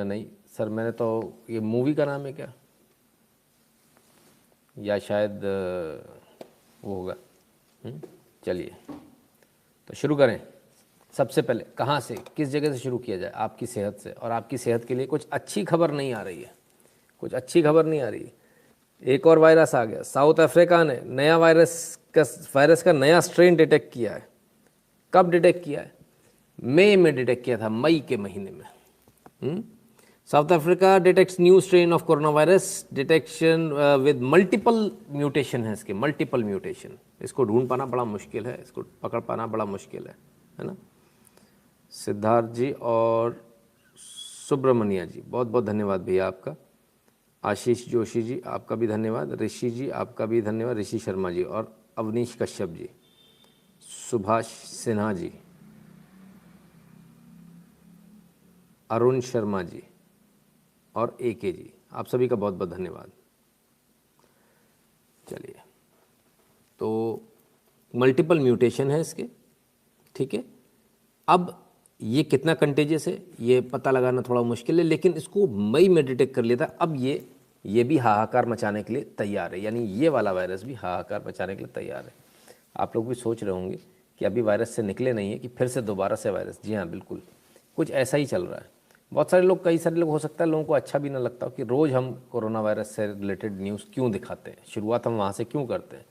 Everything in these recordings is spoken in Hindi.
नहीं सर, मैंने तो ये मूवी का नाम है क्या, या शायद वो होगा। चलिए तो शुरू करें। सबसे पहले कहाँ से, किस जगह से शुरू किया जाए? आपकी सेहत से। और आपकी सेहत के लिए कुछ अच्छी खबर नहीं आ रही है, कुछ अच्छी खबर नहीं आ रही है। एक और वायरस आ गया। साउथ अफ्रीका ने नया वायरस का नया स्ट्रेन डिटेक्ट किया है। कब डिटेक्ट किया है? मई में डिटेक्ट किया था, मई के महीने में। South Africa detects new strain of corona virus. Detection with multiple mutation है इसके, मल्टीपल म्यूटेशन। इसको ढूंढ पाना बड़ा मुश्किल है, इसको पकड़ पाना बड़ा मुश्किल है ना। सिद्धार्थ जी और सुब्रमण्या जी, बहुत बहुत धन्यवाद भैया आपका। आशीष जोशी जी आपका भी धन्यवाद। ऋषि जी आपका भी धन्यवाद, ऋषि शर्मा जी। और अवनीश कश्यप जी, सुभाष सिन्हा जी, अरुण शर्मा जी और AK जी, आप सभी का बहुत बहुत धन्यवाद। चलिए, तो मल्टीपल म्यूटेशन है इसके, ठीक है। अब ये कितना कंटेजियस है ये पता लगाना थोड़ा मुश्किल है, लेकिन इसको मई में डिटेक्ट कर लिया था। अब ये भी हाहाकार मचाने के लिए तैयार है, यानी ये वाला वायरस भी हाहाकार मचाने के लिए तैयार है। आप लोग भी सोच रहे होंगे कि अभी वायरस से निकले नहीं है कि फिर से दोबारा से वायरस। जी हाँ, बिल्कुल कुछ ऐसा ही चल रहा है। बहुत सारे लोग, कई सारे लोग, हो सकता है लोगों को अच्छा भी ना लगता हो कि रोज़ हम कोरोना वायरस से रिलेटेड न्यूज़ क्यों दिखाते हैं, शुरुआत हम वहाँ से क्यों करते हैं,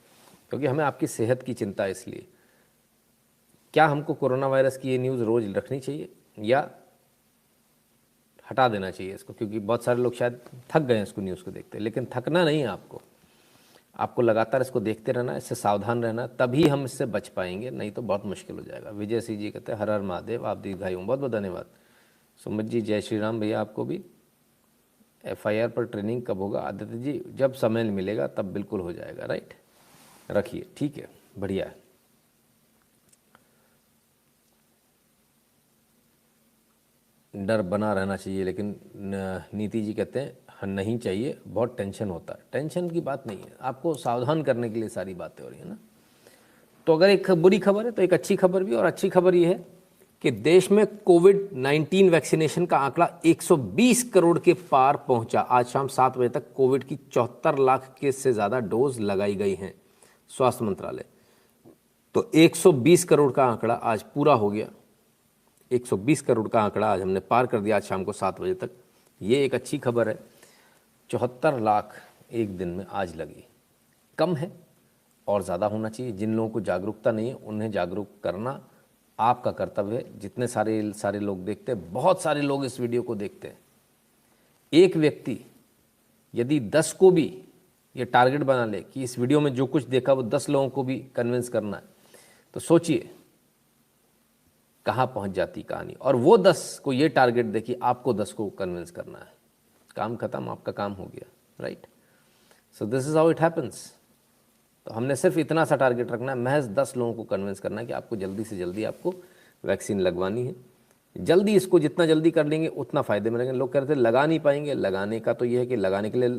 क्योंकि हमें आपकी सेहत की चिंता है। इसलिए क्या हमको कोरोना वायरस की ये न्यूज़ रोज़ रखनी चाहिए या हटा देना चाहिए इसको? क्योंकि बहुत सारे लोग शायद थक गए हैं इसको, न्यूज़ को देखते हैं। लेकिन थकना नहीं है आपको लगातार इसको देखते रहना, इससे सावधान रहना, तभी हम इससे बच पाएंगे, नहीं तो बहुत मुश्किल हो जाएगा। विजय सिंह जी कहते हैं हर हर महादेव, आप दीर्घायु। बहुत बहुत धन्यवाद। सुमित जी, जय श्री राम भैया आपको भी। FIR पर ट्रेनिंग कब होगा? आदित्य जी, जब समय मिलेगा तब बिल्कुल हो जाएगा। राइट, रखिए, ठीक है, बढ़िया है। डर बना रहना चाहिए, लेकिन नीति जी कहते हैं हाँ, नहीं चाहिए, बहुत टेंशन होता है। टेंशन की बात नहीं है, आपको सावधान करने के लिए सारी बातें हो रही है ना। तो अगर एक बुरी खबर है तो एक अच्छी खबर भी, और अच्छी खबर ये है कि देश में कोविड-19 वैक्सीनेशन का आंकड़ा 120 करोड़ के पार पहुंचा। आज शाम 7 बजे तक कोविड की 74 लाख के से ज़्यादा डोज लगाई गई हैं, स्वास्थ्य मंत्रालय। तो 120 करोड़ का आंकड़ा आज पूरा हो गया। 120 करोड़ का आंकड़ा आज हमने पार कर दिया, आज शाम को 7 बजे तक। ये एक अच्छी खबर है। 74 लाख एक दिन में आज लगी। कम है और ज़्यादा होना चाहिए। जिन लोगों को जागरूकता नहीं है उन्हें जागरूक करना आपका कर्तव्य है। जितने सारे लोग देखते हैं, बहुत सारे लोग इस वीडियो को देखते हैं। एक व्यक्ति यदि 10 को भी ये टारगेट बना ले कि इस वीडियो में जो कुछ देखा वो 10 लोगों को भी कन्विंस करना है, तो सोचिए कहाँ पहुँच जाती कहानी। और वो 10 को ये टारगेट दे कि आपको 10 को कन्विंस करना है, काम खत्म, आपका काम हो गया। Right, so this is how it happens. तो हमने सिर्फ इतना सा टारगेट रखना है, महज 10 लोगों को कन्विंस करना है कि आपको जल्दी से जल्दी आपको वैक्सीन लगवानी है। जल्दी, इसको जितना जल्दी कर लेंगे उतना फ़ायदे में रहेंगे। लोग कहते हैं लगा नहीं पाएंगे। लगाने का तो ये है कि लगाने के लिए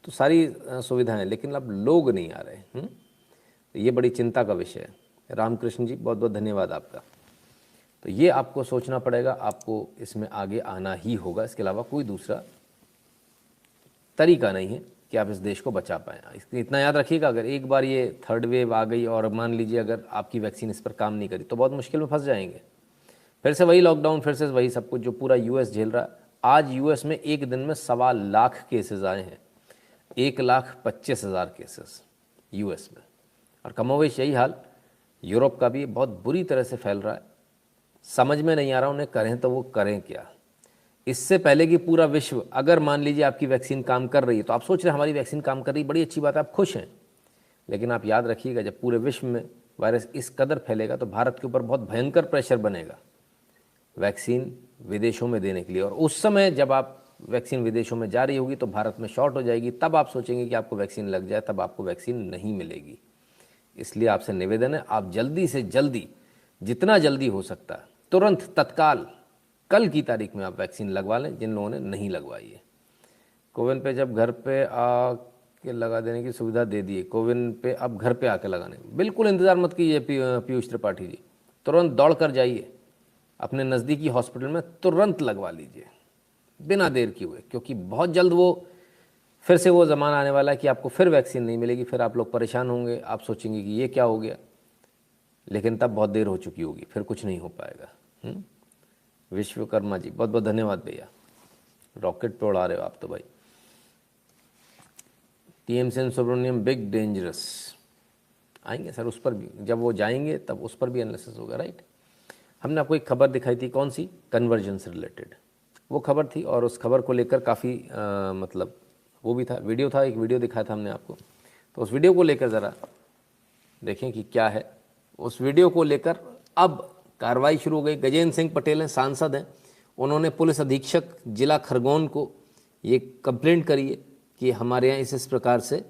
तो सारी सुविधाएं हैं, लेकिन अब लोग नहीं आ रहे। तो ये बड़ी चिंता का विषय है। रामकृष्ण जी, बहुत बहुत धन्यवाद आपका। तो ये आपको सोचना पड़ेगा, आपको इसमें आगे आना ही होगा। इसके अलावा कोई दूसरा तरीका नहीं है कि आप इस देश को बचा पाएँ। इतना याद रखिएगा, अगर एक बार ये 3rd वेव आ गई और मान लीजिए अगर आपकी वैक्सीन इस पर काम नहीं करी तो बहुत मुश्किल में फंस जाएंगे। फिर से वही लॉकडाउन, फिर से वही सब कुछ जो पूरा US झेल रहा है। आज US में एक दिन में 1.25 लाख केसेस आए हैं, 1,25,000 केसेस US में। और कमोवेश यही हाल यूरोप का भी बहुत बुरी तरह से फैल रहा है। समझ में नहीं आ रहा उन्हें करें तो वो करें क्या। इससे पहले कि पूरा विश्व, अगर मान लीजिए आपकी वैक्सीन काम कर रही है तो आप सोच रहे हैं हमारी वैक्सीन काम कर रही है, बड़ी अच्छी बात है, आप खुश हैं। लेकिन आप याद रखिएगा, जब पूरे विश्व में वायरस इस कदर फैलेगा तो भारत के ऊपर बहुत भयंकर प्रेशर बनेगा वैक्सीन विदेशों में देने के लिए। और उस समय जब आप वैक्सीन विदेशों में जा रही होगी तो भारत में शॉर्ट हो जाएगी, तब आप सोचेंगे कि आपको वैक्सीन लग जाए, तब आपको वैक्सीन नहीं मिलेगी। इसलिए आपसे निवेदन है, आप जल्दी से जल्दी, जितना जल्दी हो सकता है, तुरंत, तत्काल, कल की तारीख में आप वैक्सीन लगवा लें जिन लोगों ने नहीं लगवाई है। कोविन पे जब घर पे आके लगा देने की सुविधा दे दी है, कोविन पे अब घर पे आके लगाने, बिल्कुल इंतज़ार मत कीजिए पीयूष त्रिपाठी जी, तुरंत दौड़ कर जाइए अपने नज़दीकी हॉस्पिटल में, तुरंत लगवा लीजिए। बिना देर किए हुए, क्योंकि बहुत जल्द वो फिर से वो ज़माना आने वाला है कि आपको फिर वैक्सीन नहीं मिलेगी, फिर आप लोग परेशान होंगे, आप सोचेंगे कि ये क्या हो गया, लेकिन तब बहुत देर हो चुकी होगी, फिर कुछ नहीं हो पाएगा। विश्वकर्मा जी, बहुत बहुत धन्यवाद भैया, रॉकेट पे उड़ा रहे हो आप तो भाई। TM Sen Subramaniam big dangerous, आएंगे सर उस पर भी, जब वो जाएंगे तब उस पर भी एनालिसिस होगा, राइट। हमने आपको एक खबर दिखाई थी, कौन सी, कन्वर्जन से रिलेटेड वो खबर थी, और उस खबर को लेकर काफ़ी मतलब वो भी था, वीडियो था, एक वीडियो दिखाया था हमने आपको, तो उस वीडियो को लेकर ज़रा देखें कि क्या है। उस वीडियो को लेकर अब कार्रवाई शुरू हो गई। गजेंद्र सिंह पटेल हैं, सांसद हैं, उन्होंने पुलिस अधीक्षक जिला खरगोन को ये कंप्लेंट करी है कि हमारे यहाँ इस प्रकार से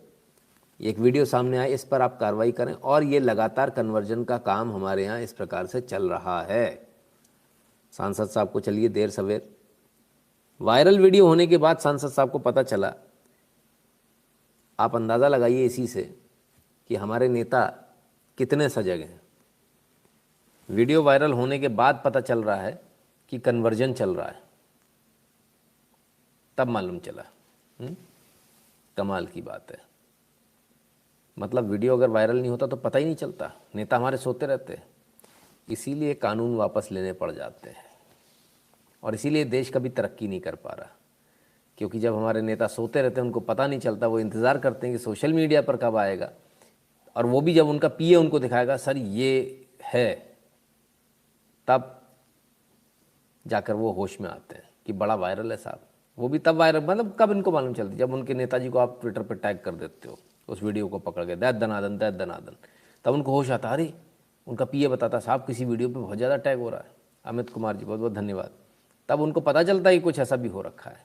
एक वीडियो सामने आए, इस पर आप कार्रवाई करें, और ये लगातार कन्वर्जन का काम हमारे यहाँ इस प्रकार से चल रहा है। सांसद साहब को चलिए देर सवेर, वायरल वीडियो होने के बाद सांसद साहब को पता चला, आप अंदाज़ा लगाइए इसी से कि हमारे नेता कितने सजग हैं। वीडियो वायरल होने के बाद पता चल रहा है कि कन्वर्जन चल रहा है, तब मालूम चला। कमाल की बात है। मतलब वीडियो अगर वायरल नहीं होता तो पता ही नहीं चलता, नेता हमारे सोते रहते हैं, इसीलिए कानून वापस लेने पड़ जाते हैं, और इसीलिए देश कभी तरक्की नहीं कर पा रहा, क्योंकि जब हमारे नेता सोते रहते हैं, उनको पता नहीं चलता, वो इंतज़ार करते हैं कि सोशल मीडिया पर कब आएगा, और वो भी जब उनका पीए उनको दिखाएगा सर ये है, तब जाकर वो होश में आते हैं कि बड़ा वायरल है साहब। वो भी तब वायरल, मतलब कब इनको मालूम चलती, जब उनके नेताजी को आप ट्विटर पर टैग कर देते हो, उस वीडियो को पकड़ के दैत दनादन दैत दनादन, तब उनको होश आता, अरे उनका पीए बताता साहब किसी वीडियो पे बहुत ज़्यादा टैग हो रहा है। अमित कुमार जी बहुत बहुत धन्यवाद। तब उनको पता चलता है कि कुछ ऐसा भी हो रखा है,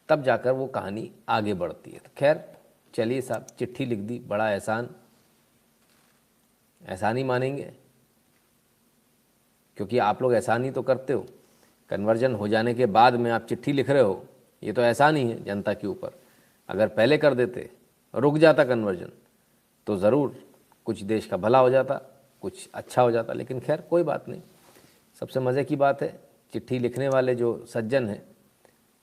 तब जाकर वो कहानी आगे बढ़ती है। तो खैर चलिए साहब, चिट्ठी लिख दी, बड़ा एहसान, एहसान ही मानेंगे, क्योंकि आप लोग एहसान ही तो करते हो। कन्वर्जन हो जाने के बाद में आप चिट्ठी लिख रहे हो, ये तो एहसान ही है जनता के ऊपर। अगर पहले कर देते, रुक जाता कन्वर्जन, तो ज़रूर कुछ देश का भला हो जाता, कुछ अच्छा हो जाता। लेकिन खैर कोई बात नहीं। सबसे मज़े की बात है, चिट्ठी लिखने वाले जो सज्जन हैं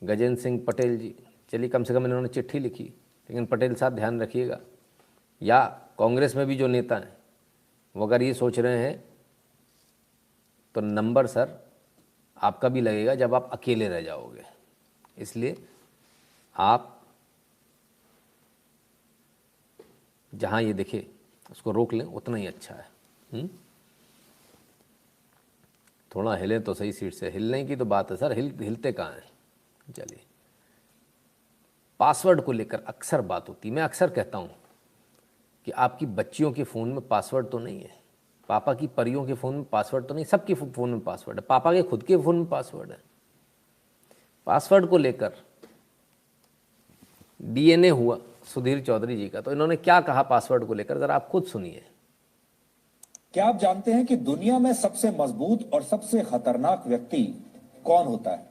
गजेंद्र सिंह पटेल जी, चलिए कम से कम इन्होंने चिट्ठी लिखी। लेकिन पटेल साहब ध्यान रखिएगा, या कांग्रेस में भी जो नेता हैं वो अगर ये सोच रहे हैं, तो नंबर सर आपका भी लगेगा जब आप अकेले रह जाओगे। इसलिए आप जहाँ ये दिखे उसको रोक लें, उतना ही अच्छा है। थोड़ा हिलें तो सही सीट से, हिलने की तो बात है सर, हिलते कहाँ हैं। चलिए, पासवर्ड को लेकर अक्सर बात होती, मैं अक्सर कहता हूँ कि आपकी बच्चियों के फ़ोन में पासवर्ड तो नहीं है, पापा की परियों के फ़ोन में पासवर्ड तो नहीं, सबके फ़ोन में पासवर्ड है, पापा के खुद के फ़ोन में पासवर्ड है। पासवर्ड को लेकर डीएनए हुआ सुधीर चौधरी जी का, तो इन्होंने क्या कहा पासवर्ड को लेकर, जरा आप खुद सुनिए। क्या आप जानते हैं कि दुनिया में सबसे मजबूत और सबसे खतरनाक व्यक्ति कौन होता है?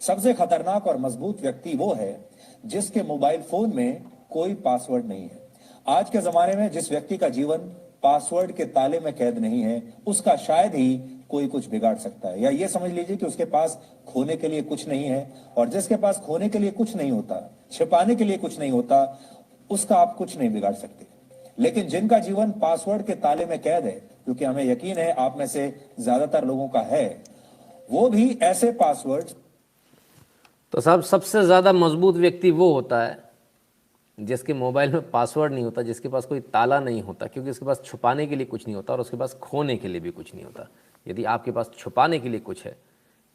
सबसे खतरनाक और मजबूत व्यक्ति वो है जिसके मोबाइल फोन में कोई पासवर्ड नहीं है। आज के जमाने में जिस व्यक्ति का जीवन पासवर्ड के ताले में कैद नहीं है, उसका शायद ही कोई कुछ बिगाड़ सकता है। या ये समझ लीजिए कि उसके पास खोने के लिए कुछ नहीं है, और जिसके पास खोने के लिए कुछ नहीं होता, छिपाने के लिए कुछ नहीं होता, उसका आप कुछ नहीं बिगाड़ सकते। लेकिन जिनका जीवन पासवर्ड के ताले में कैद है, क्योंकि हमें यकीन है आप में से ज्यादातर लोगों का है, वो भी ऐसे पासवर्ड। तो साहब, सबसे ज़्यादा मजबूत व्यक्ति वो होता है जिसके मोबाइल में पासवर्ड नहीं होता, जिसके पास कोई ताला नहीं होता, क्योंकि उसके पास छुपाने के लिए कुछ नहीं होता और उसके पास खोने के लिए भी कुछ नहीं होता। यदि आपके पास छुपाने के लिए कुछ है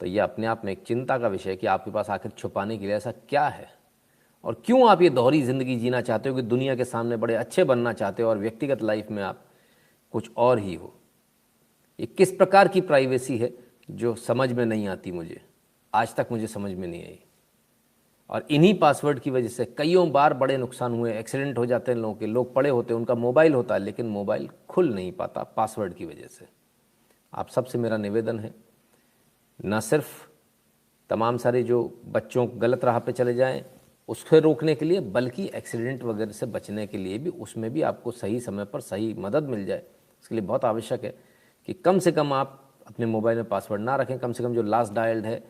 तो ये अपने आप में एक चिंता का विषय है कि आपके पास आखिर छुपाने के लिए ऐसा क्या है, और क्यों आप ये दोहरी ज़िंदगी जीना चाहते हो कि दुनिया के सामने बड़े अच्छे बनना चाहते हो और व्यक्तिगत लाइफ में आप कुछ और ही हो। ये किस प्रकार की प्राइवेसी है जो समझ में नहीं आती, मुझे आज तक मुझे समझ में नहीं आई। और इन्हीं पासवर्ड की वजह से कईयों बार बड़े नुकसान हुए, एक्सीडेंट हो जाते हैं लोगों के, लोग पड़े होते हैं, उनका मोबाइल होता है लेकिन मोबाइल खुल नहीं पाता पासवर्ड की वजह से। आप सबसे मेरा निवेदन है, न सिर्फ तमाम सारे जो बच्चों गलत राह पे चले जाएं उसको रोकने के लिए, बल्कि एक्सीडेंट वगैरह से बचने के लिए भी, उसमें भी आपको सही समय पर सही मदद मिल जाए, इसके लिए बहुत आवश्यक है कि कम से कम आप अपने मोबाइल में पासवर्ड ना रखें। कम से कम जो लास्ट डायल्ड है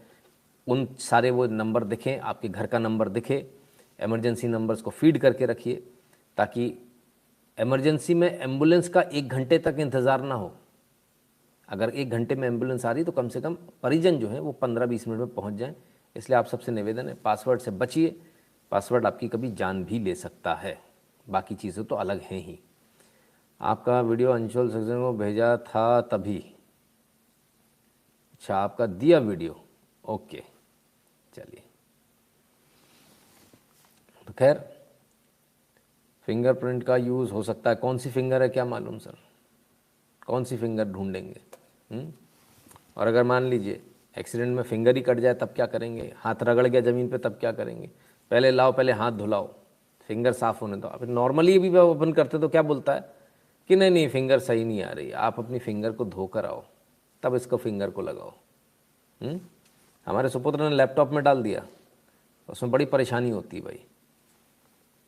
उन सारे वो नंबर दिखें, आपके घर का नंबर दिखे, इमरजेंसी नंबर्स को फीड करके रखिए ताकि इमरजेंसी में एम्बुलेंस का 1 घंटे तक इंतज़ार ना हो। अगर 1 घंटे में एम्बुलेंस आ रही तो कम से कम परिजन जो हैं वो 15-20 मिनट में पहुंच जाएं। इसलिए आप सबसे निवेदन है, पासवर्ड से बचिए। पासवर्ड आपकी कभी जान भी ले सकता है, बाकी चीज़ें तो अलग हैं ही। आपका वीडियो अंशुल सक्सेना को भेजा था तभी। अच्छा, आपका दिया वीडियो, ओके चलिए। तो खैर, फिंगरप्रिंट का यूज़ हो सकता है। कौन सी फिंगर है क्या मालूम सर, कौन सी फिंगर ढूंढेंगे? और अगर मान लीजिए एक्सीडेंट में फिंगर ही कट जाए तब क्या करेंगे? हाथ रगड़ गया ज़मीन पे तब क्या करेंगे? पहले लाओ, पहले हाथ धुलाओ, फिंगर साफ़ होने दो। फिर नॉर्मली भी ओपन करते तो क्या बोलता है कि नहीं नहीं फिंगर सही नहीं आ रही, आप अपनी फिंगर को धोकर आओ तब इसको फिंगर को लगाओ। हमारे सुपुत्र ने लैपटॉप में डाल दिया, उसमें बड़ी परेशानी होती है भाई,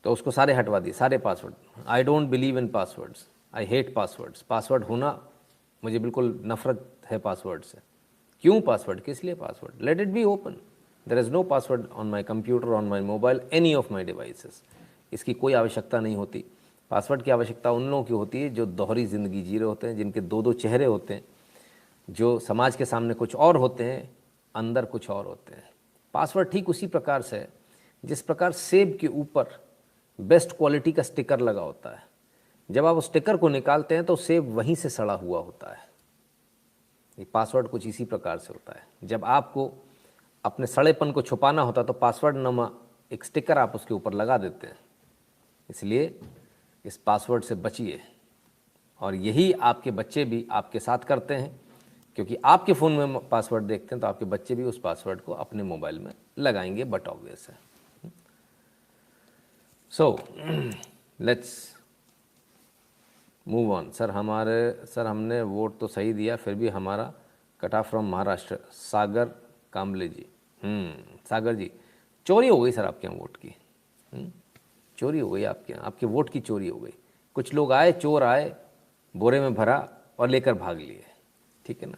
तो उसको सारे हटवा दिए, सारे password. I don't believe in passwords, I hate passwords. Password होना, मुझे बिल्कुल नफरत है पासवर्ड से। क्यों पासवर्ड, किस लिए password? Let it be open. There is no password on my computer, on my mobile, any of my devices. इसकी कोई आवश्यकता नहीं होती। पासवर्ड की आवश्यकता उन लोगों की होती है जो दोहरी ज़िंदगी जी रहे होते हैं, जिनके दो दो चेहरे होते हैं, जो समाज के सामने कुछ और होते हैं, अंदर कुछ और होते हैं। पासवर्ड ठीक उसी प्रकार से है जिस प्रकार सेब के ऊपर बेस्ट क्वालिटी का स्टिकर लगा होता है। जब आप उस स्टिकर को निकालते हैं तो सेब वहीं से सड़ा हुआ होता है। ये पासवर्ड कुछ इसी प्रकार से होता है। जब आपको अपने सड़ेपन को छुपाना होता है तो पासवर्ड नामा एक स्टिकर आप उसके ऊपर लगा देते हैं। इसलिए इस पासवर्ड से बचिए, और यही आपके बच्चे भी आपके साथ करते हैं, क्योंकि आपके फ़ोन में पासवर्ड देखते हैं तो आपके बच्चे भी उस पासवर्ड को अपने मोबाइल में लगाएंगे, बट ऑब्वियस है। So let's move on. Sir हमने वोट तो सही दिया, फिर भी हमारा कट ऑफ फ्रॉम महाराष्ट्र। सागर कामले जी, सागर जी, चोरी हो गई सर आपके यहाँ वोट की। चोरी हो गई आपके यहाँ, आपके वोट की चोरी हो गई। कुछ लोग आए, चोर आए, बोरे में भरा और लेकर भाग लिए। ठीक है ना?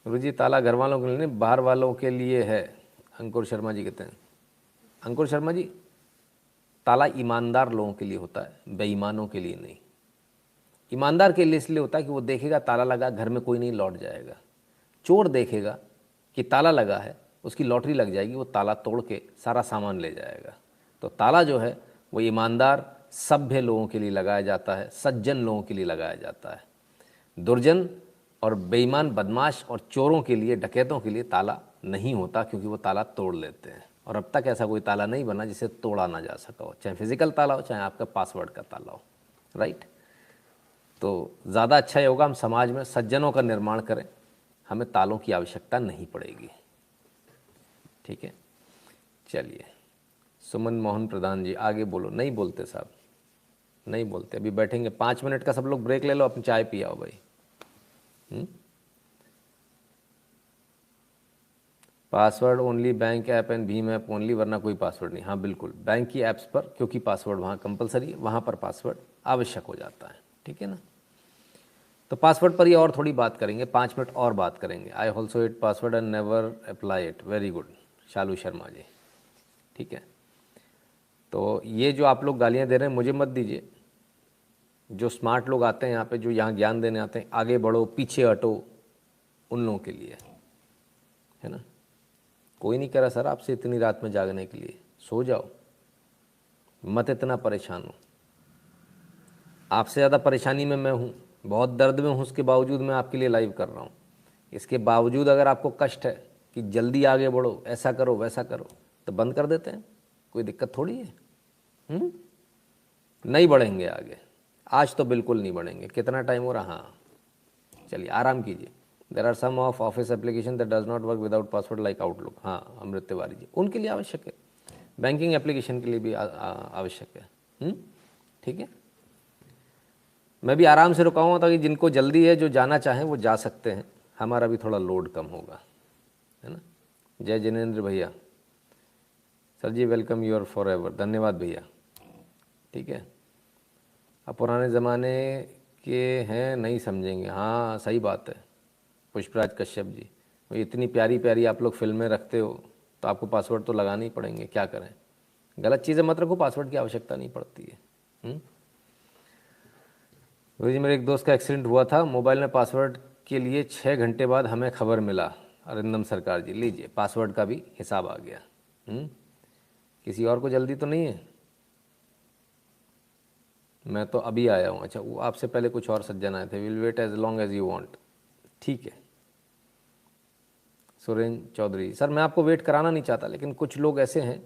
गुरु जी, ताला घर वालों के लिए नहीं, बाहर वालों के लिए है। अंकुर शर्मा जी कहते हैं। अंकुर शर्मा जी, ताला ईमानदार लोगों के लिए होता है, बेईमानों के लिए नहीं। ईमानदार के लिए इसलिए होता है कि वो देखेगा ताला लगा, घर में कोई नहीं, लौट जाएगा। चोर देखेगा कि ताला लगा है, उसकी लॉटरी लग जाएगी, वो ताला तोड़ के सारा सामान ले जाएगा। तो ताला जो है वो ईमानदार सभ्य लोगों के लिए लगाया जाता है, सज्जन लोगों के लिए लगाया जाता है। दुर्जन और बेईमान, बदमाश और चोरों के लिए, डकैतों के लिए ताला नहीं होता, क्योंकि वो ताला तोड़ लेते हैं। और अब तक ऐसा कोई ताला नहीं बना जिसे तोड़ा ना जा सका हो, चाहे फिजिकल ताला हो, चाहे आपका पासवर्ड का ताला हो। राइट? तो ज़्यादा अच्छा ये होगा हम समाज में सज्जनों का निर्माण करें, हमें तालों की आवश्यकता नहीं पड़ेगी। ठीक है, चलिए। सुमन मोहन प्रधान जी, आगे बोलो। नहीं बोलते साहब, नहीं बोलते। अभी बैठेंगे 5 मिनट का, सब लोग ब्रेक ले लो, अपनी चाय पियाओ भाई। Password only bank app and Bhim app only, वरना कोई पासवर्ड नहीं। हाँ बिल्कुल, बैंक की ऐप्स पर, क्योंकि पासवर्ड वहाँ कंपलसरी है, वहाँ पर पासवर्ड आवश्यक हो जाता है। ठीक है ना? तो पासवर्ड पर ही और थोड़ी बात करेंगे, 5 मिनट और बात करेंगे। I also it password and never apply it. Very good Shalu Sharma ji. ठीक है, तो ये जो आप लोग गालियाँ दे रहे हैं मुझे मत दीजिए। जो स्मार्ट लोग आते हैं यहाँ पे, जो यहाँ ज्ञान देने आते हैं, आगे बढ़ो पीछे हटो, उन लोगों के लिए है ना। कोई नहीं कह रहा सर आपसे इतनी रात में जागने के लिए, सो जाओ, मत इतना परेशान हो। आपसे ज़्यादा परेशानी में मैं हूँ, बहुत दर्द में हूँ, उसके बावजूद मैं आपके लिए लाइव कर रहा हूँ। इसके बावजूद अगर आपको कष्ट है कि जल्दी आगे बढ़ो, ऐसा करो वैसा करो, तो बंद कर देते हैं, कोई दिक्कत थोड़ी है। नहीं बढ़ेंगे आगे, आज तो बिल्कुल नहीं बढ़ेंगे। कितना टाइम हो रहा? हाँ चलिए, आराम कीजिए। There are some of office application that does not work without password like Outlook. हाँ अमृत तिवारी जी, उनके लिए आवश्यक है। बैंकिंग एप्लीकेशन के लिए भी आवश्यक है। ठीक है, मैं भी आराम से रुका हूँ ताकि जिनको जल्दी है, जो जाना चाहें वो जा सकते हैं, हमारा भी थोड़ा लोड कम होगा, है ना। जय जिनेंद्र भैया, sir ji welcome your forever, धन्यवाद भैया। ठीक है, अब पुराने ज़माने के हैं नहीं समझेंगे। हाँ सही बात है पुष्पराज कश्यप जी, वो इतनी प्यारी प्यारी आप लोग फिल्में रखते हो तो आपको पासवर्ड तो लगाने ही पड़ेंगे, क्या करें। गलत चीज़ें मत रखो, पासवर्ड की आवश्यकता नहीं पड़ती है। गुरु जी मेरे एक दोस्त का एक्सीडेंट हुआ था, मोबाइल में पासवर्ड के लिए 6 घंटे बाद हमें खबर मिला। अरिंदम सरकार जी लीजिए पासवर्ड का भी हिसाब आ गया। किसी और को जल्दी तो नहीं है? मैं तो अभी आया हूँ। अच्छा वो आपसे पहले कुछ और सज्जन आए थे। Will wait as long as you want. ठीक है। सुरेंद्र चौधरी सर मैं आपको वेट कराना नहीं चाहता, लेकिन कुछ लोग ऐसे हैं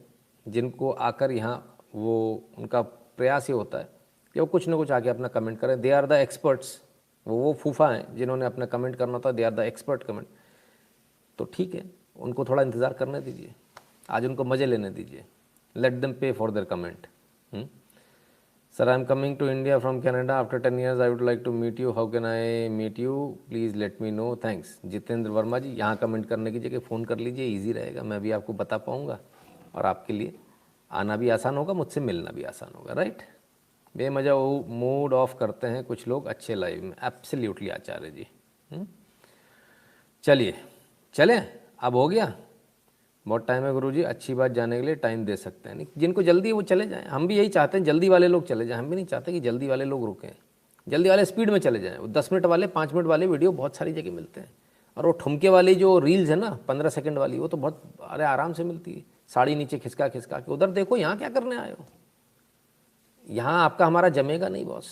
जिनको आकर यहाँ वो उनका प्रयास ये होता है कि वो कुछ ना कुछ आके अपना कमेंट करें। They are the experts. वो फूफा हैं जिन्होंने अपना कमेंट करना होता है। They are the expert comment. तो ठीक है उनको थोड़ा इंतज़ार करने दीजिए, आज उनको मज़े लेने दीजिए। Let them pay for their comment. Sir I am coming to India from Canada after 10 years। I would like to meet you. How can I meet you? Please let me know. Thanks. Jitendra Verma ji यहाँ कमेंट करने की जगह फ़ोन कर लीजिए, ईजी रहेगा, मैं भी आपको बता पाऊँगा और आपके लिए आना भी आसान होगा, मुझसे मिलना भी आसान होगा। राइट। बेमजा वो मूड ऑफ करते हैं कुछ लोग अच्छे लाइव में। एब्सोल्युटली आचार्य जी। चलिए चलें, अब हो गया, बहुत टाइम है गुरुजी, अच्छी बात जाने के लिए टाइम दे सकते हैं। नहीं जिनको जल्दी है वो चले जाएं, हम भी यही चाहते हैं जल्दी वाले लोग चले जाएं, हम भी नहीं चाहते कि जल्दी वाले लोग रुकें। जल्दी वाले स्पीड में चले जाएं। वो 10 मिनट वाले 5 मिनट वाले वीडियो बहुत सारी जगह मिलते हैं, और वो ठुमके वाली जो रील्स है ना 15 सेकंड वाली, वो तो बहुत अरे आराम से मिलती है। साड़ी नीचे खिसका खिसका के उधर देखो, यहाँ क्या करने आए हो? यहाँ आपका हमारा जमेगा नहीं बॉस,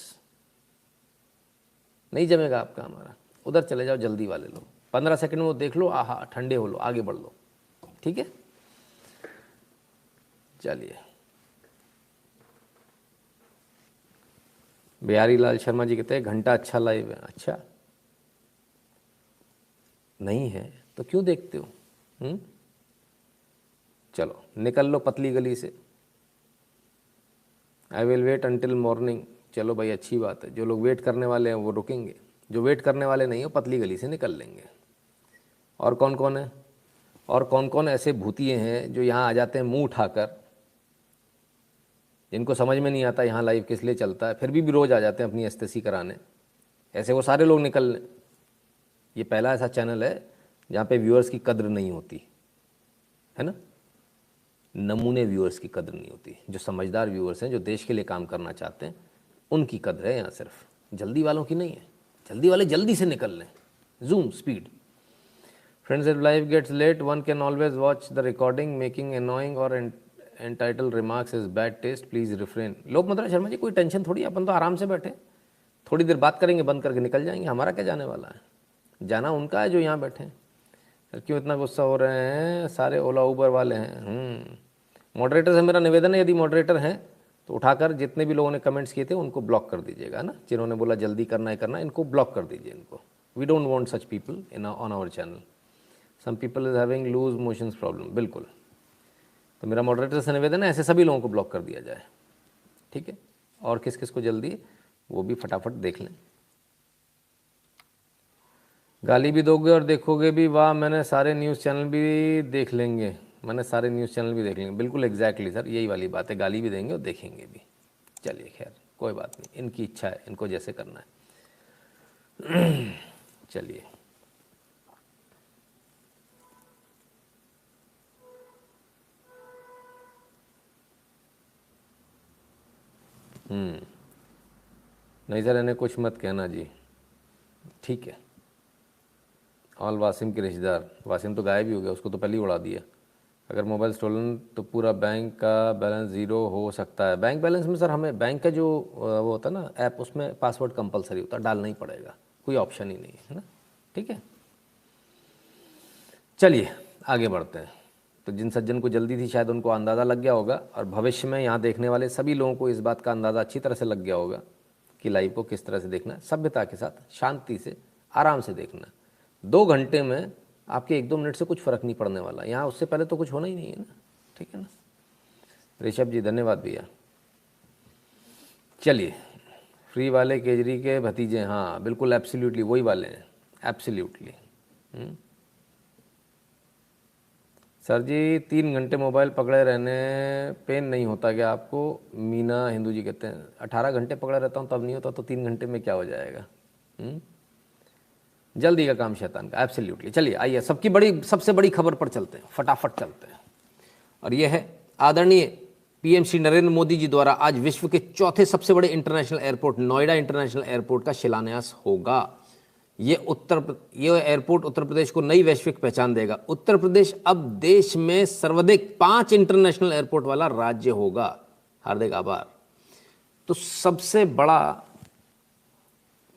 नहीं जमेगा आपका हमारा। उधर चले जाओ जल्दी वाले लोग, 15 सेकंड में वो देख लो, आहा ठंडे हो लो, आगे बढ़ लो। ठीक है चलिए। बिहारी लाल शर्मा जी कहते हैं घंटा अच्छा लाइव है। अच्छा नहीं है तो क्यों देखते हो? चलो निकल लो पतली गली से। I will wait until morning. चलो भाई अच्छी बात है, जो लोग वेट करने वाले हैं वो रुकेंगे, जो वेट करने वाले नहीं हो पतली गली से निकल लेंगे। और कौन कौन है? और कौन कौन ऐसे भूतिए हैं जो यहाँ आ जाते हैं मुंह उठाकर, जिनको समझ में नहीं आता यहाँ लाइव किस लिए चलता है, फिर भी रोज़ आ जाते हैं अपनी एस्तेसी कराने। ऐसे वो सारे लोग निकल लें। ये पहला ऐसा चैनल है जहाँ पे व्यूअर्स की कद्र नहीं होती है ना, नमूने व्यूअर्स की कद्र नहीं होती। जो समझदार व्यूअर्स हैं, जो देश के लिए काम करना चाहते हैं, उनकी कद्र है यहाँ, सिर्फ जल्दी वालों की नहीं है। जल्दी वाले जल्दी से निकल लें, zoom speed. Friends if life gets late one can always watch the recording. Making annoying और entitled remarks is bad taste, please refrain. Lokmudra Sharma ji कोई टेंशन थोड़ी, अपन तो आराम से बैठे, थोड़ी देर बात करेंगे, बंद करके निकल जाएंगे। हमारा क्या जाने वाला है, जाना उनका है जो यहाँ बैठे हैं। क्यों इतना गुस्सा हो रहे हैं? सारे ओला उबर वाले हैं। मॉडरेटर से मेरा निवेदन है, यदि मॉडरेटर हैं तो उठाकर जितने भी लोगों ने कमेंट्स किए थे उनको ब्लॉक कर दीजिएगा ना, जिन्होंने बोला जल्दी करना है करना, इनको ब्लॉक कर दीजिए इनको। We don't want such people in on our channel. Some people is having loose motions problem. बिल्कुल, तो मेरा मॉडरेटर से निवेदन है ऐसे सभी लोगों को ब्लॉक कर दिया जाए। ठीक है, और किस किस को जल्दी है वो भी फटाफट देख लें। गाली भी दोगे और देखोगे भी, वाह मैंने सारे न्यूज़ चैनल भी देख लेंगे, मैंने सारे न्यूज़ चैनल भी देख लेंगे। बिल्कुल एग्जैक्टली सर, यही वाली बात है, गाली भी देंगे और देखेंगे भी। चलिए खैर कोई बात नहीं, इनकी इच्छा है, इनको जैसे करना है। चलिए नहीं सर इन्हें कुछ मत कहना जी। ठीक है। ऑल वासिम के रिश्तेदार, वासिम तो गायब ही हो गया, उसको तो पहले ही उड़ा दिया। अगर मोबाइल स्टोलन तो पूरा बैंक का बैलेंस ज़ीरो हो सकता है। बैंक बैलेंस में सर हमें बैंक का जो वो होता है ना ऐप, उसमें पासवर्ड कंपलसरी होता है, डालना ही पड़ेगा, कोई ऑप्शन ही नहीं है ना। ठीक है चलिए आगे बढ़ते हैं। तो जिन सज्जन को जल्दी थी शायद उनको अंदाज़ा लग गया होगा, और भविष्य में यहाँ देखने वाले सभी लोगों को इस बात का अंदाज़ा अच्छी तरह से लग गया होगा कि लाइव को किस तरह से देखना है, सभ्यता के साथ, शांति से, आराम से देखना। 2 घंटे में आपके 1-2 मिनट से कुछ फ़र्क नहीं पड़ने वाला यहाँ, उससे पहले तो कुछ होना ही नहीं है ना। ठीक है ना ऋषभ जी, धन्यवाद भैया। चलिए फ्री वाले केजरी के भतीजे, हाँ बिल्कुल एब्सोल्युटली वही वाले हैं, एब्सोल्युटली। सर जी 3 घंटे मोबाइल पकड़े रहने पे नहीं होता क्या आपको? मीना हिंदू जी कहते हैं 18 घंटे पकड़े रहता हूँ तब नहीं होता, तो 3 घंटे में क्या हो जाएगा? जल्दी का काम शैतान का, एब्सोल्युटली। चलिए आइए सबसे बड़ी खबर पर चलते हैं, फटाफट चलते हैं। और यह है आदरणीय पीएम श्री नरेंद्र मोदी जी द्वारा आज विश्व के चौथे सबसे बड़े international airport Noida international airport का शिलान्यास होगा। ये एयरपोर्ट उत्तर प्रदेश को नई वैश्विक पहचान देगा। उत्तर प्रदेश अब देश में सर्वाधिक 5 इंटरनेशनल एयरपोर्ट वाला राज्य होगा। हार्दिक आभार। तो सबसे बड़ा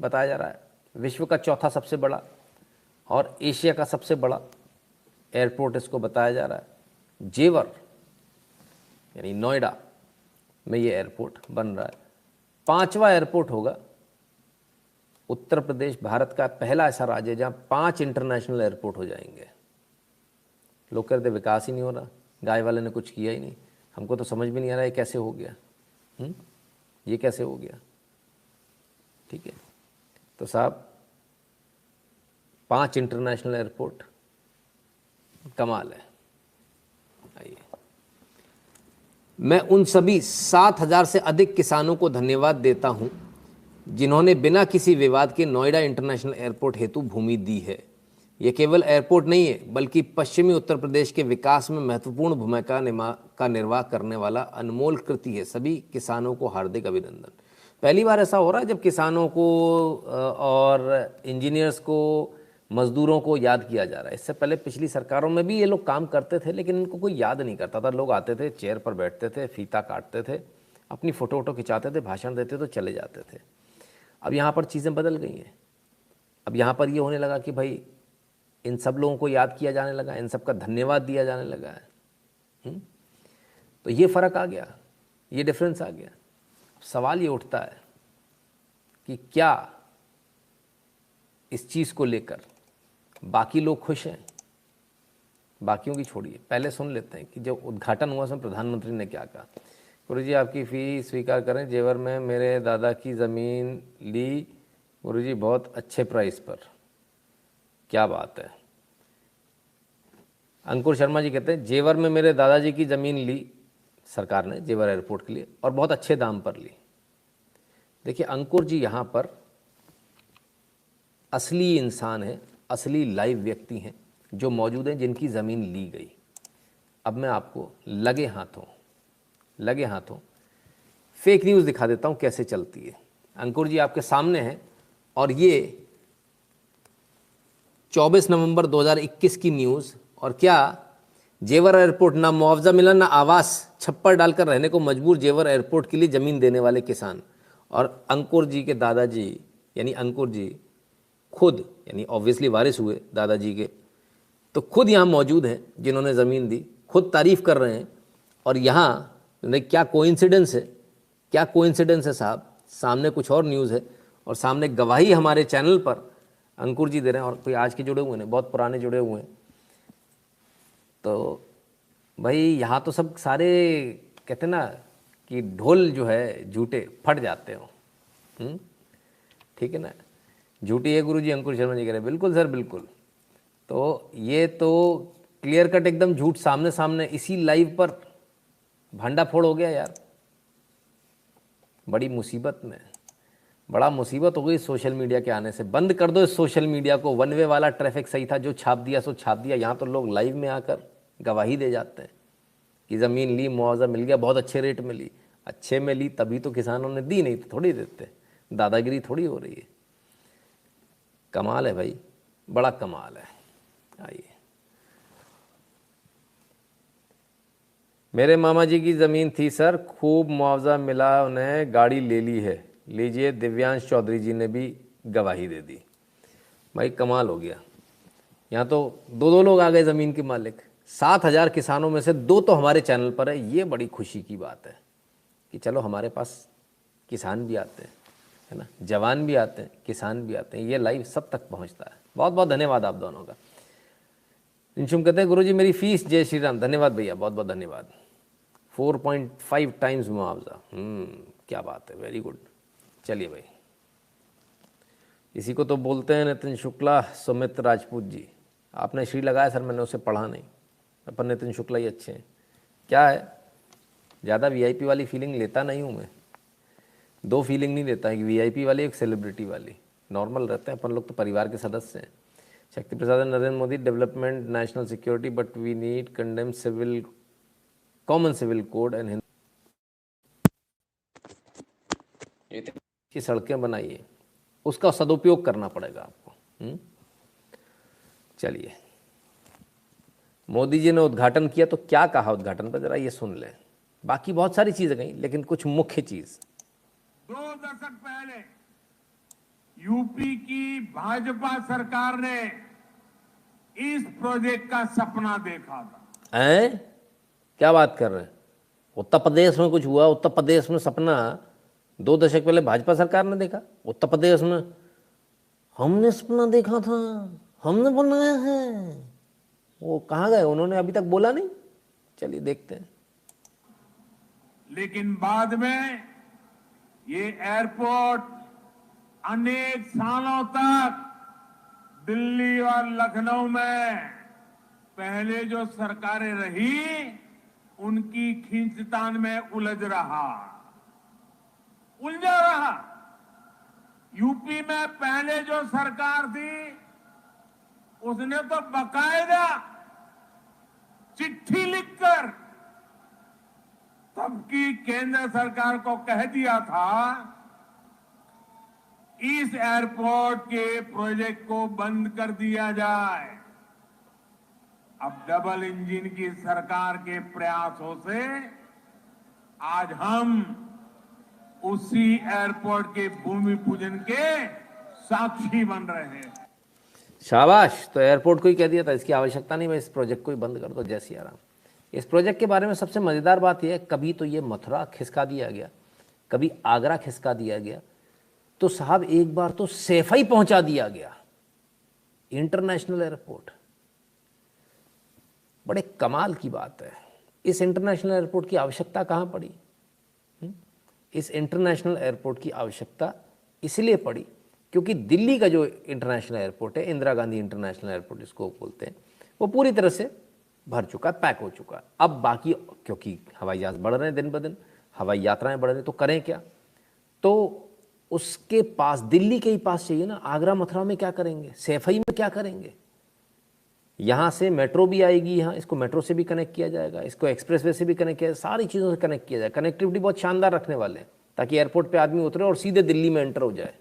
बताया जा रहा है, विश्व का चौथा सबसे बड़ा और एशिया का सबसे बड़ा एयरपोर्ट इसको बताया जा रहा है। जेवर यानी नोएडा में ये एयरपोर्ट बन रहा है। 5वां एयरपोर्ट होगा। उत्तर प्रदेश भारत का पहला ऐसा राज्य है जहाँ 5 इंटरनेशनल एयरपोर्ट हो जाएंगे। लोग कहते विकास ही नहीं हो रहा, गाय वाले ने कुछ किया ही नहीं। हमको तो समझ में नहीं आ रहा ये कैसे हो गया। ये कैसे हो गया? ठीक है, तो साहब 5 इंटरनेशनल एयरपोर्ट, कमाल है। आइए, मैं उन सभी 7,000 से अधिक किसानों को धन्यवाद देता हूं जिन्होंने बिना किसी विवाद के नोएडा इंटरनेशनल एयरपोर्ट हेतु भूमि दी है। यह केवल एयरपोर्ट नहीं है बल्कि पश्चिमी उत्तर प्रदेश के विकास में महत्वपूर्ण भूमिका का निर्वाह करने वाला अनमोल कृति है। सभी किसानों को हार्दिक अभिनंदन। पहली बार ऐसा हो रहा है जब किसानों को और इंजीनियर्स को, मजदूरों को याद किया जा रहा है। इससे पहले पिछली सरकारों में भी ये लोग काम करते थे लेकिन इनको कोई याद नहीं करता था। लोग आते थे, चेयर पर बैठते थे, फीता काटते थे, अपनी फ़ोटो वोटो खिंचाते थे, भाषण देते तो चले जाते थे। अब यहाँ पर चीज़ें बदल गई हैं। अब यहाँ पर ये होने लगा कि भाई इन सब लोगों को याद किया जाने लगा, इन सब का धन्यवाद दिया जाने लगा है। तो ये फ़र्क आ गया, ये डिफरेंस आ गया। सवाल ये उठता है कि क्या इस चीज़ को लेकर बाकी लोग खुश हैं? बाकियों की छोड़िए, पहले सुन लेते हैं कि जब उद्घाटन हुआ उसमें प्रधानमंत्री ने क्या कहा। गुरुजी आपकी फ़ीस स्वीकार करें, जेवर में मेरे दादा की ज़मीन ली गुरुजी बहुत अच्छे प्राइस पर। क्या बात है। अंकुर शर्मा जी कहते हैं जेवर में मेरे दादाजी की ज़मीन ली सरकार ने जेवर एयरपोर्ट के लिए और बहुत अच्छे दाम पर ली। देखिए अंकुर जी यहाँ पर असली इंसान है, असली लाइव व्यक्ति हैं जो मौजूद हैं, जिनकी ज़मीन ली गई। अब मैं आपको लगे हाथों फेक न्यूज़ दिखा देता हूँ कैसे चलती है। अंकुर जी आपके सामने हैं और ये 24 नवंबर 2021 की न्यूज़। और क्या जेवर एयरपोर्ट, ना मुआवजा मिला ना आवास, छप्पर डालकर रहने को मजबूर जेवर एयरपोर्ट के लिए ज़मीन देने वाले किसान। और अंकुर जी के दादाजी यानी अंकुर जी खुद, यानी ऑब्वियसली वारिस हुए दादाजी के, तो खुद यहाँ मौजूद हैं जिन्होंने ज़मीन दी, खुद तारीफ़ कर रहे हैं। और यहाँ क्या कोइंसिडेंस है, क्या कोइंसिडेंस है साहब। सामने कुछ और न्यूज़ है और सामने गवाही हमारे चैनल पर अंकुर जी दे रहे हैं। और कोई आज के जुड़े हुए हैं, बहुत पुराने जुड़े हुए हैं। तो भाई यहाँ तो सब सारे कहते ना कि ढोल जो है झूठे फट जाते हो। ठीक है ना, झूठी है गुरुजी, अंकुर शर्मा जी कह रहे हैं। बिल्कुल सर बिल्कुल। तो ये तो क्लियर कट एकदम झूठ सामने सामने इसी लाइव पर भांडा फोड़ हो गया यार। बड़ी मुसीबत में, बड़ा मुसीबत हो गई सोशल मीडिया के आने से। बंद कर दो इस सोशल मीडिया को। वन वे वाला ट्रैफिक सही था, जो छाप दिया सो छाप दिया। यहाँ तो लोग लाइव में आकर गवाही दे जाते हैं कि ज़मीन ली, मुआवजा मिल गया, बहुत अच्छे रेट में ली। अच्छे में ली तभी तो किसानों ने दी, नहीं तो थोड़ी देते। दादागिरी थोड़ी हो रही है। कमाल है भाई, बड़ा कमाल है। आइए, मेरे मामा जी की ज़मीन थी सर, खूब मुआवजा मिला उन्हें, गाड़ी ले ली है। लीजिए, दिव्यांश चौधरी जी ने भी गवाही दे दी। भाई कमाल हो गया। यहाँ तो 2-2 लोग आ गए ज़मीन के मालिक। 7,000 किसानों में से 2 तो हमारे चैनल पर है। ये बड़ी खुशी की बात है कि चलो हमारे पास किसान भी आते हैं, है ना, जवान भी आते हैं, किसान भी आते हैं। ये लाइव सब तक पहुँचता है। बहुत बहुत धन्यवाद आप दोनों का। इंशुम कहते हैं गुरुजी मेरी फ़ीस, जय श्री राम। धन्यवाद भैया, बहुत बहुत धन्यवाद। 4.5 टाइम्स मुआवजा, क्या बात है, वेरी गुड। चलिए भाई, इसी को तो बोलते हैं नितिन शुक्ला, सुमित राजपूत जी। आपने श्री लगाया सर, मैंने उसे पढ़ा नहीं। अपन नितिन शुक्ला ही अच्छे हैं। क्या है, ज़्यादा वीआईपी वाली फीलिंग लेता नहीं हूँ मैं, दो फीलिंग नहीं लेता है, कि वीआईपी वाली एक सेलिब्रिटी वाली। नॉर्मल रहते हैं अपन लोग, तो परिवार के सदस्य हैं। Shakti Prasad, Narendra Modi, development, national security, but we need condemn civil, common civil code and की सड़कें बनाइए, उसका सदुपयोग करना पड़ेगा आपको। चलिए, मोदी जी ने उद्घाटन किया तो क्या कहा उद्घाटन पर, जरा ये सुन लें। बाकी बहुत सारी चीजें कहीं, लेकिन कुछ मुख्य चीज। 2 दशक पहले यूपी की भाजपा सरकार ने इस प्रोजेक्ट का सपना देखा था। क्या बात कर रहे हैं? उत्तर प्रदेश में कुछ हुआ? उत्तर प्रदेश में सपना 2 दशक पहले भाजपा सरकार ने देखा? उत्तर प्रदेश में हमने सपना देखा था, हमने बनाया है। वो कहाँ गए? उन्होंने अभी तक बोला नहीं। चलिए देखते हैं। लेकिन बाद में ये एयरपोर्ट अनेक सालों तक दिल्ली और लखनऊ में पहले जो सरकारें रही उनकी खींचतान में उलझा रहा। यूपी में पहले जो सरकार थी उसने तो बकायदा चिट्ठी लिखकर तब की केंद्र सरकार को कह दिया था इस एयरपोर्ट के प्रोजेक्ट को बंद कर दिया जाए। अब डबल इंजन की सरकार के प्रयासों से आज हम उसी एयरपोर्ट के भूमि पूजन के साक्षी बन रहे हैं। शाबाश। तो एयरपोर्ट को ही कह दिया था इसकी आवश्यकता नहीं, मैं इस प्रोजेक्ट को ही बंद कर दो। जय सिया राम। इस प्रोजेक्ट के बारे में सबसे मजेदार बात यह है, कभी तो ये मथुरा खिसका दिया गया, कभी आगरा खिसका दिया गया, तो साहब एक बार तो सैफई पहुंचा दिया गया, इंटरनेशनल एयरपोर्ट। बड़े कमाल की बात है। इस इंटरनेशनल एयरपोर्ट की आवश्यकता कहाँ पड़ी? इस इंटरनेशनल एयरपोर्ट की आवश्यकता इसलिए पड़ी क्योंकि दिल्ली का जो इंटरनेशनल एयरपोर्ट है, इंदिरा गांधी इंटरनेशनल एयरपोर्ट जिसको बोलते हैं, वो पूरी तरह से भर चुका है, पैक हो चुका है। अब बाकी, क्योंकि हवाई जहाज बढ़ रहे हैं दिन ब दिन, हवाई यात्राएं बढ़ रही, तो करें क्या? तो उसके पास, दिल्ली के ही पास चाहिए ना। आगरा मथुरा में क्या करेंगे? सैफई में क्या करेंगे? यहाँ से मेट्रो भी आएगी, यहाँ इसको मेट्रो से भी कनेक्ट किया जाएगा, इसको एक्सप्रेसवे से भी कनेक्ट किया जाएगा, सारी चीज़ों से कनेक्ट किया जाएगा। कनेक्टिविटी बहुत शानदार रखने वाले हैं ताकि एयरपोर्ट पे आदमी उतरे और सीधे दिल्ली में एंटर हो जाए।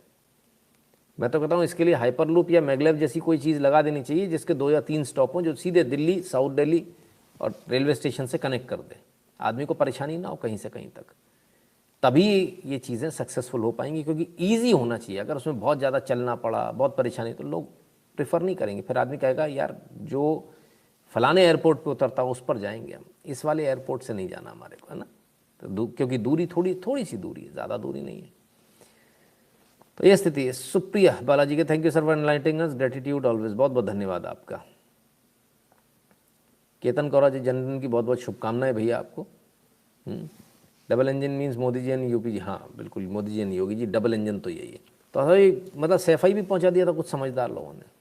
मैं तो कहता हूँ इसके लिए हाइपरलूप या मैगलेव जैसी कोई चीज़ लगा देनी चाहिए जिसके 2 या 3 स्टॉप हों जो सीधे दिल्ली, साउथ दिल्ली और रेलवे स्टेशन से कनेक्ट कर दे। आदमी को परेशानी ना हो कहीं से कहीं तक, तभी ये चीज़ें सक्सेसफुल हो पाएंगी। क्योंकि ईजी होना चाहिए। अगर उसमें बहुत ज़्यादा चलना पड़ा, बहुत परेशानी, तो लोग प्रेफर नहीं करेंगे। फिर आदमी कहेगा यार जो फलाने एयरपोर्ट पे उतरता उस पर जाएंगे हम, इस वाले एयरपोर्ट से नहीं जाना हमारे को, है ना। तो क्योंकि दूरी थोड़ी सी दूरी है, ज़्यादा दूरी नहीं है। तो ये स्थिति है। सुप्रिया बालाजी के thank you sir for enlightening us, gratitude always. बहुत बहुत धन्यवाद आपका। केतन कौरा जी, जन्मदिन की बहुत बहुत शुभकामनाएं भैया आपको। Double engine means Modi ji and UP ji. हाँ बिल्कुल, Modi ji and Yogi ji, double engine तो यही है। तो मतलब सैफई भी पहुंचा दिया था कुछ समझदार लोगों ने।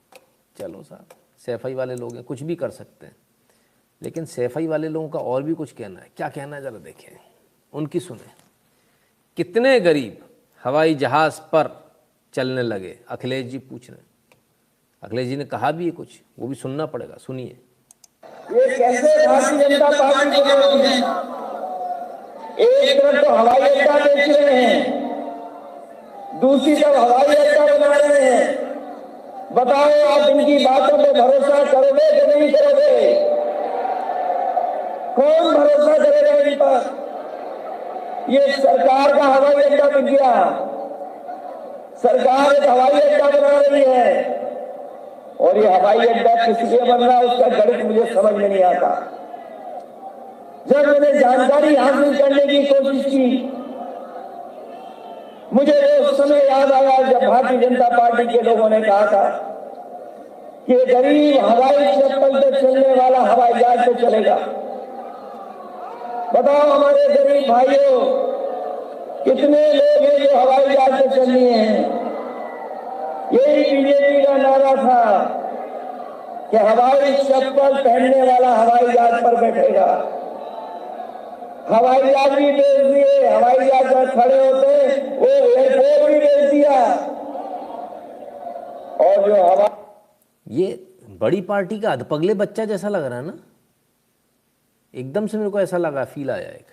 चलो साहब, सैफई वाले लोग हैं, कुछ भी कर सकते हैं, लेकिन सैफई वाले लोगों का और भी कुछ कहना है। क्या कहना है जरा देखें, उनकी सुने। कितने गरीब हवाई जहाज पर चलने लगे, अखिलेश जी पूछ रहे हैं। अखिलेश जी ने कहा भी है कुछ, वो भी सुनना पड़ेगा, सुनिए। ये कैसे भारतीय जनता पार्टी के लोग हैं, एक तरफ तो हवाई अड्डा बेच रहे हैं, दूसरी तरफ हवाई अड्डा बना रहे हैं। बताओ आप इनकी बातों पे भरोसा करोगे कि नहीं करोगे? कौन भरोसा करेगा इन पर? ये सरकार का हवाई अड्डा बिक गया, सरकार एक हवाई अड्डा बना रही है, और ये हवाई अड्डा किस लिए बन रहा है उसका गणित मुझे समझ में नहीं आता। जब मैंने जानकारी हासिल करने की कोशिश की, मुझे उस समय याद आया जब भारतीय जनता पार्टी के लोगों ने कहा था कि गरीब हवाई चप्पल पे चलने वाला हवाई जहाज पे चलेगा। बताओ हमारे गरीब भाइयों, कितने लोग हैं जो हवाई जहाज पे चलनी है? यही बीजेपी का नारा था कि हवाई चप्पल पहनने वाला हवाई जहाज पर बैठेगा। हवाई जहाज भी बेच दिए, हवाई जहाज पर खड़े होते वो एयरपोर्ट भी बेच दिया। और जो हवा, ये बड़ी पार्टी का अधपगले बच्चा जैसा लग रहा है ना, एकदम से मेरे को ऐसा लगा, फील आया एक।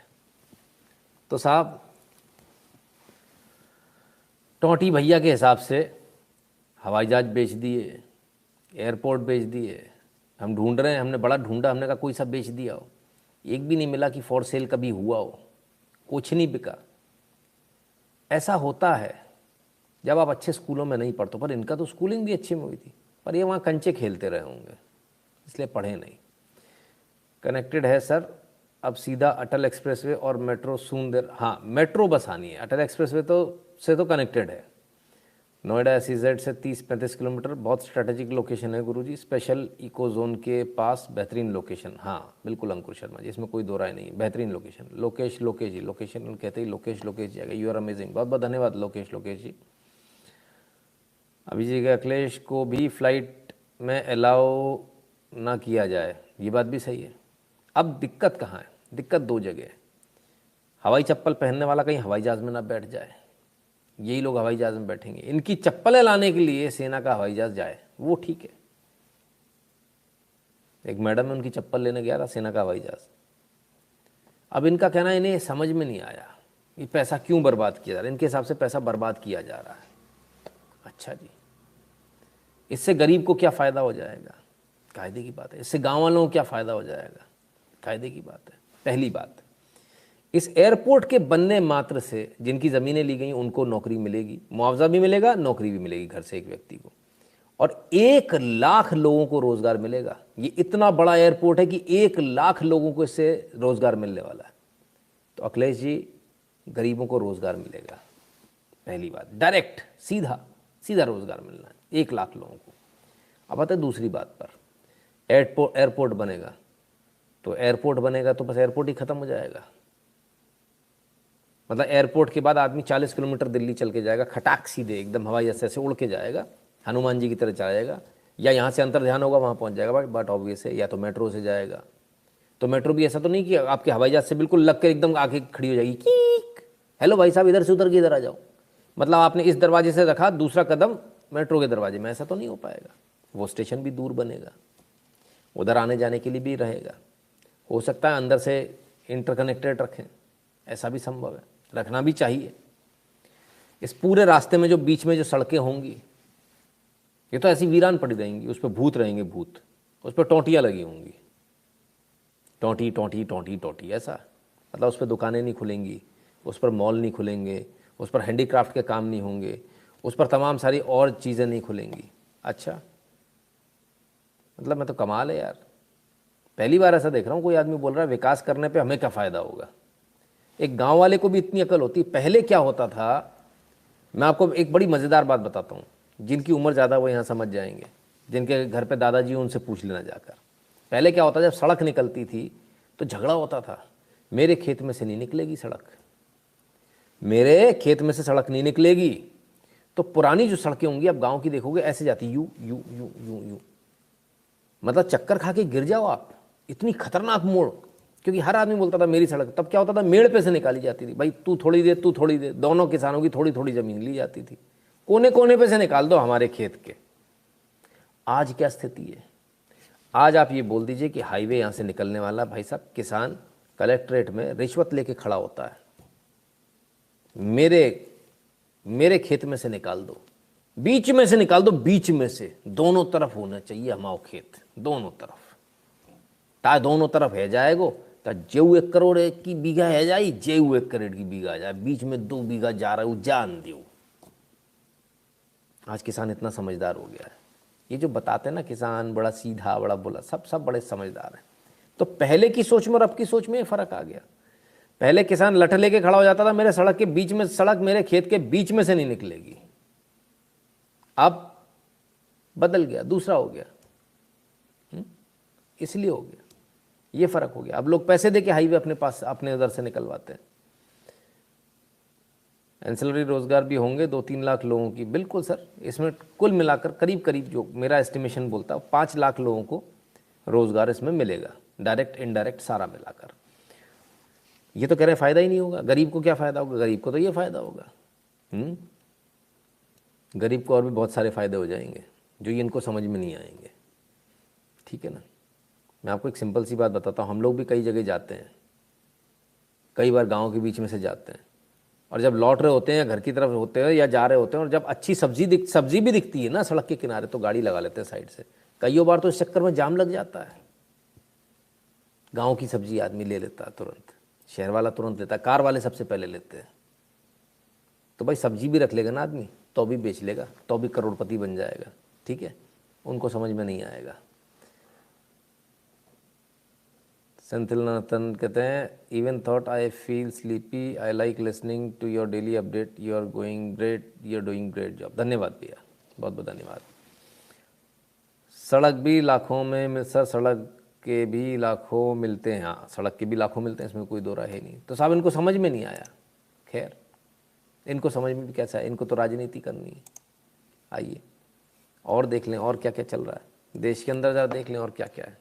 तो साहब टोंटी भैया के हिसाब से हवाई जहाज बेच दिए, एयरपोर्ट बेच दिए, हम ढूंढ रहे हैं, हमने बड़ा ढूंढा, हमने कहा कोई सा बेच दिया हो, एक भी नहीं मिला कि फॉर सेल कभी हुआ हो, कुछ नहीं बिका। ऐसा होता है जब आप अच्छे स्कूलों में नहीं पढ़ते, पर इनका तो स्कूलिंग भी अच्छी में हुई थी, पर ये वहाँ कंचे खेलते रहे होंगे इसलिए पढ़े नहीं। कनेक्टेड है सर, अब सीधा अटल एक्सप्रेसवे और मेट्रो सून देर, हाँ मेट्रो बस आनी है, अटल एक्सप्रेसवे से तो कनेक्टेड है। नोएडा SEZ से 30-35 किलोमीटर, बहुत स्ट्रेटेजिक लोकेशन है गुरुजी, स्पेशल इको जोन के पास, बेहतरीन लोकेशन। हाँ बिल्कुल अंकुर शर्मा जी, इसमें कोई दो राय नहीं, बेहतरीन लोकेशन। लोकेश जी, लोकेशन कहते ही लोकेश जी आ गए, यू आर अमेजिंग, बहुत बहुत धन्यवाद लोकेश जी। अभी जी अखिलेश को भी फ्लाइट में अलाउ ना किया जाए, ये बात भी सही है। अब दिक्कत कहाँ है? दिक्कत दो जगह है। हवाई चप्पल पहनने वाला कहीं हवाई जहाज़ में ना बैठ जाए, यही लोग हवाई जहाज़ में बैठेंगे। इनकी चप्पलें लाने के लिए सेना का हवाई जहाज़ जाए, वो ठीक है। एक मैडम है, उनकी चप्पल लेने गया था, सेना का हवाई जहाज़। अब इनका कहना इन्हें समझ में नहीं आया ये पैसा क्यों बर्बाद किया जा रहा है। इनके हिसाब से पैसा बर्बाद किया जा रहा है। अच्छा जी, इससे गरीब को क्या फ़ायदा हो जाएगा? कायदे की बात है। इससे गाँव वालों को क्या फ़ायदा हो जाएगा? कायदे की बात है। पहली बात, इस एयरपोर्ट के बनने मात्र से जिनकी ज़मीनें ली गई उनको नौकरी मिलेगी, मुआवजा भी मिलेगा, नौकरी भी मिलेगी घर से एक व्यक्ति को, और 1 लाख लोगों को रोज़गार मिलेगा। ये इतना बड़ा एयरपोर्ट है कि 1 लाख लोगों को इससे रोज़गार मिलने वाला है। तो अखिलेश जी, गरीबों को रोज़गार मिलेगा, पहली बात, डायरेक्ट सीधा रोज़गार मिलना है 1 लाख लोगों को। अब आते हैं दूसरी बात पर, एयरपोर्ट बनेगा तो बस एयरपोर्ट ही ख़त्म हो जाएगा। मतलब एयरपोर्ट के बाद आदमी 40 किलोमीटर दिल्ली चल के जाएगा, खटाक सीधे एकदम हवाई अड्डे से उड़ के जाएगा, हनुमान जी की तरह जाएगा, या यहाँ से अंतर ध्यान होगा वहाँ पहुँच जाएगा। बट ऑब्वियस है, या तो मेट्रो से जाएगा। तो मेट्रो भी ऐसा तो नहीं कि आपके हवाई जहाज से बिल्कुल लग कर एकदम आके खड़ी हो जाएगी, कीक, हेलो भाई साहब इधर से उतर के इधर आ जाओ। मतलब आपने इस दरवाजे से रखा, दूसरा कदम मेट्रो के दरवाजे में, ऐसा तो नहीं हो पाएगा। वो स्टेशन भी दूर बनेगा, उधर आने जाने के लिए भी रहेगा। हो सकता है अंदर से इंटरकनेक्टेड रखें, ऐसा भी संभव है, रखना भी चाहिए। इस पूरे रास्ते में जो बीच में जो सड़कें होंगी, ये तो ऐसी वीरान पड़ी रहेंगी, उस पर भूत रहेंगे, भूत, उस पर टोंटियाँ लगी होंगी, टोंटी ऐसा। मतलब उस पर दुकानें नहीं खुलेंगी, उस पर मॉल नहीं खुलेंगे, उस पर हैंडीक्राफ्ट के काम नहीं होंगे, उस पर तमाम सारी और चीज़ें नहीं खुलेंगी। अच्छा, मतलब मैं तो कमाल है यार, पहली बार ऐसा देख रहा हूँ कोई आदमी बोल रहा है विकास करने पे हमें क्या फ़ायदा होगा। एक गांव वाले को भी इतनी अकल होती। पहले क्या होता था, मैं आपको एक बड़ी मज़ेदार बात बताता हूँ, जिनकी उम्र ज़्यादा वो यहाँ समझ जाएंगे, जिनके घर पे दादाजी उनसे पूछ लेना जाकर। पहले क्या होता, जब सड़क निकलती थी तो झगड़ा होता था, मेरे खेत में से नहीं निकलेगी सड़क, मेरे खेत में से सड़क नहीं निकलेगी। तो पुरानी जो सड़कें होंगी, अब गाँव की देखोगे, ऐसे जाती you you you you you, मतलब चक्कर खा के गिर जाओ आप, इतनी खतरनाक मोड़। क्योंकि हर आदमी बोलता था मेरी सड़क। तब क्या होता था, मेड़ पे से निकाली जाती थी, भाई तू थोड़ी दे, दोनों किसानों की थोड़ी थोड़ी ज़मीन ली जाती थी, कोने कोने पे से निकाल दो हमारे खेत के। आज क्या स्थिति है? आज आप ये बोल दीजिए कि हाईवे यहाँ से निकलने वाला, भाई साहब किसान कलेक्ट्रेट में रिश्वत लेके खड़ा होता है, मेरे खेत में से निकाल दो, बीच में से निकाल दो, बीच में से, दोनों तरफ होना चाहिए हमारा खेत, दोनों तरफ, ता दोनों तरफ है जाएगो, ता जेऊ 1 करोड़ की बीघा है जाई, जेऊ 1 करोड़ की बीघा जाए, बीच में 2 बीघा जा रहा हूँ, जान दो। आज किसान इतना समझदार हो गया है। ये जो बताते हैं ना किसान बड़ा सीधा, बड़ा बोला, सब बड़े समझदार हैं। तो पहले की सोच में और अब की सोच में फ़र्क आ गया। पहले किसान लठ लेके खड़ा हो जाता था, मेरे सड़क के बीच में, सड़क मेरे खेत के बीच में से नहीं निकलेगी। अब बदल गया, दूसरा हो गया, इसलिए हो गया, ये फ़र्क हो गया। अब लोग पैसे दे के हाईवे अपने पास, अपने उधर से निकलवाते हैं। एंसिलरी रोज़गार भी होंगे 2-3 लाख लोगों की। बिल्कुल सर, इसमें कुल मिलाकर करीब करीब जो मेरा एस्टिमेशन बोलता है 5 लाख लोगों को रोज़गार इसमें मिलेगा, डायरेक्ट इनडायरेक्ट सारा मिलाकर। ये तो कह रहे हैं फ़ायदा ही नहीं होगा, गरीब को क्या फ़ायदा होगा? गरीब को तो ये फ़ायदा होगा। गरीब को और भी बहुत सारे फ़ायदे हो जाएंगे जो ये इनको समझ में नहीं आएंगे। ठीक है ना। मैं आपको एक सिंपल सी बात बताता हूँ, हम लोग भी कई जगह जाते हैं, कई बार गाँव के बीच में से जाते हैं, और जब लौट रहे होते हैं या घर की तरफ होते हैं या जा रहे होते हैं, और जब अच्छी सब्जी भी दिखती है ना सड़क के किनारे, तो गाड़ी लगा लेते हैं साइड से। कईयों बार तो इस चक्कर में जाम लग जाता है। गांव की सब्जी आदमी ले लेता है तुरंत, शहर वाला तुरंत लेता है, कार वाले सबसे पहले लेते हैं। तो भाई सब्जी भी रख लेगा ना आदमी, तो भी बेच लेगा, तो भी करोड़पति बन जाएगा। ठीक है, उनको समझ में नहीं आएगा। सेंथिलनाथन कहते हैं, even thought I feel sleepy, I like listening to your daily update, you are going great, you are doing great job. धन्यवाद भैया, बहुत बहुत धन्यवाद। सड़क भी लाखों में सर, सड़क के भी लाखों मिलते हैं। हाँ, सड़क के भी लाखों मिलते हैं, इसमें कोई दो राय है नहीं। तो साहब इनको समझ में नहीं आया। खैर, इनको समझ में भी कैसा है, इनको तो राजनीति करनी है। आइए और देख लें और क्या क्या चल रहा है देश के अंदर, ज़रा देख लें और क्या क्या है,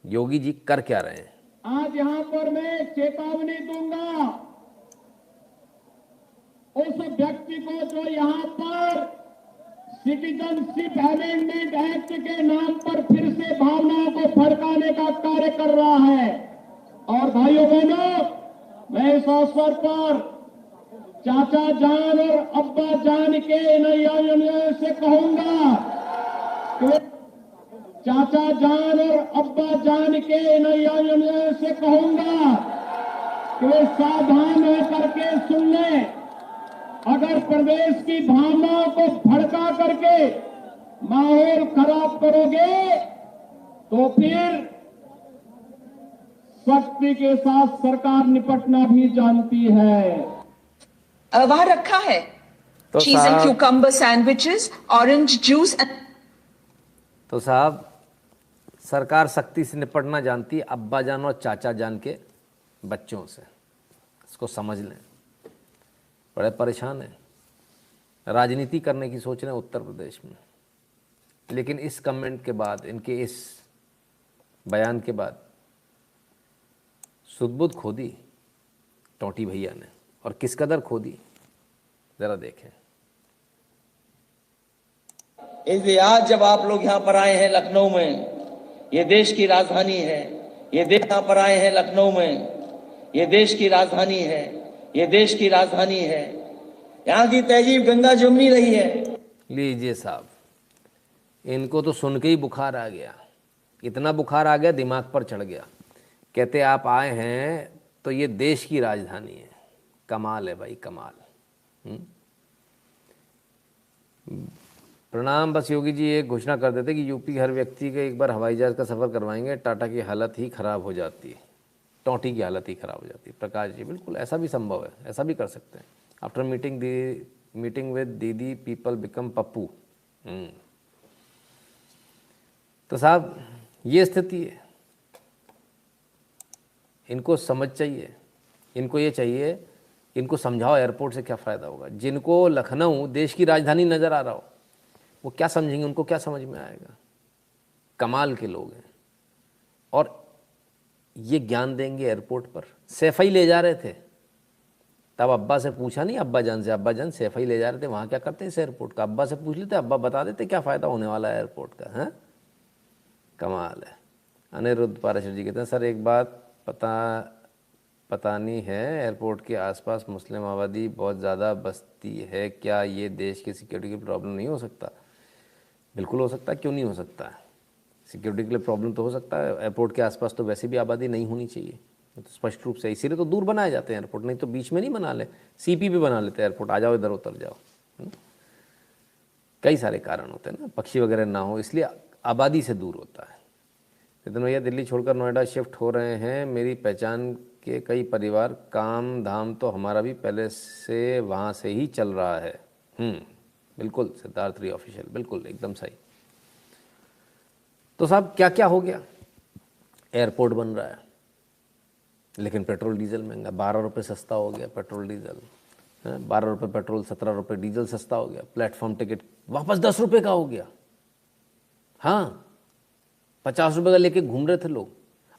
योगी जी कर क्या रहे हैं। आज यहां पर मैं चेतावनी दूंगा उस व्यक्ति को जो यहां पर सिटीजनशिप अमेंडमेंट एक्ट के नाम पर फिर से भावनाओं को भड़काने का कार्य कर रहा है। और भाइयों बहनों, मैं इस अवसर पर चाचा जान और अब्बा जान के नैया से कहूंगा कि चाचा जान और अब्बा जान के नैया से कहूंगा कि वे सावधान होकर के सुन लें। अगर प्रदेश की भावनाओं को भड़का करके माहौल खराब करोगे तो फिर सख्ती के साथ सरकार निपटना भी जानती है। वहां रखा है तो चीज and cucumber sandwiches, orange juice. तो साहब सरकार सख्ती से निपटना जानती है अब्बा जान और चाचा जान के बच्चों से, इसको समझ लें। बड़े परेशान हैं, राजनीति करने की सोच रहे हैं उत्तर प्रदेश में। लेकिन इस कमेंट के बाद, इनके इस बयान के बाद सुध-बुध खो दी टोटी भैया ने, और किस कदर खो दी जरा देखें। इसलिए आज जब आप लोग यहाँ पर आए हैं लखनऊ में, ये देश की राजधानी है, ये देश यहाँ पर आए हैं लखनऊ में, ये देश की राजधानी है, ये देश की राजधानी है। यहाँ की तहजीब गंगा जमुनी रही है। लीजिए साहब, इनको तो सुन के ही बुखार आ गया, इतना बुखार आ गया दिमाग पर चढ़ गया। कहते आप आए हैं तो ये देश की राजधानी है। कमाल है भाई, कमाल। प्रणाम। बस योगी जी एक घोषणा कर देते कि यूपी हर व्यक्ति के एक बार हवाई जहाज का सफ़र करवाएंगे, टाटा की हालत ही ख़राब हो जाती है, टोटी की हालत ही ख़राब हो जाती है। प्रकाश जी बिल्कुल ऐसा भी संभव है, ऐसा भी कर सकते हैं। आफ्टर मीटिंग विद दीदी पीपल बिकम पप्पू। तो साहब ये स्थिति है, इनको समझ चाहिए, इनको ये चाहिए, इनको समझाओ एयरपोर्ट से क्या फ़ायदा होगा। जिनको लखनऊ देश की राजधानी नज़र आ रहा हो वो क्या समझेंगे, उनको क्या समझ में आएगा। कमाल के लोग हैं, और ये ज्ञान देंगे एयरपोर्ट पर। सैफई ले जा रहे थे, तब अब्बा से पूछा नहीं, अब्बा जान से, अब्बा जान सैफई ले जा रहे थे, वहाँ क्या करते हैं इस एयरपोर्ट का। अब्बा से पूछ लेते, अब्बा बता देते क्या फ़ायदा होने वाला है एयरपोर्ट का। हैं, कमाल है। अनिरुद्ध पाराशर जी कहते हैं, सर एक बात पता नहीं है, एयरपोर्ट के आसपास मुस्लिम आबादी बहुत ज़्यादा बसती है, क्या ये देश की सिक्योरिटी की प्रॉब्लम नहीं हो सकता? बिल्कुल हो सकता है, क्यों नहीं हो सकता है। सिक्योरिटी के लिए प्रॉब्लम तो हो सकता है। एयरपोर्ट के आसपास तो वैसे भी आबादी नहीं होनी चाहिए, तो स्पष्ट रूप से इसीलिए तो दूर बनाए जाते हैं एयरपोर्ट, नहीं तो बीच में नहीं बना ले। सीपी पे बना लेते हैं एयरपोर्ट, आ जाओ इधर उतर जाओ। कई सारे कारण होते हैं ना, पक्षी वगैरह ना हो, इसलिए आबादी से दूर होता है। नितिन भैया दिल्ली छोड़कर नोएडा शिफ्ट हो रहे हैं, मेरी पहचान के कई परिवार, काम धाम तो हमारा भी पहले से वहाँ से ही चल रहा है। बिल्कुल सिद्धार्थ री ऑफिशियल, बिल्कुल एकदम सही। तो साहब क्या क्या हो गया, एयरपोर्ट बन रहा है लेकिन पेट्रोल डीजल महंगा, 12 रुपये सस्ता हो गया पेट्रोल डीजल। 12 रुपये पेट्रोल, 17 रुपये डीजल सस्ता हो गया। प्लेटफॉर्म टिकट वापस 10 रुपये का हो गया। हाँ, 50 रुपये का लेके घूम रहे थे लोग,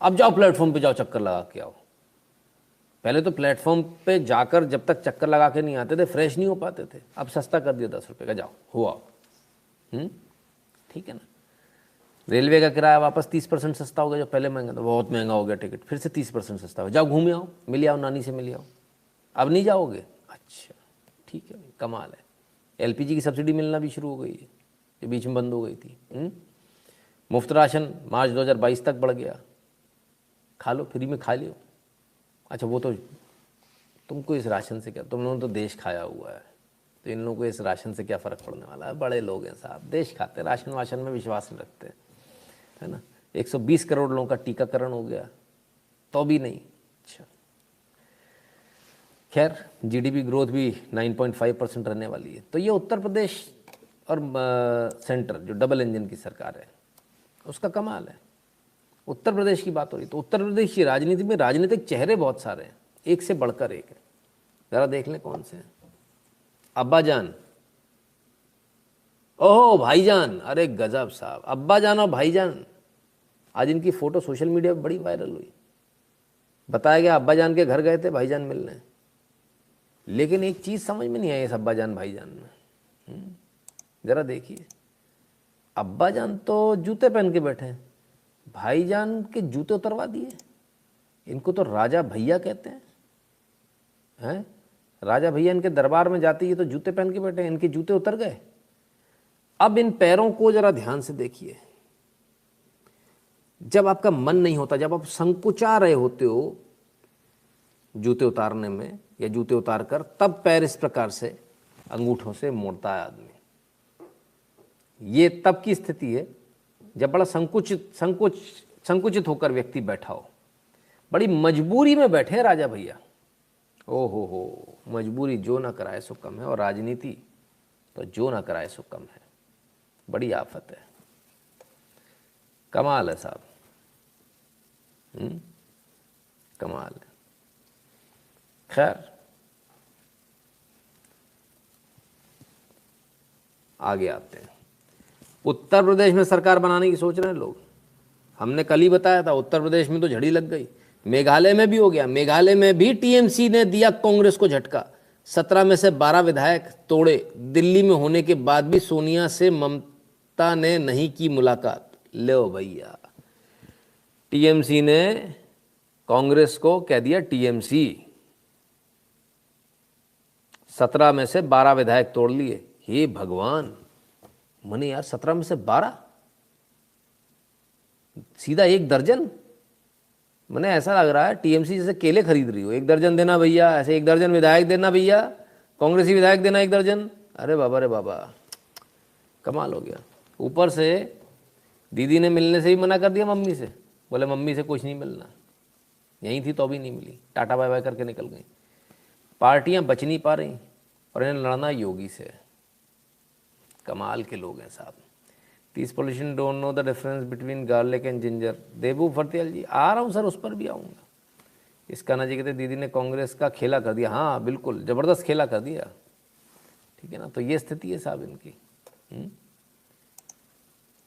अब जाओ प्लेटफॉर्म पे जाओ, चक्कर लगा के आओ। पहले तो प्लेटफॉर्म पे जाकर जब तक चक्कर लगा के नहीं आते थे फ्रेश नहीं हो पाते थे, अब सस्ता कर दिया 10 रुपये का, जाओ हो आओ। ठीक है ना। रेलवे का किराया वापस 30% सस्ता हो गया, जो पहले महंगा था, बहुत महंगा हो गया टिकट, फिर से 30% सस्ता हो, जाओ घूमे आओ, मिले आओ, नानी से मिले आओ। अब नहीं जाओगे, अच्छा ठीक है, कमाल है। एलपीजी की सब्सिडी मिलना भी शुरू हो गई है, जो बीच में बंद हो गई थी। मुफ्त राशन मार्च 2022 तक बढ़ गया, खा लो, फ्री में खा लो। अच्छा वो तो तुमको इस राशन से क्या, तुम लोगों ने तो देश खाया हुआ है, तो इन लोगों को इस राशन से क्या फ़र्क पड़ने वाला है। बड़े लोग हैं साहब, देश खाते, राशन वाशन में विश्वास नहीं रखते, है ना। 120 करोड़ लोगों का टीकाकरण हो गया तो भी नहीं। अच्छा खैर, जीडीपी ग्रोथ भी 9.5% रहने वाली है। तो ये उत्तर प्रदेश और सेंटर जो डबल इंजन की सरकार है उसका कमाल है। उत्तर प्रदेश की बात हो रही तो उत्तर प्रदेश की राजनीति में राजनीतिक चेहरे बहुत सारे हैं, एक से बढ़कर एक है। ज़रा देख लें कौन से हैं। अब्बा जान, ओहो भाईजान, अरे गजब साहब, अब्बा जान और भाईजान। आज इनकी फ़ोटो सोशल मीडिया पर बड़ी वायरल हुई। बताया गया अब्बा जान के घर गए थे भाईजान मिलने, लेकिन एक चीज़ समझ में नहीं आई इस अब्बा जान भाईजान में। ज़रा देखिए, अब्बा जान तो जूते पहन के बैठे हैं, भाईजान के जूते उतरवा दिए। इनको तो राजा भैया कहते हैं। राजा भैया इनके दरबार में जाती है तो जूते पहन के बैठे हैं, इनके जूते उतर गए। अब इन पैरों को जरा ध्यान से देखिए। जब आपका मन नहीं होता, जब आप संकुचा रहे होते हो जूते उतारने में या जूते उतार कर, तब पैर इस प्रकार से अंगूठों से मोड़ता है आदमी। ये तब की स्थिति है जब बड़ा संकुचित होकर व्यक्ति बैठा हो। बड़ी मजबूरी में बैठे हैं राजा भैया। ओ हो, मजबूरी जो ना कराए सो कम है, और राजनीति तो जो ना कराए सो कम है। बड़ी आफत है, कमाल है साहब। कमाल है। खैर आगे आते हैं। उत्तर प्रदेश में सरकार बनाने की सोच रहे हैं लोग। हमने कल ही बताया था, उत्तर प्रदेश में तो झड़ी लग गई, मेघालय में भी हो गया। मेघालय में भी टीएमसी ने दिया कांग्रेस को झटका, 17 में से 12 विधायक तोड़े। दिल्ली में होने के बाद भी सोनिया से ममता ने नहीं की मुलाकात। लो भैया, टीएमसी ने कांग्रेस को कह दिया टीएमसी। 17 में से 12 विधायक तोड़ लिए। हे भगवान, मने यार 17 में से 12, सीधा 1 दर्जन। मने ऐसा लग रहा है टीएमसी जैसे केले खरीद रही हो, 1 दर्जन देना भैया, ऐसे 1 दर्जन विधायक देना भैया, कांग्रेसी विधायक देना 1 दर्जन। अरे बाबा रे बाबा, कमाल हो गया। ऊपर से दीदी ने मिलने से ही मना कर दिया मम्मी से, बोले मम्मी से कुछ नहीं मिलना। यहीं थी तो भी नहीं मिली, टाटा बाय बाय करके निकल गई। पार्टियां बच नहीं पा रही और इन्हें लड़ना योगी से। कमाल के लोग हैं साहब। 30 politician don't know the difference between garlic and ginger. Debu Phartiyal ji, आ रहा हूँ सर, उस पर भी आऊँगा। इस कान्हा जी कहते दीदी ने कांग्रेस का खेला कर दिया। हाँ बिल्कुल, ज़बरदस्त खेला कर दिया। ठीक है ना, तो ये स्थिति है साहब इनकी।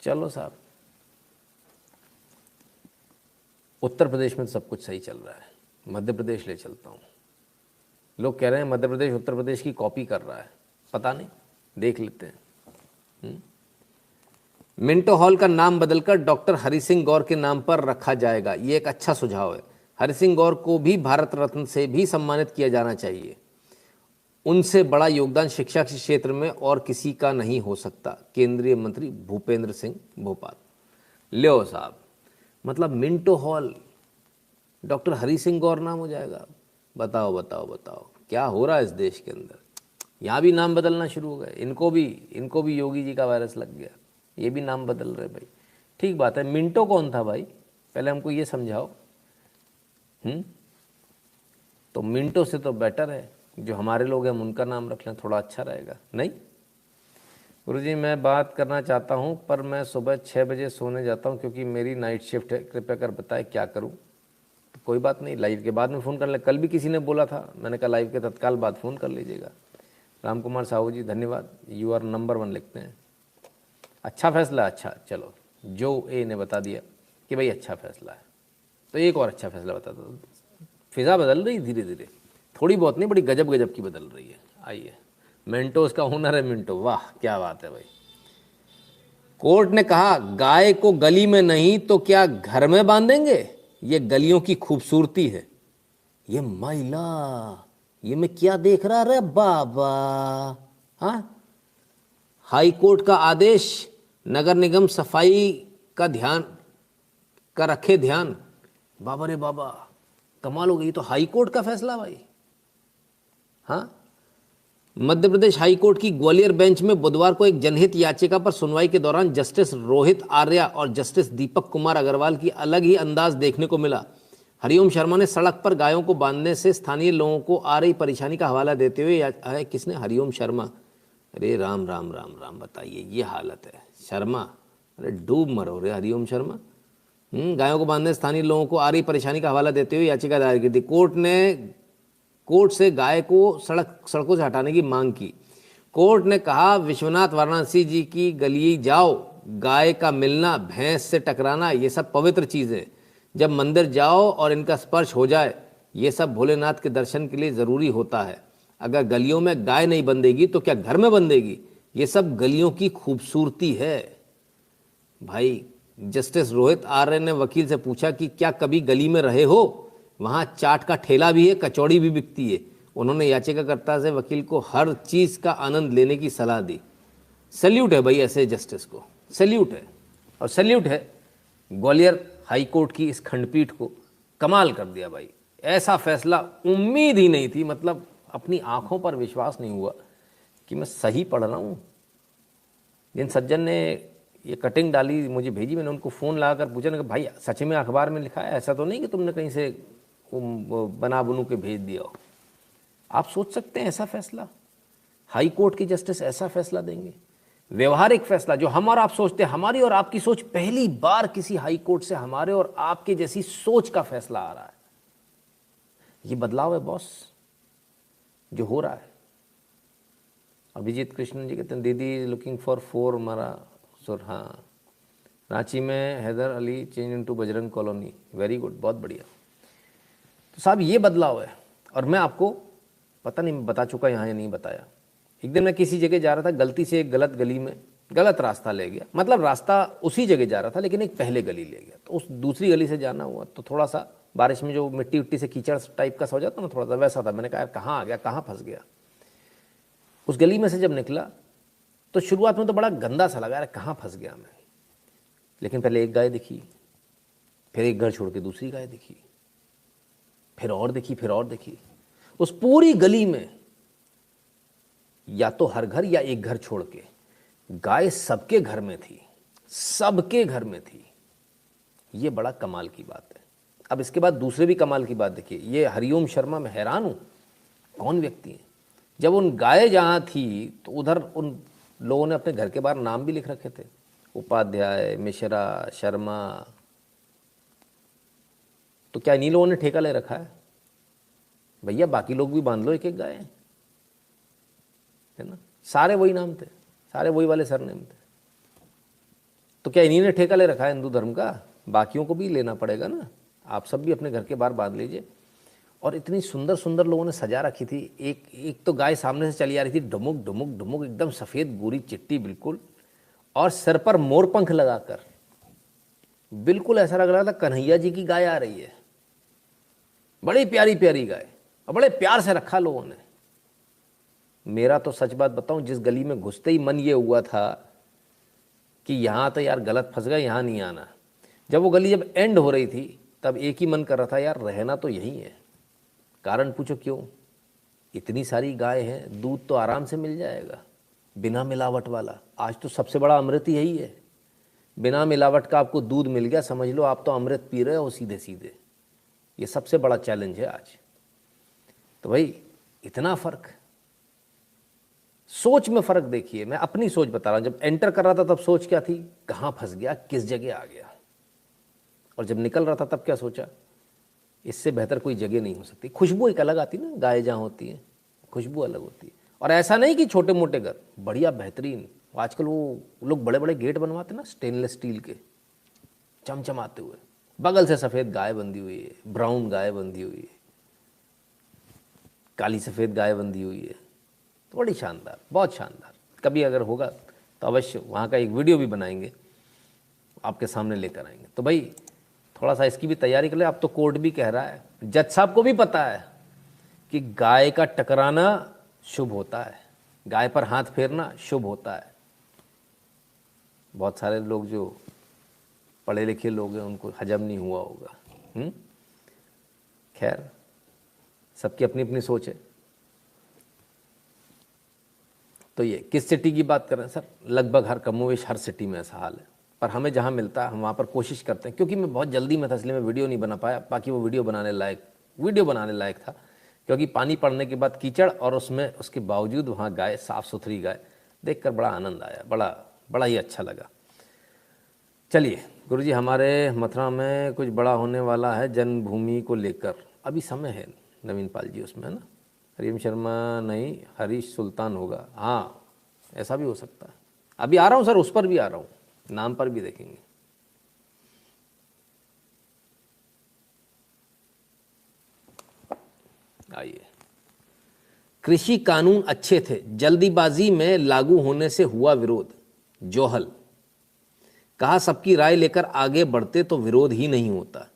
चलो साहब, उत्तर प्रदेश में तो सब कुछ सही चल रहा है। मध्य प्रदेश ले चलता हूँ। लोग कह रहे हैं मध्य प्रदेश उत्तर प्रदेश की कॉपी कर रहा है, पता नहीं, देख लेते हैं। मिंटो हॉल का नाम बदलकर डॉक्टर हरि सिंह गौर के नाम पर रखा जाएगा, ये एक अच्छा सुझाव है। हरि सिंह गौर को भी भारत रत्न से भी सम्मानित किया जाना चाहिए। उनसे बड़ा योगदान शिक्षा के क्षेत्र में और किसी का नहीं हो सकता। केंद्रीय मंत्री भूपेंद्र सिंह भोपाल। लो साहब, मतलब Minto Hall doctor Hari Singh Gour नाम हो जाएगा। बताओ बताओ बताओ, क्या हो रहा है इस देश के अंदर। यहाँ भी नाम बदलना शुरू हो गए। इनको भी योगी जी का वायरस लग गया, ये भी नाम बदल रहे भाई। ठीक बात है, मिंटो कौन था भाई, पहले हमको ये समझाओ। तो मिंटो से तो बेटर है जो हमारे लोग हैं उनका नाम रख लें, थोड़ा अच्छा रहेगा। नहीं गुरुजी, मैं बात करना चाहता हूँ पर मैं सुबह 6 बजे सोने जाता हूँ क्योंकि मेरी नाइट शिफ्ट है, कृपया कर बताएं क्या करूँ। कोई बात नहीं, लाइव के बाद में फ़ोन कर ले। कल भी किसी ने बोला था, मैंने कहा लाइव के तत्काल बाद फ़ोन कर लीजिएगा। राम कुमार साहू जी धन्यवाद, यू आर नंबर 1 लिखते हैं। अच्छा फैसला, अच्छा चलो, जो ए ने बता दिया कि भाई अच्छा फैसला है, तो एक और अच्छा फैसला बता दो। फिज़ा बदल रही धीरे धीरे, थोड़ी बहुत नहीं, बड़ी गजब गजब की बदल रही है। आइए, मिंटो इसका हुनर है, मिंटो, वाह क्या बात है भाई। कोर्ट ने कहा गाय को गली में नहीं तो क्या घर में बांधेंगे, ये गलियों की खूबसूरती है। ये महिला, ये मैं क्या देख रहा रे बाबा। हाँ, हाई कोर्ट का आदेश, नगर निगम सफाई का ध्यान का रखे ध्यान। बाबा रे बाबा, कमाल हो गई, तो हाई कोर्ट का फैसला भाई। हाँ, मध्य प्रदेश हाई कोर्ट की ग्वालियर बेंच में बुधवार को एक जनहित याचिका पर सुनवाई के दौरान जस्टिस रोहित आर्या और जस्टिस दीपक कुमार अग्रवाल की अलग ही अंदाज देखने को मिला। हरिओम शर्मा ने सड़क पर गायों को बांधने से स्थानीय लोगों को आ रही परेशानी का हवाला देते हुए, किसने, हरिओम शर्मा, अरे राम राम राम राम, बताइए ये हालत है शर्मा, अरे डूब मरो रे हरिओम शर्मा। गायों को बांधने स्थानीय लोगों को आ रही परेशानी का हवाला देते हुए याचिका दायर की थी। कोर्ट से गाय को सड़कों से हटाने की मांग की। कोर्ट ने कहा विश्वनाथ वाराणसी जी की गली जाओ, गाय का मिलना, भैंस से टकराना, ये सब पवित्र चीज़ें। जब मंदिर जाओ और इनका स्पर्श हो जाए, ये सब भोलेनाथ के दर्शन के लिए ज़रूरी होता है। अगर गलियों में गाय नहीं बंधेगी तो क्या घर में बंधेगी, ये सब गलियों की खूबसूरती है। भाई, जस्टिस रोहित आर्य ने वकील से पूछा कि क्या कभी गली में रहे हो, वहाँ चाट का ठेला भी है, कचौड़ी भी बिकती है। उन्होंने याचिकाकर्ता से वकील को हर चीज़ का आनंद लेने की सलाह दी। सैल्यूट है भाई ऐसे जस्टिस को, सैल्यूट है। और सैल्यूट है ग्वालियर हाई कोर्ट की इस खंडपीठ को, कमाल कर दिया भाई। ऐसा फैसला उम्मीद ही नहीं थी, मतलब अपनी आंखों पर विश्वास नहीं हुआ कि मैं सही पढ़ रहा हूँ। जिन सज्जन ने ये कटिंग डाली, मुझे भेजी, मैंने उनको फ़ोन लगा कर पूछा ना कि भाई सच में अखबार में लिखा है, ऐसा तो नहीं कि तुमने कहीं से बना बनू के भेज दिया हो। आप सोच सकते हैं ऐसा फैसला, हाई कोर्ट की जस्टिस ऐसा फैसला देंगे, व्यवहारिक फैसला जो हम और आप सोचते हैं। हमारी और आपकी सोच, पहली बार किसी हाई कोर्ट से हमारे और आपके जैसी सोच का फैसला आ रहा है। ये बदलाव है बॉस जो हो रहा है। अभिजीत कृष्ण जी कहते हैं दीदी लुकिंग फॉर 4 मारा सुर। हाँ, रांची में Haidar Ali change into Bajrang colony, very good, बहुत बढ़िया। तो साहब ये बदलाव है। और मैं आपको पता नहीं बता चुका यहाँ या नहीं बताया, एक दिन मैं किसी जगह जा रहा था, गलती से एक गलत गली में गलत रास्ता ले गया, मतलब रास्ता उसी जगह जा रहा था लेकिन एक पहले गली ले गया, तो उस दूसरी गली से जाना हुआ। तो थोड़ा सा बारिश में जो मिट्टी उट्टी से कीचड़ टाइप का सा हो जाता ना, थोड़ा सा वैसा था। मैंने कहा यार कहाँ आ गया, कहाँ फंस गया। उस गली में से जब निकला तो शुरुआत में तो बड़ा गंदा सा लगा, यार कहाँ फंस गया मैं। लेकिन पहले एक गाय दिखी, फिर एक घर छोड़ के दूसरी गाय दिखी, फिर और दिखी, फिर और दिखी। उस पूरी गली में या तो हर घर या एक घर छोड़ के गाय सबके घर में थी, सबके घर में थी। ये बड़ा कमाल की बात है। अब इसके बाद दूसरे भी कमाल की बात देखिए। ये हरिओम शर्मा, मैं हैरान हूं कौन व्यक्ति है। जब उन गाय जहां थी तो उधर उन लोगों ने अपने घर के बाहर नाम भी लिख रखे थे, उपाध्याय, मिश्रा, शर्मा। तो क्या इन्हीं लोगों ने ठेका ले रखा है? भैया बाकी लोग भी बांध लो एक एक गाय, है ना। सारे वही नाम थे, सारे वही वाले सरनेम थे। तो क्या इन्हीं ने ठेका ले रखा है हिंदू धर्म का? बाकियों को भी लेना पड़ेगा ना। आप सब भी अपने घर के बाहर बांध लीजिए। और इतनी सुंदर सुंदर लोगों ने सजा रखी थी। एक तो गाय सामने से चली आ रही थी, डुमुक डुमुक डुमुक, एकदम सफ़ेद गोरी चिट्टी बिल्कुल, और सिर पर मोर पंख लगाकर, बिल्कुल ऐसा लग रहा था कन्हैया जी की गाय आ रही है। बड़ी प्यारी प्यारी गाय, और बड़े प्यार से रखा लोगों ने। मेरा तो सच बात बताऊं, जिस गली में घुसते ही मन ये हुआ था कि यहाँ तो यार गलत फंस गए, यहाँ नहीं आना। जब वो गली जब एंड हो रही थी तब एक ही मन कर रहा था, यार रहना तो यही है। कारण पूछो क्यों? इतनी सारी गाय हैं, दूध तो आराम से मिल जाएगा, बिना मिलावट वाला। आज तो सबसे बड़ा अमृत ही यही है, बिना मिलावट का आपको दूध मिल गया, समझ लो आप तो अमृत पी रहे हो सीधे सीधे। ये सबसे बड़ा चैलेंज है आज। तो भाई इतना फ़र्क, सोच में फ़र्क देखिए। मैं अपनी सोच बता रहा हूँ, जब एंटर कर रहा था तब सोच क्या थी, कहाँ फंस गया, किस जगह आ गया। और जब निकल रहा था तब क्या सोचा, इससे बेहतर कोई जगह नहीं हो सकती। खुशबू एक अलग आती है ना, गाय जहाँ होती है खुशबू अलग होती है। और ऐसा नहीं कि छोटे मोटे घर, बढ़िया बेहतरीन, आजकल वो लोग बड़े बड़े गेट बनवाते हैं ना स्टेनलेस स्टील के, चमचमाते हुए, बगल से सफ़ेद गाय बंधी हुई है, ब्राउन गाय बंधी हुई है, काली सफ़ेद गाय बंधी हुई है, तो बड़ी शानदार, बहुत शानदार। कभी अगर होगा तो अवश्य वहाँ का एक वीडियो भी बनाएंगे, आपके सामने लेकर आएंगे। तो भाई थोड़ा सा इसकी भी तैयारी कर ले। अब तो कोर्ट भी कह रहा है, जज साहब को भी पता है कि गाय का टकराना शुभ होता है, गाय पर हाथ फेरना शुभ होता है। बहुत सारे लोग जो पढ़े लिखे लोग हैं उनको हजम नहीं हुआ होगा। खैर, सबकी अपनी अपनी सोच है। तो ये किस सिटी की बात कर रहे हैं सर? लगभग हर कमोवेश हर सिटी में ऐसा हाल है, पर हमें जहाँ मिलता है हम वहाँ पर कोशिश करते हैं। क्योंकि मैं बहुत जल्दी में था इसलिए मैं वीडियो नहीं बना पाया, बाकी वो वीडियो बनाने लायक था, क्योंकि पानी पड़ने के बाद कीचड़ और उसमें उसके बावजूद वहाँ गाय, साफ़ सुथरी गाय देखकर बड़ा आनंद आया, बड़ा ही अच्छा लगा। चलिए गुरुजी, हमारे मथुरा में कुछ बड़ा होने वाला है जन्मभूमि को लेकर, अभी समय है नवीन पाल जी उसमें, है ना? हरीम शर्मा नहीं, हरीश सुल्तान होगा। हाँ, ऐसा भी हो सकता है। अभी आ रहा हूँ सर, उस पर भी आ रहा हूँ, नाम पर भी देखेंगे। आइए, कृषि कानून अच्छे थे, जल्दीबाजी में लागू होने से हुआ विरोध। जोहल कहा सबकी राय लेकर आगे बढ़ते तो विरोध ही नहीं होता।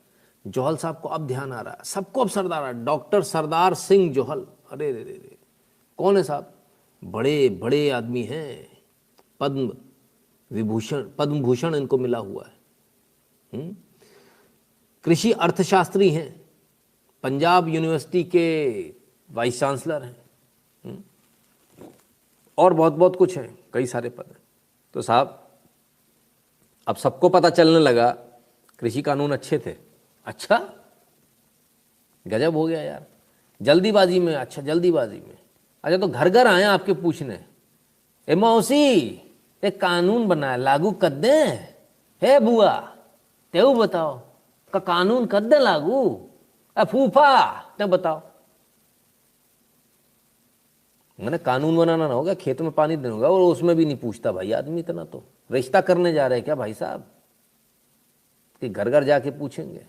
जोहल साहब को अब ध्यान आ रहा है, सबको अब सरदार आ, डॉक्टर सरदार सिंह जोहल। अरे रे रे रे, कौन है साहब? बड़े बड़े आदमी हैं, पद्म भूषण इनको मिला हुआ है। कृषि अर्थशास्त्री हैं, पंजाब यूनिवर्सिटी के वाइस चांसलर हैं, और बहुत कुछ हैं, कई सारे पद हैं। तो साहब अब सबको पता चलने लगा कृषि कानून अच्छे थे। अच्छा, गजब हो गया यार, जल्दीबाजी में। अच्छा, जल्दीबाजी में। अच्छा, तो घर घर आए आपके पूछने, ए मौसी एक कानून बनाया, लागू कर दे। हे बुआ, तेऊ बताओ का कानून कर दे लागू। फूफा ते बताओ। मैंने कानून बनाना ना होगा, खेत में पानी देना होगा, और उसमें भी नहीं पूछता भाई आदमी इतना। तो रिश्ता करने जा रहे हैं क्या भाई साहब कि घर घर जाके पूछेंगे?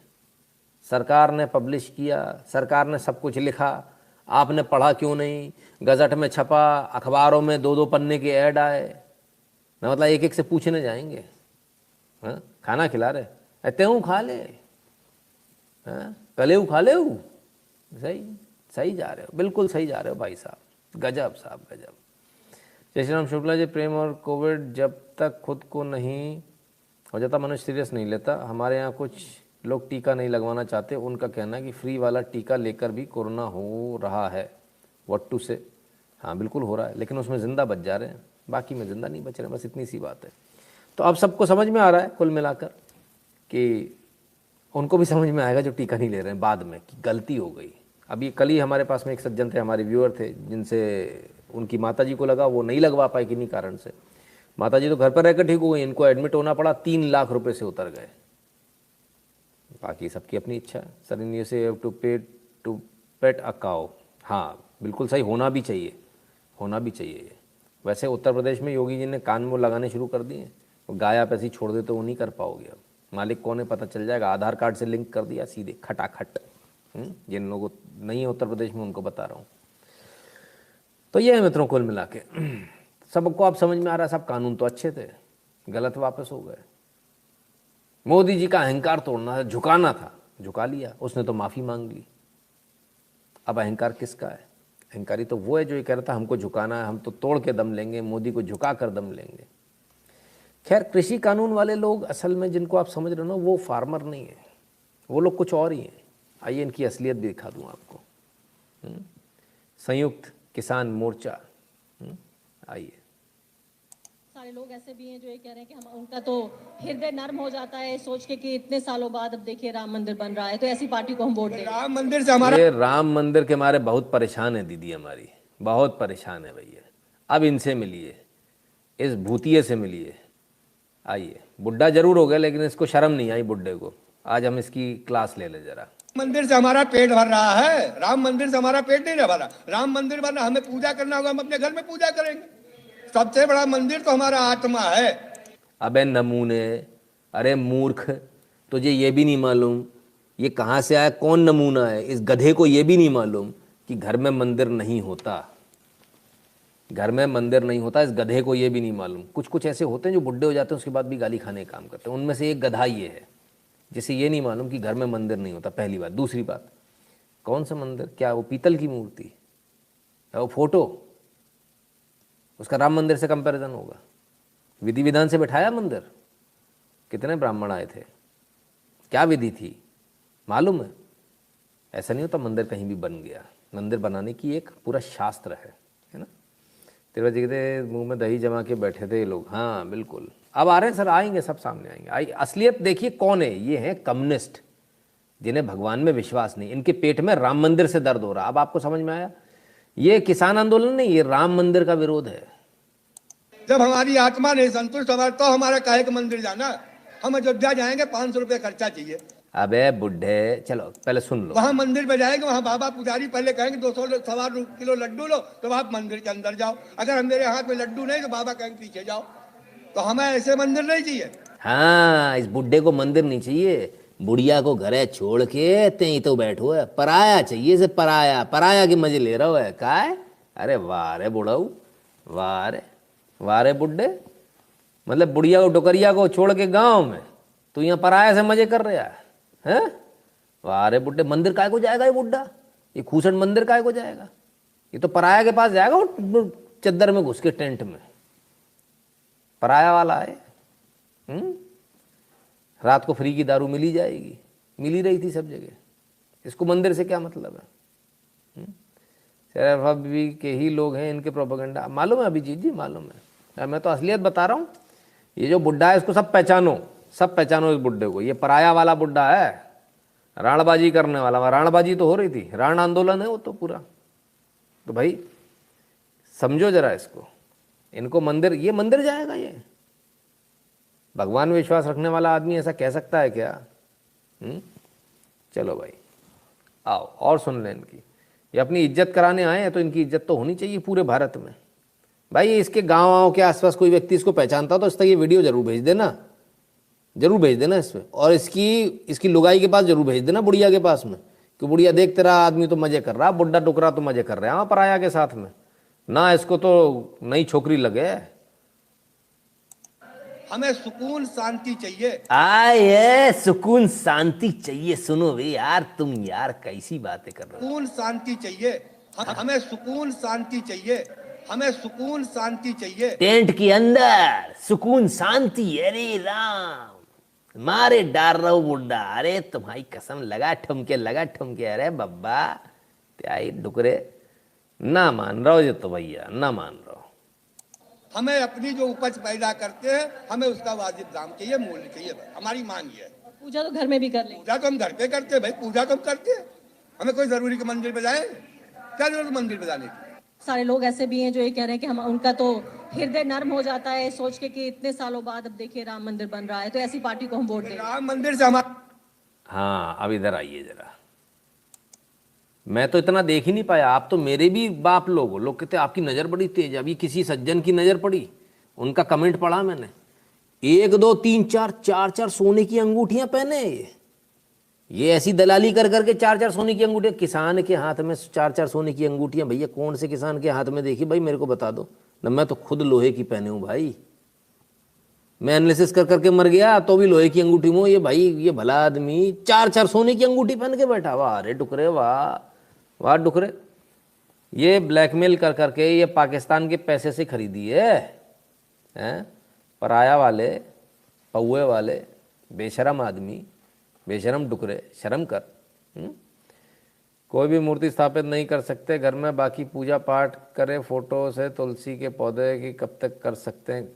सरकार ने पब्लिश किया, सरकार ने सब कुछ लिखा, आपने पढ़ा क्यों नहीं? गजट में छपा, अखबारों में 2-2 पन्ने के ऐड आए, ना मतलब एक एक से पूछने जाएंगे। हाँ, खाना खिला रहे, तेऊ खा ले, हाँ कलेऊ खा ले। सही जा रहे हो, बिल्कुल सही जा रहे हो भाई साहब, गजब साहब गजब। जय श्री राम शुक्ला जी, प्रेम और कोविड जब तक खुद को नहीं हो जाता मनुष्य सीरियस नहीं लेता। हमारे यहाँ कुछ लोग टीका नहीं लगवाना चाहते, उनका कहना है कि फ्री वाला टीका लेकर भी कोरोना हो रहा है। व्हाट टू से? हाँ बिल्कुल हो रहा है, लेकिन उसमें ज़िंदा बच जा रहे हैं, बाकी में ज़िंदा नहीं बच रहे, बस इतनी सी बात है। तो अब सबको समझ में आ रहा है कुल मिलाकर कि उनको भी समझ में आएगा जो टीका नहीं ले रहे हैं बाद में, कि गलती हो गई। अभी कल ही हमारे पास में एक सज्जन थे, हमारे व्यूअर थे, जिनसे उनकी माताजी को लगा, वो नहीं लगवा पाए किन्हीं कारण से। माताजी तो घर पर रहकर ठीक हो गई, इनको एडमिट होना पड़ा, 3 लाख रुपए से उतर गए। बाकी सबकी अपनी इच्छा। सर इन से टू पेट अ काउ। हाँ बिल्कुल सही, होना भी चाहिए, होना भी चाहिए ये। वैसे उत्तर प्रदेश में योगी जी ने कान में लगाने शुरू कर दिए, तो गाय आप ऐसे ही छोड़ दे तो वो नहीं कर पाओगे। अब मालिक कौन है पता चल जाएगा, आधार कार्ड से लिंक कर दिया सीधे खटाखट। जिन लोगों को नहीं है उत्तर प्रदेश में उनको बता रहा हूँ। तो ये है मित्रों, कुल मिला के सबको आप समझ में आ रहा है, सब कानून तो अच्छे थे, गलत वापस हो गए। मोदी जी का अहंकार तोड़ना था, झुकाना था, झुका लिया, उसने तो माफ़ी मांग ली। अब अहंकार किसका है? अहंकारी तो वो है जो ये कह रहा था हमको झुकाना है, हम तो तोड़ के दम लेंगे, मोदी को झुका कर दम लेंगे। खैर, कृषि कानून वाले लोग असल में जिनको आप समझ रहे हो ना, वो फार्मर नहीं है, वो लोग कुछ और ही हैं। आइए इनकी असलियत भी दिखा दूँ आपको। संयुक्त किसान मोर्चा, आइए। सारे लोग ऐसे भी हैं जो ये कह रहे हैं कि हम, उनका तो हृदय नर्म हो जाता है सोच के कि इतने सालों बाद अब देखिए राम मंदिर बन रहा है, तो ऐसी पार्टी को हम वोट देंगे। राम मंदिर से हमारा, ये राम मंदिर के मारे बहुत परेशान है दीदी हमारी, बहुत परेशान है भैया। अब इनसे मिलिए, इस भूतिये से मिलिए। आइए, बुड्ढा जरूर हो गया लेकिन इसको शर्म नहीं आई बुड्ढे को। आज हम इसकी क्लास ले लें जरा। मंदिर से हमारा पेट भर रहा है, राम मंदिर से हमारा पेट नहीं भरा। राम मंदिर भरना, हमें पूजा करना होगा, हम अपने घर में पूजा करेंगे। सबसे बड़ा मंदिर तो हमारा आत्मा है। अबे नमूने, अरे मूर्ख, तुझे ये भी नहीं मालूम ये कहाँ से आया, कौन नमूना है? इस गधे को ये भी नहीं मालूम कि घर में मंदिर नहीं होता, घर में मंदिर नहीं होता। इस गधे को ये भी नहीं मालूम। कुछ कुछ ऐसे होते हैं जो बुढ़े हो जाते हैं उसके बाद भी गाली खाने का काम करते हैं। उनमें से एक गधा ये है जिसे ये नहीं मालूम कि घर में मंदिर नहीं होता, पहली बात। दूसरी बात, कौन सा मंदिर? क्या वो पीतल की मूर्ति है? वो फोटो, उसका राम मंदिर से कंपैरिजन होगा? विधि विधान से बैठाया मंदिर? कितने ब्राह्मण आए थे? क्या विधि थी मालूम है? ऐसा नहीं होता मंदिर कहीं भी बन गया। मंदिर बनाने की एक पूरा शास्त्र है ना। तिरुपति जी के मुंह में दही जमा के बैठे थे ये लोग। हाँ बिल्कुल, अब आ रहे हैं सर, आएंगे, सब सामने आएंगे। असलियत देखिए कौन है, ये हैं कम्युनिस्ट, जिन्हें भगवान में विश्वास नहीं। इनके पेट में राम मंदिर से दर्द हो रहा। अब आपको समझ में आया? ये किसान आंदोलन नहीं, ये राम मंदिर का विरोध है। जब हमारी आत्मा नहीं संतुष्ट हमारा, तो हमारा काहे के मंदिर जाना? हम अयोध्या जाएंगे, 500 रुपये खर्चा चाहिए। अबे बुढ़े, चलो पहले सुन लो। वहां मंदिर में जाएंगे, वहां बाबा पुजारी पहले कहेंगे 200 किलो लड्डू लो, तो आप मंदिर के अंदर जाओ। अगर हम मेरे हाथ में लड्डू नहीं तो बाबा कहेंगे पीछे जाओ। तो हमें ऐसे मंदिर नहीं चाहिए। हाँ, इस बुढ़े को मंदिर नहीं चाहिए, बुढ़िया को घरे छोड़ के तेई तो बैठो है। पराया चाहिए से, पराया, पराया के मजे ले रहा है का है? अरे वाह रे बुढ़ाऊ, वाह रे, वाह रे बुढ़े। मतलब बुढ़िया को, डोकरिया को छोड़ के गांव में तू यहाँ पराया से मजे कर रहा है? वाह रे बुढ़े। मंदिर काय को जाएगा ये बुढ़ा? ये खूसट मंदिर काय को जाएगा? ये तो पराया के पास जाएगा, वो चद्दर में घुस के टेंट में। पराया वाला है। रात को फ्री की दारू मिली जाएगी, मिली रही थी सब जगह। इसको मंदिर से क्या मतलब है? सिर्फ अभी के ही लोग हैं इनके प्रोपेगेंडा। मालूम है अभिजीत जी, मालूम है। मैं तो असलियत बता रहा हूँ। ये जो बुढ़ा है इसको सब पहचानो, सब पहचानो इस बुढ़े को। ये पराया वाला बुढ़ा है, राणबाजी करने वाला। राणबाजी तो हो रही थी, राण आंदोलन है वो तो पूरा। तो भाई समझो जरा इसको। इनको मंदिर, ये मंदिर जाएगा? ये भगवान में विश्वास रखने वाला आदमी ऐसा कह सकता है क्या? चलो भाई आओ और सुन लें इनकी। ये अपनी इज्जत कराने आए हैं तो इनकी इज्जत तो होनी चाहिए पूरे भारत में। भाई इसके गाँव के आसपास कोई व्यक्ति इसको पहचानता तो इस तक ये वीडियो जरूर भेज देना, जरूर भेज देना इस पर। और इसकी लुगाई के पास जरूर भेज देना, बुढ़िया के पास में, कि बुढ़िया देख तेरा आदमी तो मजे कर रहा, बुढ़ा टुकरा तो मजे कर रहा है पराया के साथ में ना। इसको तो नई छोकरी लगे। हमें सुकून शांति चाहिए। आए सुकून शांति चाहिए। सुनो भाई यार, तुम यार कैसी बातें कर रहे हो? सुकून शांति चाहिए, हमें सुकून शांति चाहिए, हमें सुकून शांति चाहिए। टेंट के अंदर सुकून शांति? अरे राम, मारे डार रहा हूँ बुढ़ा। अरे तुम्हारी कसम, लगा ठुमके, लगा ठुमके। अरे बब्बा त्याई डुकरे, ना मान रहा हो ये तो भैया, ना मान रहा हो। हमें अपनी जो उपज पैदा करते हैं, हमें उसका वाजिब दाम चाहिए, मूल्य चाहिए। हमारी मांग ये है। पूजा तो घर में भी कर लेंगे। पूजा तो हम घर पे करते हैं भाई, पूजा तो हम करते हैं। हमें कोई जरूरी के मंदिर पे जाए? क्या जरूरत मंदिर पे जाने की? सारे लोग ऐसे भी हैं जो ये कह रहे हैं कि हम, उनका तो हृदय नर्म हो जाता है सोच के कि इतने सालों बाद अब देखिए राम मंदिर बन रहा है, तो ऐसी पार्टी को हम वोट देंगे। राम मंदिर से हमारा। हाँ अब इधर आइए जरा। मैं तो इतना देख ही नहीं पाया, आप तो मेरे भी बाप लोग हो। लोग कहते आपकी नज़र बड़ी तेज। अभी किसी सज्जन की नज़र पड़ी, उनका कमेंट पढ़ा मैंने, 1 2 3 4 4 सोने की अंगूठियां पहने। ये ऐसी दलाली कर करके 4 सोने की अंगूठियां। किसान के हाथ में 4 सोने की अंगूठियां? भैया कौन से किसान के हाथ में देखी भाई, मेरे को बता दो ना। मैं तो खुद लोहे की पहने हूँ भाई। मैं एनालिसिस कर करके मर गया तो भी लोहे की अंगूठी में। ये भाई, ये भला आदमी 4 सोने की अंगूठी पहन के बैठा। वाह अरे डुकरे, वाह वाह डुकरे। ये ब्लैकमेल कर करके ये पाकिस्तान के पैसे से खरीदी है, हैं? पराया वाले, पौए वाले, बेशरम आदमी, बेशरम डुकरे, शर्म कर। कोई भी मूर्ति स्थापित नहीं कर सकते घर में, बाकी पूजा पाठ करे। फोटो से तुलसी के पौधे की कब तक कर सकते हैं?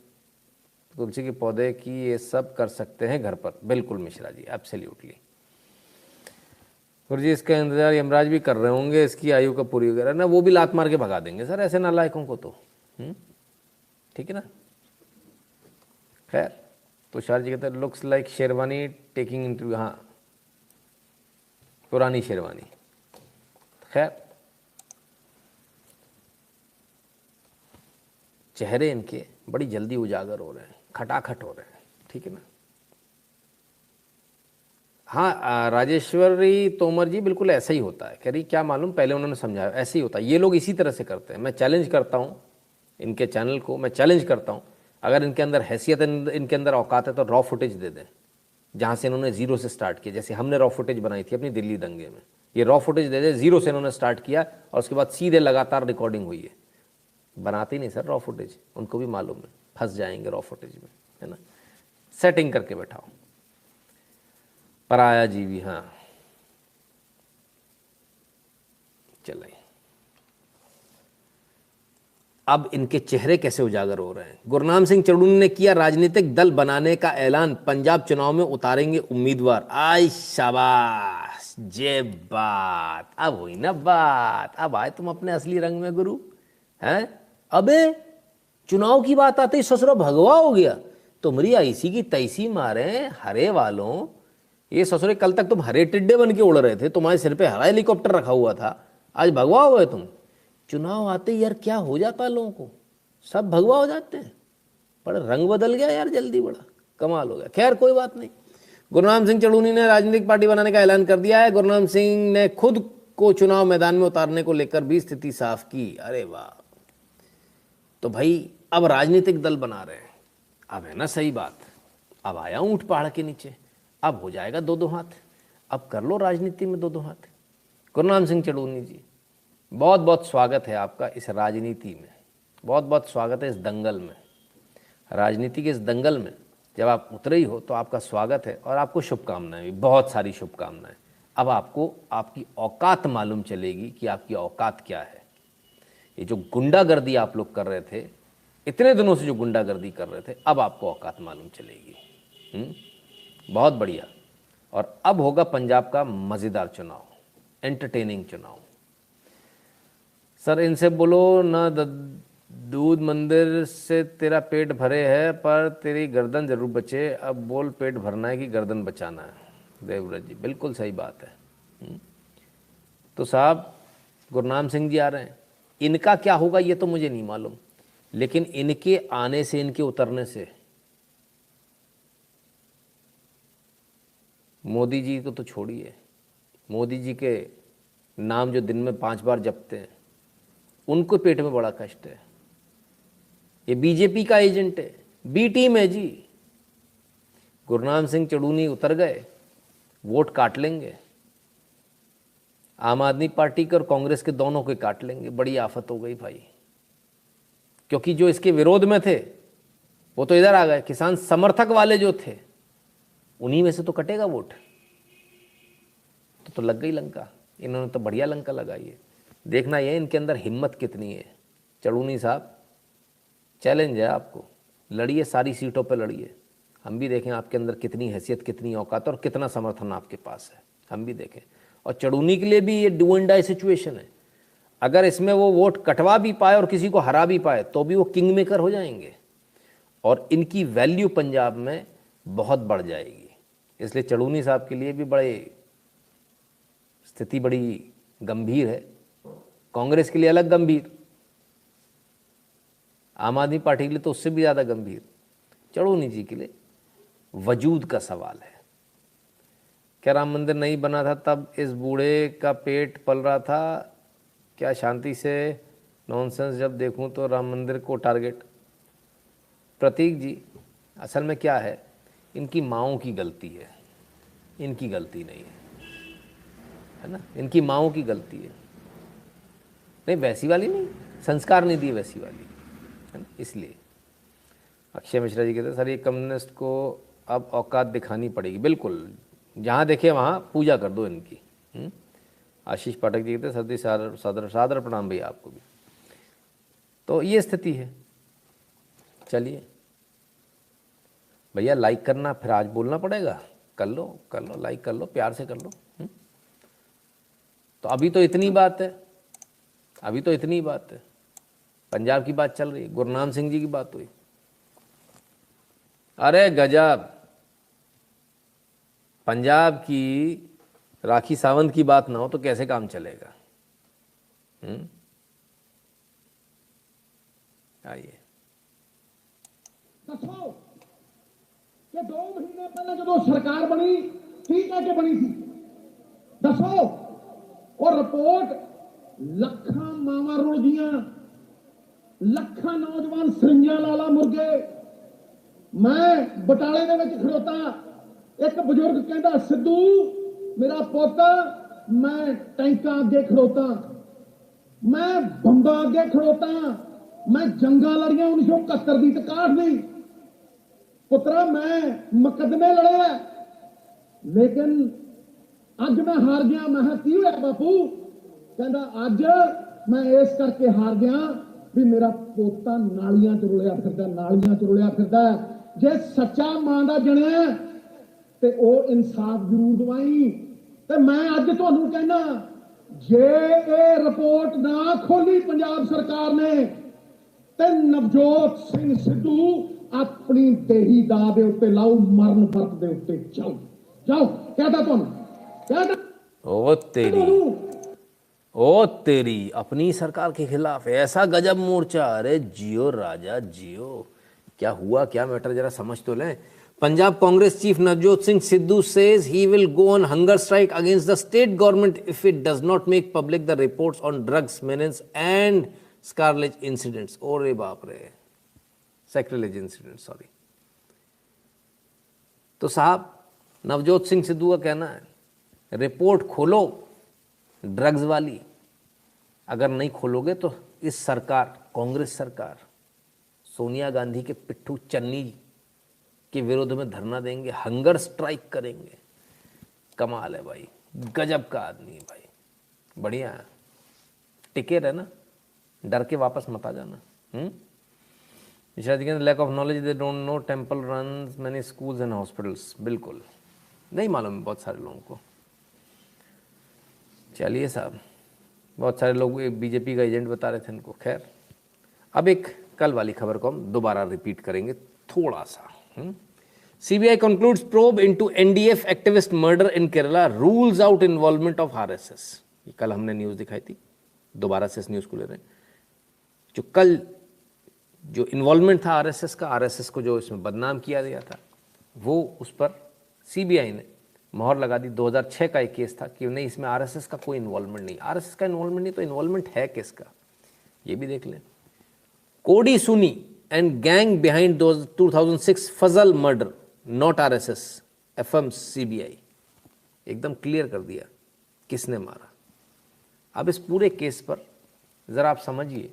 तुलसी के पौधे की ये सब कर सकते हैं घर पर। बिल्कुल मिश्रा जी, एब्सोल्युटली। गुरुजी इसका इंतजार यमराज भी कर रहे होंगे, इसकी आयु का पूरी वगैरह ना, वो भी लात मार के भगा देंगे सर ऐसे नालायकों को तो। ठीक है ना। खैर, तुषार जी कहते हैं looks like sherwani taking interview. हाँ पुरानी शेरवानी। खैर, चेहरे इनके बड़ी जल्दी उजागर हो रहे हैं, खटाखट हो रहे हैं, ठीक है ना। हाँ, राजेश्वरी तोमर जी बिल्कुल ऐसा ही होता है। कह रही क्या मालूम, पहले उन्होंने समझाया, ऐसे ही होता है। ये लोग इसी तरह से करते हैं। मैं चैलेंज करता हूँ इनके चैनल को, मैं चैलेंज करता हूँ, अगर इनके अंदर हैसियत, इनके अंदर औकात है तो रॉ फुटेज दे दें, जहाँ से इन्होंने जीरो से स्टार्ट किया। जैसे हमने रॉ फुटेज बनाई थी अपनी दिल्ली दंगे में, ये रॉ फुटेज दे दे, जीरो से इन्होंने स्टार्ट किया और उसके बाद सीधे लगातार रिकॉर्डिंग हुई है। बनाते ही नहीं सर रॉ फुटेज, उनको भी मालूम है फंस जाएंगे रॉ फुटेज में, है ना। सेटिंग करके बैठाओ। पराया जीवी, हाँ चलें। अब इनके चेहरे कैसे उजागर हो रहे हैं। गुरनाम सिंह चड़ूनी ने किया राजनीतिक दल बनाने का ऐलान, पंजाब चुनाव में उतारेंगे उम्मीदवार। आई शाबाश, जे बात, अब हुई ना बात, अब आए तुम अपने असली रंग में गुरु, हैं। अबे चुनाव की बात आते ही ससुरा भगवा हो गया, तुम्हारी ऐसी की तैसी मारे हरे वालों। ये ससुरे कल तक तुम हरे टिड्डे बन के उड़ रहे थे, तुम्हारे सिर पे हरा हेलीकॉप्टर रखा हुआ था, आज भगवा हो गए तुम। चुनाव आते ही यार क्या हो जाता है लोगों को, सब भगवा हो जाते हैं। बड़ा रंग बदल गया यार जल्दी, बड़ा कमाल हो गया। खैर कोई बात नहीं। गुरनाम सिंह चड़ूनी ने राजनीतिक पार्टी बनाने का ऐलान कर दिया है। गुरनाम सिंह ने खुद को चुनाव मैदान में उतारने को लेकर भी स्थिति साफ की। अरे वाह, तो भाई अब राजनीतिक दल बना रहे हैं, अब है ना सही बात। अब आया ऊंट पहाड़ के नीचे, अब हो जाएगा दो दो हाथ, अब कर लो राजनीति में दो दो हाथ। गुरनाम सिंह चड़ूनी जी, बहुत बहुत स्वागत है आपका इस राजनीति में, बहुत बहुत स्वागत है इस दंगल में, राजनीति के इस दंगल में जब आप उतरे ही हो तो आपका स्वागत है और आपको शुभकामनाएं भी, बहुत सारी शुभकामनाएं। अब आपको आपकी औकात मालूम चलेगी कि आपकी औकात क्या है। ये जो गुंडागर्दी आप लोग कर रहे थे, इतने दिनों से जो गुंडागर्दी कर रहे थे, अब आपको औकात मालूम चलेगी। बहुत बढ़िया। और अब होगा पंजाब का मज़ेदार चुनाव, एंटरटेनिंग चुनाव। सर इनसे बोलो ना, दूध मंदिर से तेरा पेट भरे है पर तेरी गर्दन जरूर बचे। अब बोल पेट भरना है कि गर्दन बचाना है। देवव्रत जी बिल्कुल सही बात है। तो साहब गुरनाम सिंह जी आ रहे हैं, इनका क्या होगा ये तो मुझे नहीं मालूम, लेकिन इनके आने से, इनके उतरने से मोदी जी को तो छोड़िए, मोदी जी के नाम जो दिन में 5 बार जपते हैं, उनको पेट में बड़ा कष्ट है। ये बीजेपी का एजेंट है, बी टीम है जी। गुरनाम सिंह चड़ूनी उतर गए, वोट काट लेंगे, आम आदमी पार्टी के और कांग्रेस के दोनों के काट लेंगे। बड़ी आफत हो गई भाई, क्योंकि जो इसके विरोध में थे वो तो इधर आ गए। किसान समर्थक वाले जो थे उन्हीं में से तो कटेगा वोट। तो लग गई लंका, इन्होंने तो बढ़िया लंका लगाई है। देखना ये इनके अंदर हिम्मत कितनी है। चड़ूनी साहब चैलेंज है आपको, लड़िए, सारी सीटों पर लड़िए। हम भी देखें आपके अंदर कितनी हैसियत, कितनी औकात और कितना समर्थन आपके पास है, हम भी देखें। और चड़ूनी के लिए भी ये डू एंड डाई सिचुएशन है। अगर इसमें वो वोट कटवा भी पाए और किसी को हरा भी पाए तो भी वो किंग मेकर हो जाएंगे और इनकी वैल्यू पंजाब में बहुत बढ़ जाएगी। इसलिए चड़ूनी साहब के लिए भी स्थिति बड़ी गंभीर है। कांग्रेस के लिए अलग गंभीर, आम आदमी पार्टी के लिए तो उससे भी ज़्यादा गंभीर। चड़ूनी जी के लिए वजूद का सवाल है। क्या राम मंदिर नहीं बना था तब इस बूढ़े का पेट पल रहा था? क्या शांति से नॉनसेंस, जब देखूं तो राम मंदिर को टारगेट। प्रतीक जी असल में क्या है, इनकी माँओं की गलती है, इनकी गलती नहीं है ना, इनकी माँओं की गलती है। नहीं वैसी वाली नहीं, संस्कार नहीं दिए वैसी वाली, है ना, इसलिए। अक्षय मिश्रा जी कहते हैं सर ये कम्युनिस्ट को अब औकात दिखानी पड़ेगी। बिल्कुल, जहाँ देखे वहाँ पूजा कर दो इनकी। आशीष पाठक जी कहते हैं सर्दी सादर प्रणाम भैया आपको भी। तो ये स्थिति है। चलिए भैया लाइक करना, फिर आज बोलना पड़ेगा, कर लो लाइक कर लो, प्यार से कर लो। तो अभी तो इतनी बात है, अभी तो इतनी बात है। पंजाब की बात चल रही है, गुरनाम सिंह जी की बात हुई, अरे गजब। पंजाब की राखी सावंत की बात ना हो तो कैसे काम चलेगा? आइए। दसो कि 2 महीने पहले जो सरकार बनी ठीक है कि बनी थी? दसो। और रिपोर्ट ਲੱਖਾਂ ਮਾਵਾਂ ਰੁਲ ਗਈਆਂ, ਲੱਖਾਂ ਨੌਜਵਾਨ ਸਰਿੰਜਾਂ ਲਾਲਾ ਮੁਰਗੇ। ਮੈਂ ਬਟਾਲੇ ਦੇ ਵਿੱਚ ਖੜੋਤਾ, ਇੱਕ ਬਜ਼ੁਰਗ ਕਹਿੰਦਾ ਸਿੱਧੂ ਮੇਰਾ ਪੁੱਤ ਮੈਂ ਟੈਂਕਾਂ ਅੱਗੇ ਖੜੋਤਾ, ਮੈਂ ਬੰਬਾਂ ਅੱਗੇ ਖੜੋਤਾ, ਮੈਂ ਜੰਗਾਂ ਲੜੀਆਂ 1971 ਦੀ ਤੇ 61 ਦੀ। ਪੁੱਤਰਾ ਮੈਂ ਮੁਕੱਦਮੇ ਲੜੇ ਲੇਕਿਨ ਅੱਜ ਮੈਂ ਹਾਰ ਗਿਆ। ਮੈਂ ਕਿਹਾ ਕੀ ਹੋਇਆ ਬਾਪੂ? ਕਹਿੰਦਾ ਅੱਜ ਮੈਂ ਇਸ ਕਰਕੇ ਹਾਰ ਗਿਆ ਵੀ ਮੇਰਾ ਪੋਤਾ ਨਾਲੀਆਂ 'ਚ ਰੁਲਿਆ ਫਿਰਦਾ, ਨਾਲੀਆਂ 'ਚ ਰੁਲਿਆ ਫਿਰਦਾ। ਜੇ ਸੱਚਾ ਮਾਂ ਦਾ ਜਣਿਆ ਤੇ ਉਹ ਇਨਸਾਫ ਜ਼ਰੂਰ ਦਵਾਈ। ਤੇ ਮੈਂ ਅੱਜ ਤੁਹਾਨੂੰ ਕਹਿਣਾ, ਜੇ ਇਹ ਰਿਪੋਰਟ ਨਾ ਖੋਲੀ ਪੰਜਾਬ ਸਰਕਾਰ ਨੇ ਤੇ ਨਵਜੋਤ ਸਿੰਘ ਸਿੱਧੂ ਆਪਣੀ ਦੇਹੀ ਦਾ ਦੇ ਉੱਤੇ ਲਾਓ, ਮਰਨ ਵਰਤ ਦੇ ਉੱਤੇ ਜਾਓ। ਜਾਓ कहता तुम कहता ओ तेरी अपनी सरकार के खिलाफ ऐसा गजब मोर्चा। अरे जियो राजा जियो, क्या हुआ, क्या मैटर, जरा समझ तो लें। Punjab Congress chief Navjot Singh Sidhu says he will go on hunger strike against the state government if it does not make public the reports on drugs menace and sacrilege incidents. और बाप रे, sacrilege incidents, सॉरी। तो साहब नवजोत सिंह सिद्धू का कहना है रिपोर्ट खोलो ड्रग्स वाली, अगर नहीं खोलोगे तो इस सरकार, कांग्रेस सरकार, सोनिया गांधी के पिट्ठू चन्नी के विरोध में धरना देंगे, हंगर स्ट्राइक करेंगे। कमाल है भाई, गजब का आदमी है भाई, बढ़िया है। टिके रहना, डर के वापस मत आ जाना। Lack of knowledge, they don't know temple runs many schools and hospitals. बिल्कुल नहीं मालूम बहुत सारे लोगों को। चलिए साहब, बहुत सारे लोग बीजेपी का एजेंट बता रहे थे इनको। खैर, अब एक कल वाली खबर को हम दोबारा रिपीट करेंगे थोड़ा सा। CBI concludes probe into NDF activist murder in Kerala, rules out involvement of RSS। ये कल हमने न्यूज़ दिखाई थी, दोबारा से इस न्यूज़ को ले रहे हैं। जो कल जो इन्वॉल्वमेंट था RSS का, RSS को जो इसमें बदनाम किया गया था, वो उस पर CBI ने मोहर लगा दी। 2006 का एक केस था कि नहीं, इसमें RSS का कोई इन्वॉल्वमेंट नहीं। RSS का इन्वॉल्वमेंट नहीं तो इन्वॉल्वमेंट है किसका, ये भी देख लें। Kodi Suni and gang behind 2006 Fazal murder, not RSS, FM CBI एकदम क्लियर कर दिया किसने मारा। अब इस पूरे केस पर ज़रा आप समझिए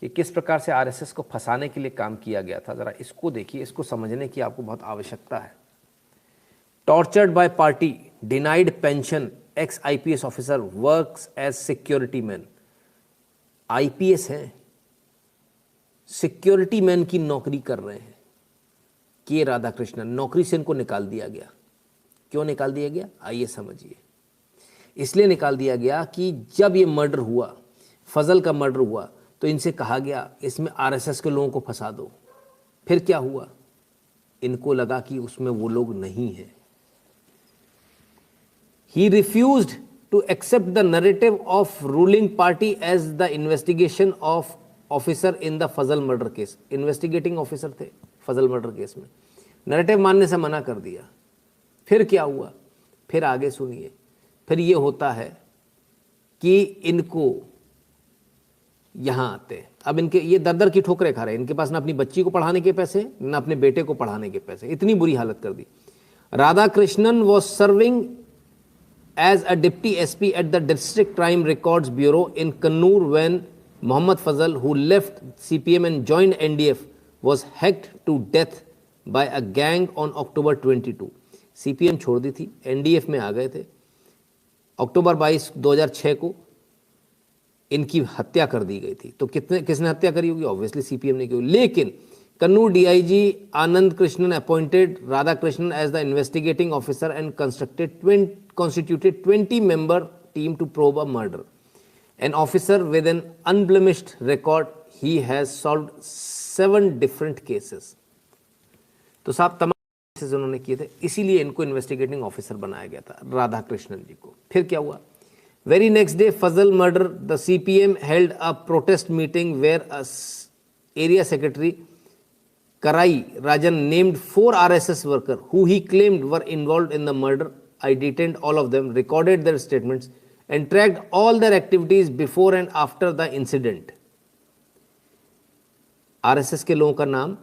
कि किस प्रकार से RSS को फंसाने के लिए काम किया गया था। ज़रा इसको देखिए, इसको समझने की आपको बहुत आवश्यकता है। Tortured by party, denied pension, ex-IPS officer works as security man। IPS हैं, सिक्योरिटी मैन की नौकरी कर रहे हैं। के राधाकृष्णन, नौकरी से इनको निकाल दिया गया। क्यों निकाल दिया गया, आइए समझिए। इसलिए निकाल दिया गया कि जब ये मर्डर हुआ, फजल का मर्डर हुआ, तो इनसे कहा गया इसमें RSS के लोगों को फंसा दो। फिर क्या हुआ, इनको लगा कि उसमें वो लोग नहीं हैं। He refused to accept the narrative of ruling party as the investigation of officer in the Fazal murder case. Investigating officer थे फजल मर्डर केस में, नैरेटिव मानने से मना कर दिया। फिर क्या हुआ, फिर आगे सुनिए। फिर ये होता है कि इनको यहाँ आते हैं, अब इनके ये दर दर की ठोकरें खा रहे हैं। इनके पास ना अपनी बच्ची को पढ़ाने के पैसे, ना अपने बेटे को पढ़ाने के पैसे, इतनी बुरी हालत कर दी। Radhakrishnan was serving as a deputy SP at the District Crime Records Bureau in Kannur when Mohammad Fazal, who left CPM and joined NDF, was hacked to death by a gang on October 22। CPM छोड़ दी थी, NDF में आ गए थे। अक्टूबर 22, 2006 को इनकी हत्या कर दी गई थी। तो किसने हत्या करी होगी, ऑब्वियसली CPM ने की होगी। लेकिन Kannur DIG Anand Krishnan appointed Radhakrishnan as the investigating officer and constituted 20-member team to probe a murder। An officer with an unblemished record, he has solved 7 different cases। तो साहब तमाम केसेस उन्होंने किए थे, इसीलिए इनको इन्वेस्टिगेटिंग ऑफिसर बनाया गया था, राधा कृष्णन जी को। फिर क्या हुआ? Very next day Fazal murder, the CPM held a protest meeting where area secretary Karai Rajan named 4 RSS workers who he claimed were involved in the murder. I detained all of them, recorded their statements, and tracked all their activities before and after the incident. RSS के लोगों का नाम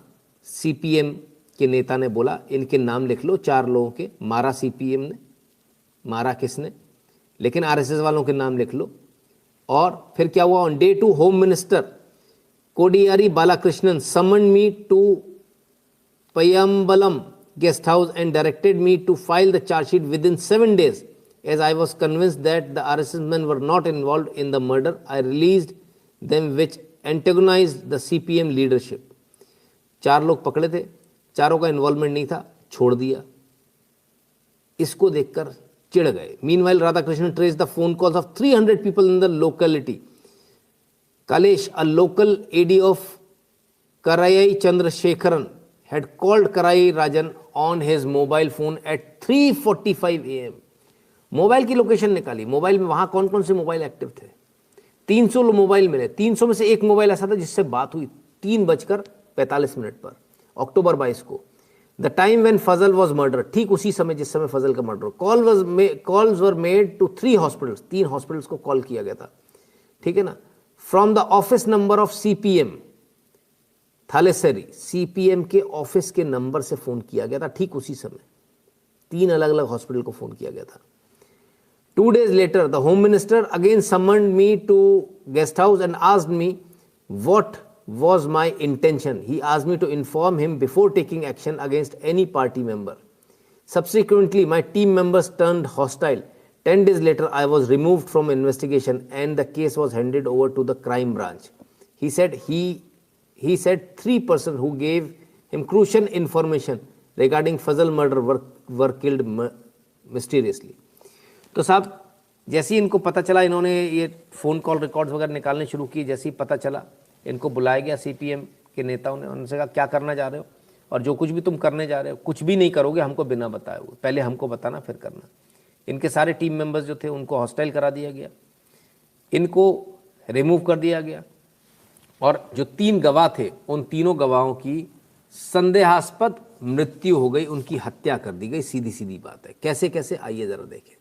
CPM के नेता ने बोला, इनके नाम लिख लो, 4 लोगों के। मारा CPM ने, मारा किसने, लेकिन RSS वालों के नाम लिख लो। और फिर क्या हुआ? On day 2 home minister Kodiyari Balakrishnan summoned me to Payambalam guest house and directed me to file the charge sheet within 7 days. As I was convinced that the RSS men were not involved in the murder, I released them, which antagonized the CPM leadership. 4 लोग पकड़े थे, चारों का इन्वॉल्वमेंट नहीं था, छोड़ दिया। इसको देखकर चिढ़ गए। Meanwhile, Radhakrishnan traced the phone calls of 300 people in the locality. Kalesh, a local AD of Karayai Chandrasekharan, had called Karai Rajan on his mobile phone at 3:45 AM. Mobile की लोकेशन निकाली, मोबाइल में वहाँ कौन कौन से मोबाइल एक्टिव थे। 300 मोबाइल मिले, 300 में से एक मोबाइल ऐसा था जिससे बात हुई 3:45 पर अक्टूबर 22 को। The time when Fazal was murder, ठीक उसी समय जिस समय फजल का murder. Calls were made to 3 hospitals, 3 hospitals को कॉल किया गया था, ठीक है ना। From the office number of CPM Thalassery, CPM के ऑफिस के नंबर से फोन किया गया था, ठीक उसी समय 3 अलग अलग हॉस्पिटल को फोन किया गया था। 2 days later, the Home Minister again summoned me to guest house and asked me what was my intention. He asked me to inform him before taking action against any party member. Subsequently, my team members turned hostile. 10 days later, I was removed from investigation and the case was handed over to the crime branch. He said 3 persons who gave him crucial information regarding Fazal murder were killed mysteriously. तो साहब जैसे ही इनको पता चला, इन्होंने ये फ़ोन कॉल रिकॉर्ड्स वगैरह निकालने शुरू किए। जैसे ही पता चला, इनको बुलाया गया CPM के नेताओं ने, उनसे कहा क्या करना जा रहे हो, और जो कुछ भी तुम करने जा रहे हो कुछ भी नहीं करोगे हमको बिना बताए हुए, पहले हमको बताना फिर करना। इनके सारे टीम मेंबर्स जो थे उनको हॉस्टाइल करा दिया गया, इनको रिमूव कर दिया गया, और जो 3 गवाह थे उन तीनों गवाहों की संदेहास्पद मृत्यु हो गई, उनकी हत्या कर दी गई। सीधी सीधी बात है। कैसे कैसे, आइए जरा देखें।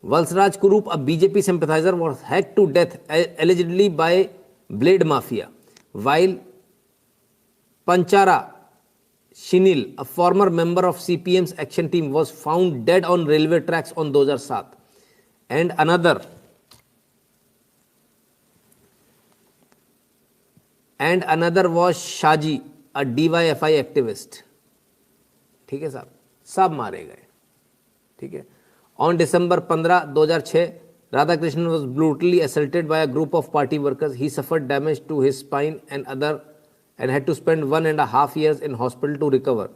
Valsraj Kurup, a BJP sympathizer, was hacked to death allegedly by Blade Mafia, while Panchara Shinil, a former member of CPM's action team, was found dead on railway tracks on 2007. And another was Shaji, a DYFI activist. ठीक है साहब, सब मारे गए, ठीक है। On December 15, 2006, Radhakrishnan was brutally assaulted by a group of party workers. He suffered damage to his spine and had to spend 1.5 years in hospital to recover.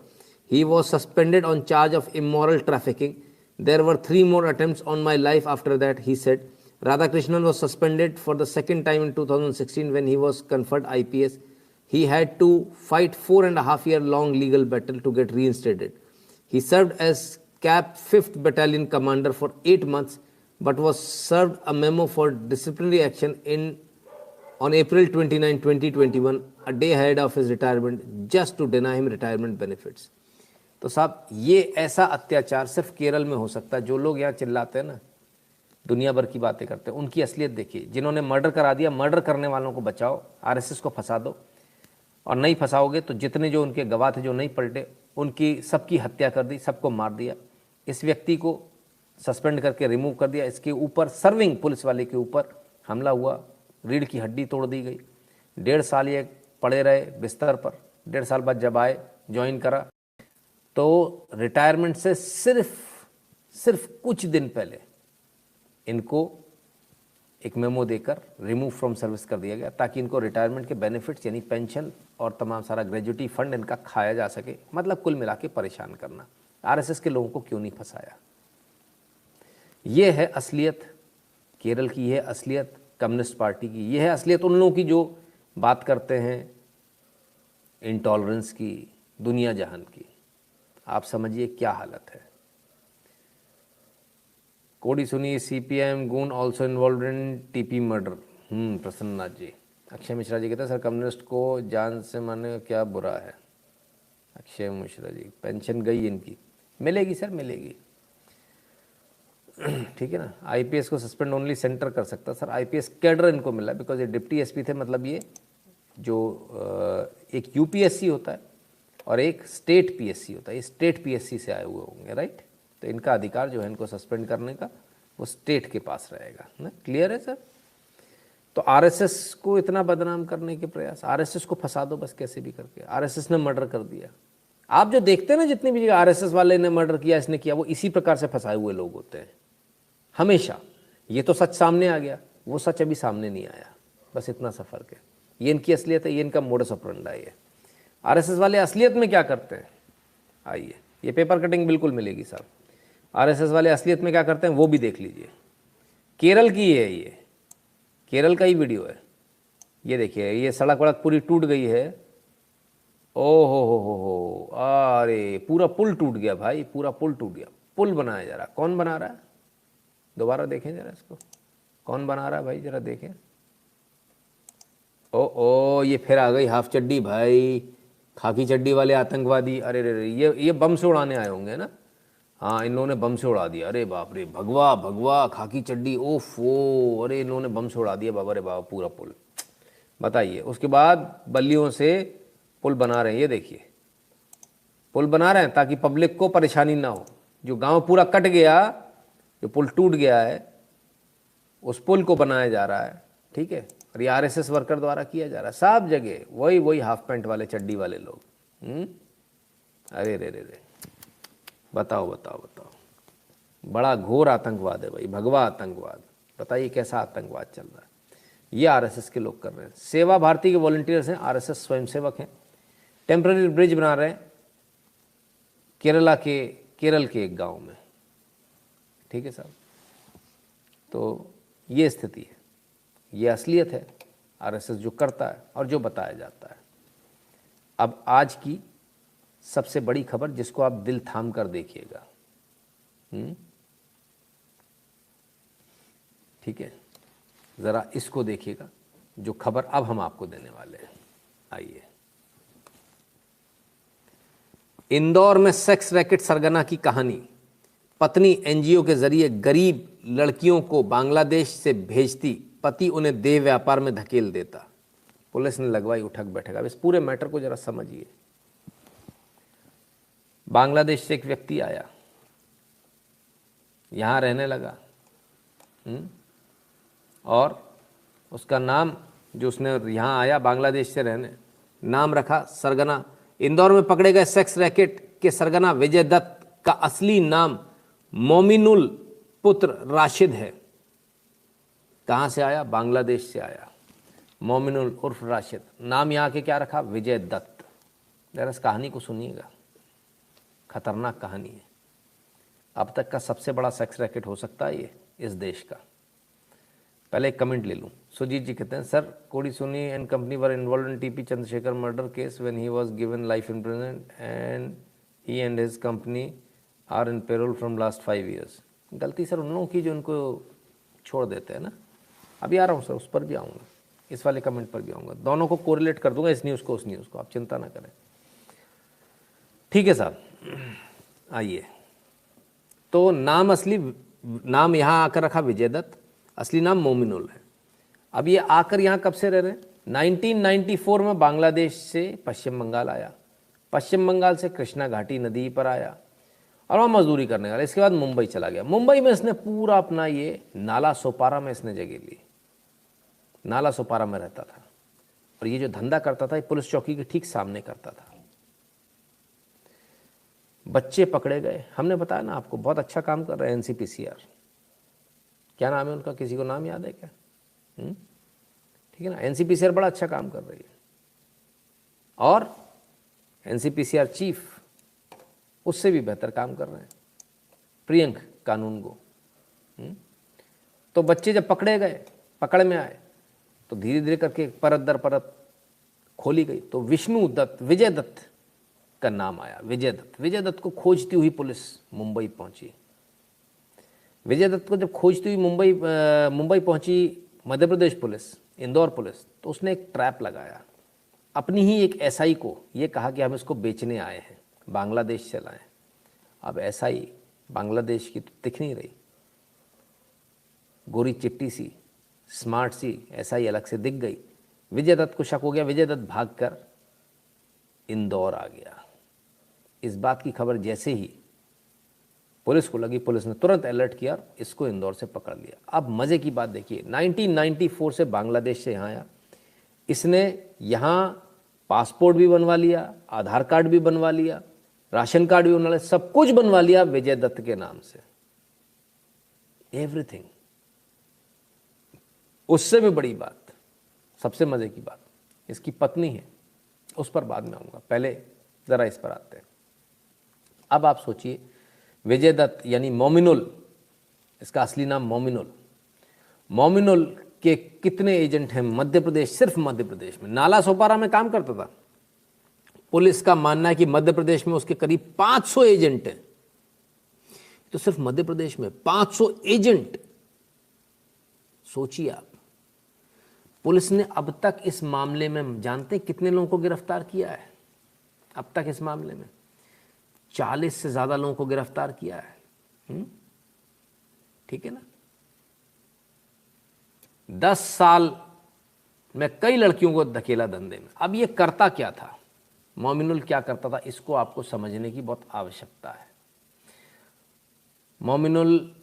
He was suspended on charge of immoral trafficking. There were 3 more attempts on my life after that, he said. Radhakrishnan was suspended for the second time in 2016 when he was conferred IPS. He had to fight 4.5-year long legal battle to get reinstated. He served as CAP 5th Battalion Commander for 8 months, but was served a memo for disciplinary action on April 29, 2021, a day ahead of his retirement, just to deny him retirement benefits. तो साहब ये ऐसा अत्याचार सिर्फ केरल में हो सकता है। जो लोग यहाँ चिल्लाते हैं ना, दुनिया भर की बातें करते हैं, उनकी असलियत देखिए। जिन्होंने मर्डर करा दिया, मर्डर करने वालों को बचाओ, RSS को फंसा दो, और नहीं फंसाओगे तो जितने जो उनके गवाह थे जो नहीं पलटे, उनकी सबकी हत्या कर दी, सबको मार दिया। इस व्यक्ति को सस्पेंड करके रिमूव कर दिया। इसके ऊपर सर्विंग पुलिस वाले के ऊपर हमला हुआ, रीढ़ की हड्डी तोड़ दी गई। 1.5 साल ये पड़े रहे बिस्तर पर। 1.5 साल बाद जब आए, ज्वाइन करा, तो रिटायरमेंट से सिर्फ कुछ दिन पहले इनको एक मेमो देकर रिमूव फ्रॉम सर्विस कर दिया गया, ताकि इनको रिटायरमेंट के बेनिफिट्स यानी पेंशन और तमाम सारा ग्रेजुटी फंड इनका खाया जा सके। मतलब कुल मिला के परेशान करना। RSS के लोगों को क्यों नहीं फंसाया? ये है असलियत केरल की, ये है असलियत कम्युनिस्ट पार्टी की, ये है असलियत उन लोगों की जो बात करते हैं इंटॉलरेंस की, दुनिया जहान की। आप समझिए क्या हालत है। Kodi Suni CPM goon also involve in TP murder. Prasannanath ji. Akshay Mishra ji कहते हैं सर कम्युनिस्ट को जान से मारने का क्या बुरा है। अक्षय मिश्रा जी, पेंशन गई इनकी, मिलेगी सर मिलेगी। ठीक है ना। IPS को सस्पेंड ओनली सेंटर कर सकता सर, IPS कैडर इनको मिला बिकॉज ये डिप्टी SP थे। मतलब ये जो एक UPSC होता है और एक स्टेट PSC होता है, ये स्टेट PSC से आए हुए होंगे, राइट। तो इनका अधिकार जो है इनको सस्पेंड करने का वो स्टेट के पास रहेगा ना। क्लियर है सर। तो RSS को इतना बदनाम करने के प्रयास, RSS को फंसा दो बस कैसे भी करके। RSS ने मर्डर कर दिया। आप जो देखते हैं ना जितनी भी जगह RSS वाले ने मर्डर किया, इसने किया, वो इसी प्रकार से फंसाए हुए लोग होते हैं हमेशा। ये तो सच सामने आ गया, वो सच अभी सामने नहीं आया, बस इतना सा फर्क है। ये इनकी असलियत है, ये इनका मोडस ऑपरेंडी है। RSS वाले असलियत में क्या करते हैं, आइए ये पेपर कटिंग बिल्कुल मिलेगी साहब। RSS वाले असलियत में क्या करते हैं वो भी देख लीजिए। केरल की है, ये केरल का ही वीडियो है। ये देखिए, ये सड़क वड़क पूरी टूट गई है। ओ हो, अरे पूरा पुल टूट गया भाई, पूरा पुल टूट गया। पुल बनाया जा रहा, कौन बना रहा है, दोबारा देखें जरा इसको, कौन बना रहा है भाई, जरा देखें। ओ ये फिर आ गई हाफ चड्डी भाई, खाकी चड्डी वाले आतंकवादी। अरे रे, ये बम से उड़ाने आए होंगे ना। हाँ, इन्होंने बम से उड़ा दिया। अरे बाप रे, भगवा भगवा खाकी चड्डी, ओफो, अरे इन्होंने बम से उड़ा दिया बाबा रे बाबा पूरा पुल। बताइए, उसके बाद बल्लियों से पुल बना रहे हैं। ये देखिए पुल बना रहे हैं ताकि पब्लिक को परेशानी ना हो। जो गांव पूरा कट गया, जो पुल टूट गया है, उस पुल को बनाया जा रहा है। ठीक है, और ये RSS वर्कर द्वारा किया जा रहा है। सब जगह वही हाफ पैंट वाले चड्डी वाले लोग। अरे रे रे रे, बताओ, बड़ा घोर आतंकवाद है भाई, भगवा आतंकवाद। बताइए कैसा आतंकवाद चल रहा है, ये RSS के लोग कर रहे हैं। सेवा भारती के वॉलंटियर्स हैं, RSS स्वयंसेवक हैं। टेम्पररी ब्रिज बना रहे हैं केरल के एक गांव में। ठीक है साहब, तो ये स्थिति है, ये असलियत है RSS जो करता है और जो बताया जाता है। अब आज की सबसे बड़ी खबर जिसको आप दिल थाम कर देखिएगा। ठीक है, जरा इसको देखिएगा, जो खबर अब हम आपको देने वाले हैं। आइए, इंदौर में सेक्स रैकेट सरगना की कहानी। पत्नी NGO के जरिए गरीब लड़कियों को बांग्लादेश से भेजती, पति उन्हें देह व्यापार में धकेल देता। पुलिस ने लगवाई उठक बैठक। अब इस पूरे मैटर को जरा समझिए। बांग्लादेश से एक व्यक्ति आया, यहाँ रहने लगा, और उसका नाम, जो उसने यहाँ आया बांग्लादेश से रहने, नाम रखा सरगना। इंदौर में पकड़े गए सेक्स रैकेट के सरगना विजय दत्त का असली नाम मोमिनुल पुत्र राशिद है। कहाँ से आया, बांग्लादेश से आया। मोमिनुल उर्फ राशिद, नाम यहाँ के क्या रखा, विजय दत्त। जरा इस कहानी को सुनिएगा, खतरनाक कहानी है। अब तक का सबसे बड़ा सेक्स रैकेट हो सकता है ये इस देश का। पहले एक कमेंट ले लूँ। सुजीत जी कहते हैं sir, Kodi Suni and company were involve in TP Chandrashekhar murder case when he was given life imprisonment and he and his company are in parole from last 5 years। गलती सर उन लोगों की जो उनको छोड़ देते हैं ना। अभी आ रहा हूँ सर, उस पर भी आऊँगा, इस वाले कमेंट पर भी आऊँगा, दोनों को कोरिलेट कर दूंगा, इस न्यूज़ को उस न्यूज़ को, आप चिंता ना करें। ठीक है साहब, आइए। तो नाम, असली नाम यहाँ आकर रखा विजय दत्त, असली नाम मोमिनुल है। अब ये आकर यहाँ कब से रह रहे हैं, 1994 में बांग्लादेश से पश्चिम बंगाल आया, पश्चिम बंगाल से कृष्णा घाटी नदी पर आया और वहाँ मजदूरी करने वाला। इसके बाद मुंबई चला गया। मुंबई में इसने पूरा अपना ये नाला सोपारा में इसने जगह ली, नाला सोपारा में रहता था। और ये जो धंधा करता था, ये पुलिस चौकी के ठीक सामने करता था। बच्चे पकड़े गए, हमने बताया ना आपको, बहुत अच्छा काम कर रहे हैं NCPCR। क्या नाम है उनका, किसी को नाम याद है क्या? ठीक है ना, NCPCR बड़ा अच्छा काम कर रही है। और NCPCR चीफ उससे भी बेहतर काम कर रहे हैं, प्रियंक कानून गो। तो बच्चे जब पकड़े गए, पकड़ में आए, तो धीरे धीरे करके परत दर परत खोली गई। तो विष्णु दत्त, विजय दत्त, का नाम आया, विजय दत्त। विजय दत्त को खोजती हुई पुलिस मुंबई पहुंची। विजय दत्त को जब खोजती हुई मुंबई पहुंची मध्य प्रदेश पुलिस, इंदौर पुलिस, तो उसने एक ट्रैप लगाया। अपनी ही एक एसआई को ये कहा कि हम इसको बेचने आए हैं, बांग्लादेश से लाए। अब एसआई बांग्लादेश की तो दिख नहीं रही, गोरी चिट्टी सी, स्मार्ट सी एसआई अलग से दिख गई। विजय दत्त को शक हो गया, विजय दत्त भागकर इंदौर आ गया। इस बात की खबर जैसे ही पुलिस को लगी, पुलिस ने तुरंत अलर्ट किया, इसको इंदौर से पकड़ लिया। अब मज़े की बात देखिए, 1994 से बांग्लादेश से यहाँ आया, इसने यहाँ पासपोर्ट भी बनवा लिया, आधार कार्ड भी बनवा लिया, राशन कार्ड भी बनवा लिया, सब कुछ बनवा लिया विजय दत्त के नाम से, एवरीथिंग। उससे भी बड़ी बात, सबसे मजे की बात, इसकी पत्नी है, उस पर बाद में आऊंगा, पहले जरा इस पर आते हैं। अब आप सोचिए, विजय दत्त यानी मोमिनुल, इसका असली नाम मोमिनुल, मोमिनुल के कितने एजेंट हैं मध्य प्रदेश, सिर्फ मध्य प्रदेश में। नाला सोपारा में काम करता था, पुलिस का मानना है कि मध्य प्रदेश में उसके करीब 500 एजेंट हैं। तो सिर्फ मध्य प्रदेश में 500 एजेंट, सोचिए आप। पुलिस ने अब तक इस मामले में जानते हैं कितने लोगों को गिरफ्तार किया है? अब तक इस मामले में 40 से ज्यादा लोगों को गिरफ्तार किया है। ठीक है ना? 10 साल में कई लड़कियों को धकेला धंधे में। अब ये करता क्या था, मोमिनुल क्या करता था, इसको आपको समझने की बहुत आवश्यकता है। मोमिनुल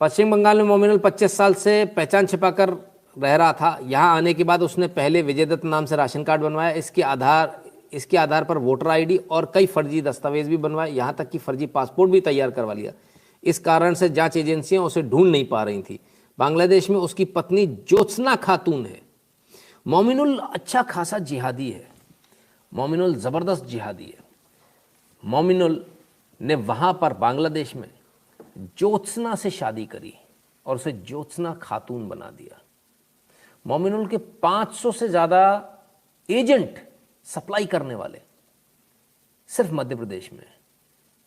पश्चिम बंगाल में, मोमिनुल 25 साल से पहचान छिपाकर रह रहा था। यहाँ आने के बाद उसने पहले विजय दत्त नाम से राशन कार्ड बनवाया, इसके आधार पर वोटर आईडी और कई फर्जी दस्तावेज भी बनवाए, यहाँ तक कि फर्जी पासपोर्ट भी तैयार करवा लिया। इस कारण से जांच एजेंसियां उसे ढूंढ नहीं पा रही थी। बांग्लादेश में उसकी पत्नी ज्योत्सना खातून है। मोमिनुल अच्छा खासा जिहादी है, मोमिनुल ज़बरदस्त जिहादी है। मोमिनुल ने वहाँ पर बांग्लादेश में ज्योत्सना से शादी करी और उसे ज्योत्सना खातून बना दिया। मोमिनुल के 500 से ज़्यादा एजेंट सप्लाई करने वाले सिर्फ मध्य प्रदेश में।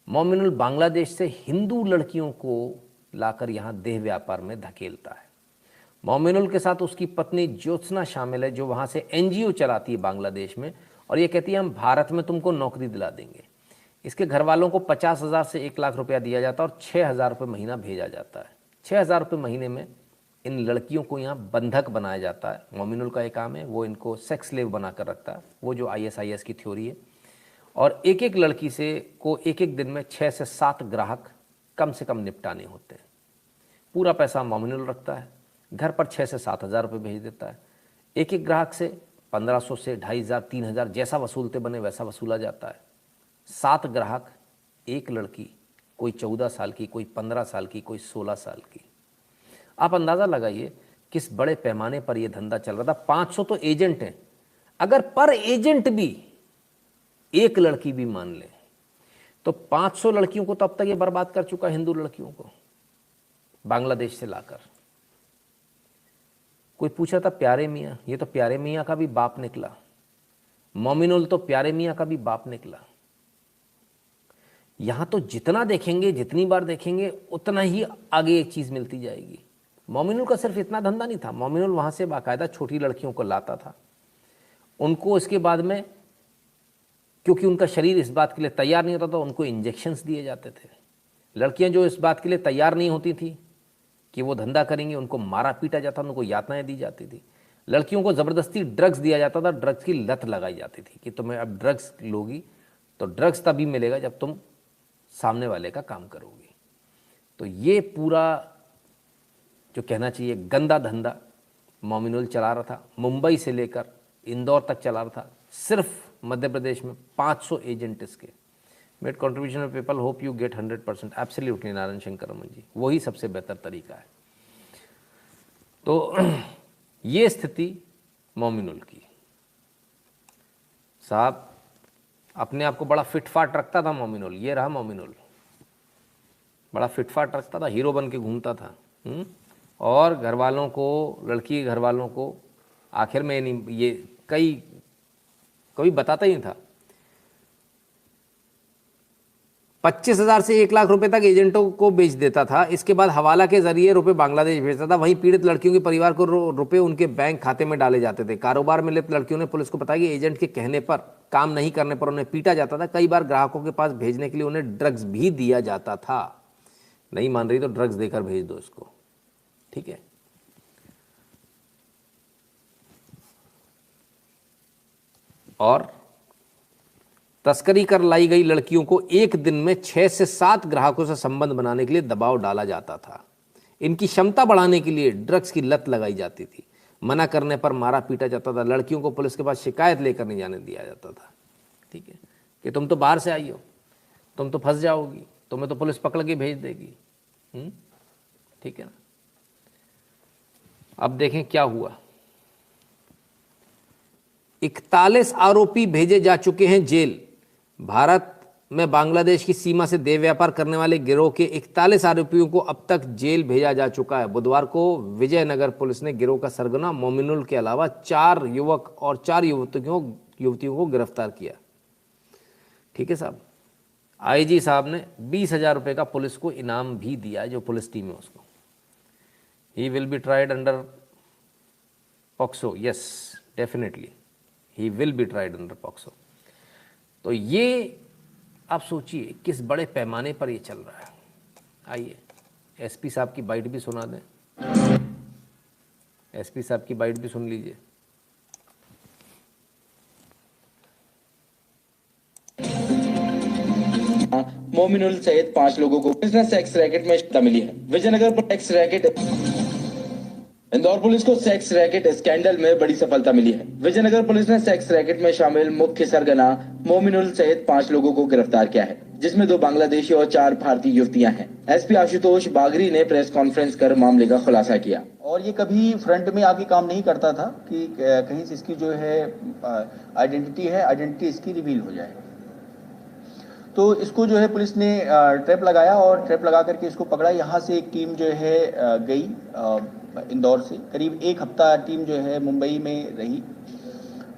मोमिनुल बांग्लादेश से हिंदू लड़कियों को लाकर यहाँ देह व्यापार में धकेलता है। मोमिनुल के साथ उसकी पत्नी ज्योत्सना शामिल है, जो वहाँ से एनजीओ चलाती है बांग्लादेश में, और ये कहती है हम भारत में तुमको नौकरी दिला देंगे। इसके घर वालों को 50,000 से 1 लाख रुपया दिया जाता है और 6,000 रुपये महीना भेजा जाता है। 6,000 रुपये महीने में इन लड़कियों को यहाँ बंधक बनाया जाता है। मोमिनुल का एक काम है, वो इनको सेक्स स्लेव बना कर रखता है, वो जो ISIS की थ्योरी है। और एक एक लड़की को एक एक दिन में 6 से 7 ग्राहक कम से कम निपटाने होते हैं। पूरा पैसा मोमिनुल रखता है, घर पर 6 से 7,000 रुपये भेज देता है। एक एक ग्राहक से 1,500 से 2,500 3,000 जैसा वसूलते बने वैसा वसूला जाता है। 7 ग्राहक, एक लड़की, कोई 14 साल की, कोई 15 साल की, कोई 16 साल की। आप अंदाज़ा लगाइए किस बड़े पैमाने पर यह धंधा चल रहा था। 500 तो एजेंट हैं, अगर पर एजेंट भी एक लड़की भी मान ले तो 500 लड़कियों को तो अब तक ये बर्बाद कर चुका, हिंदू लड़कियों को बांग्लादेश से लाकर। कोई पूछा था प्यारे मियाँ, ये तो प्यारे मियाँ का भी बाप निकला। मोमिनुल तो प्यारे मियाँ का भी बाप निकला। यहां तो जितना देखेंगे, जितनी बार देखेंगे, उतना ही आगे एक चीज मिलती जाएगी। मोमिनुल का सिर्फ इतना धंधा नहीं था, मोमिनुल वहां से बाकायदा छोटी लड़कियों को लाता था। उनको इसके बाद में, क्योंकि उनका शरीर इस बात के लिए तैयार नहीं होता था, उनको इंजेक्शंस दिए जाते थे। लड़कियां जो इस बात के लिए तैयार नहीं होती थी कि वो धंधा करेंगी, उनको मारा पीटा जाता, उनको यातनाएं दी जाती थी। लड़कियों को ज़बरदस्ती ड्रग्स दिया जाता था, ड्रग्स की लत लगाई जाती थी कि तुम्हें अब ड्रग्स लोगी तो ड्रग्स तभी मिलेगा जब तुम सामने वाले का काम करोगे। तो ये पूरा जो कहना चाहिए गंदा धंधा मोमिनुल चला रहा था, मुंबई से लेकर इंदौर तक चला रहा था। सिर्फ मध्य प्रदेश में 500 एजेंट इसके। Made contribution of people, hope you get 100%। Absolutely Narayan Shankar Raman ji, वही सबसे बेहतर तरीका है। तो ये स्थिति मोमिनुल की। साहब अपने आप को बड़ा फिटफाट रखता था मोमिनुल, ये रहा मोमिनुल, बड़ा फिटफाट रखता था, हीरो बन के घूमता था। और घर वालों को, लड़की के घर वालों को, आखिर में ये कई कभी बताता ही नहीं था। 25,000 से 1 लाख रुपए तक एजेंटों को बेच देता था। इसके बाद हवाला के जरिए रुपए बांग्लादेश भेजता था। वहीं पीड़ित लड़कियों के परिवार को रुपए उनके बैंक खाते में डाले जाते थे। कारोबार में लिप्त लड़कियों ने पुलिस को बताया कि एजेंट के कहने पर काम नहीं करने पर उन्हें पीटा जाता था। कई बार ग्राहकों के पास भेजने के लिए उन्हें ड्रग्स भी दिया जाता था। नहीं मान रही तो ड्रग्स देकर भेज दो इसको, ठीक है। और तस्करी कर लाई गई लड़कियों को एक दिन में 6 से 7 ग्राहकों से संबंध बनाने के लिए दबाव डाला जाता था। इनकी क्षमता बढ़ाने के लिए ड्रग्स की लत लगाई जाती थी। मना करने पर मारा पीटा जाता था। लड़कियों को पुलिस के पास शिकायत लेकर नहीं जाने दिया जाता था, ठीक है, कि तुम तो बाहर से आई हो, तुम तो फंस जाओगी, तुम्हें तो पुलिस पकड़ के भेज देगी, ठीक है ना। अब देखें क्या हुआ। 41 आरोपी भेजे जा चुके हैं जेल। भारत में बांग्लादेश की सीमा से देह व्यापार करने वाले गिरोह के 41 आरोपियों को अब तक जेल भेजा जा चुका है। बुधवार को विजयनगर पुलिस ने गिरोह का सरगना मोमिनुल के अलावा 4 युवक और 4 युवतियों को गिरफ्तार किया, ठीक है साहब। आईजी साहब ने 20,000 रुपये का पुलिस को इनाम भी दिया, जो पुलिस टीम है उसको। He will be tried under POCSO, yes definitely he will be tried under POCSO. तो ये आप सोचिए किस बड़े पैमाने पर ये चल रहा है। आइए एसपी साहब की बाइट भी सुना दें। एसपी साहब की बाइट भी सुन लीजिए। मोमिनुल सहित 5 लोगों को बिजनेस सेक्स रैकेट में सजा मिली है। विजयनगर पर सेक्स रैकेट, इंदौर पुलिस को सेक्स रैकेट स्कैंडल में बड़ी सफलता मिली है। विजयनगर पुलिस ने सेक्स रैकेट में शामिल मुख्य सरगना मोमिनुल सहित 5 लोगों को गिरफ्तार किया है, जिसमें 2 बांग्लादेशी और 4 भारतीय युवतियां हैं। एसपी आशुतोष बागरी ने प्रेस कॉन्फ्रेंस कर मामले का खुलासा किया। और ये कभी फ्रंट में आके काम नहीं करता था कि कहीं से इसकी जो है आइडेंटिटी इसकी रिवील हो जाए। तो इसको जो है पुलिस ने ट्रैप लगाया और ट्रैप लगा करके इसको पकड़ा। यहाँ से एक टीम जो है गई इंदौर से। करीब 1 हफ्ता टीम जो है मुंबई में रही।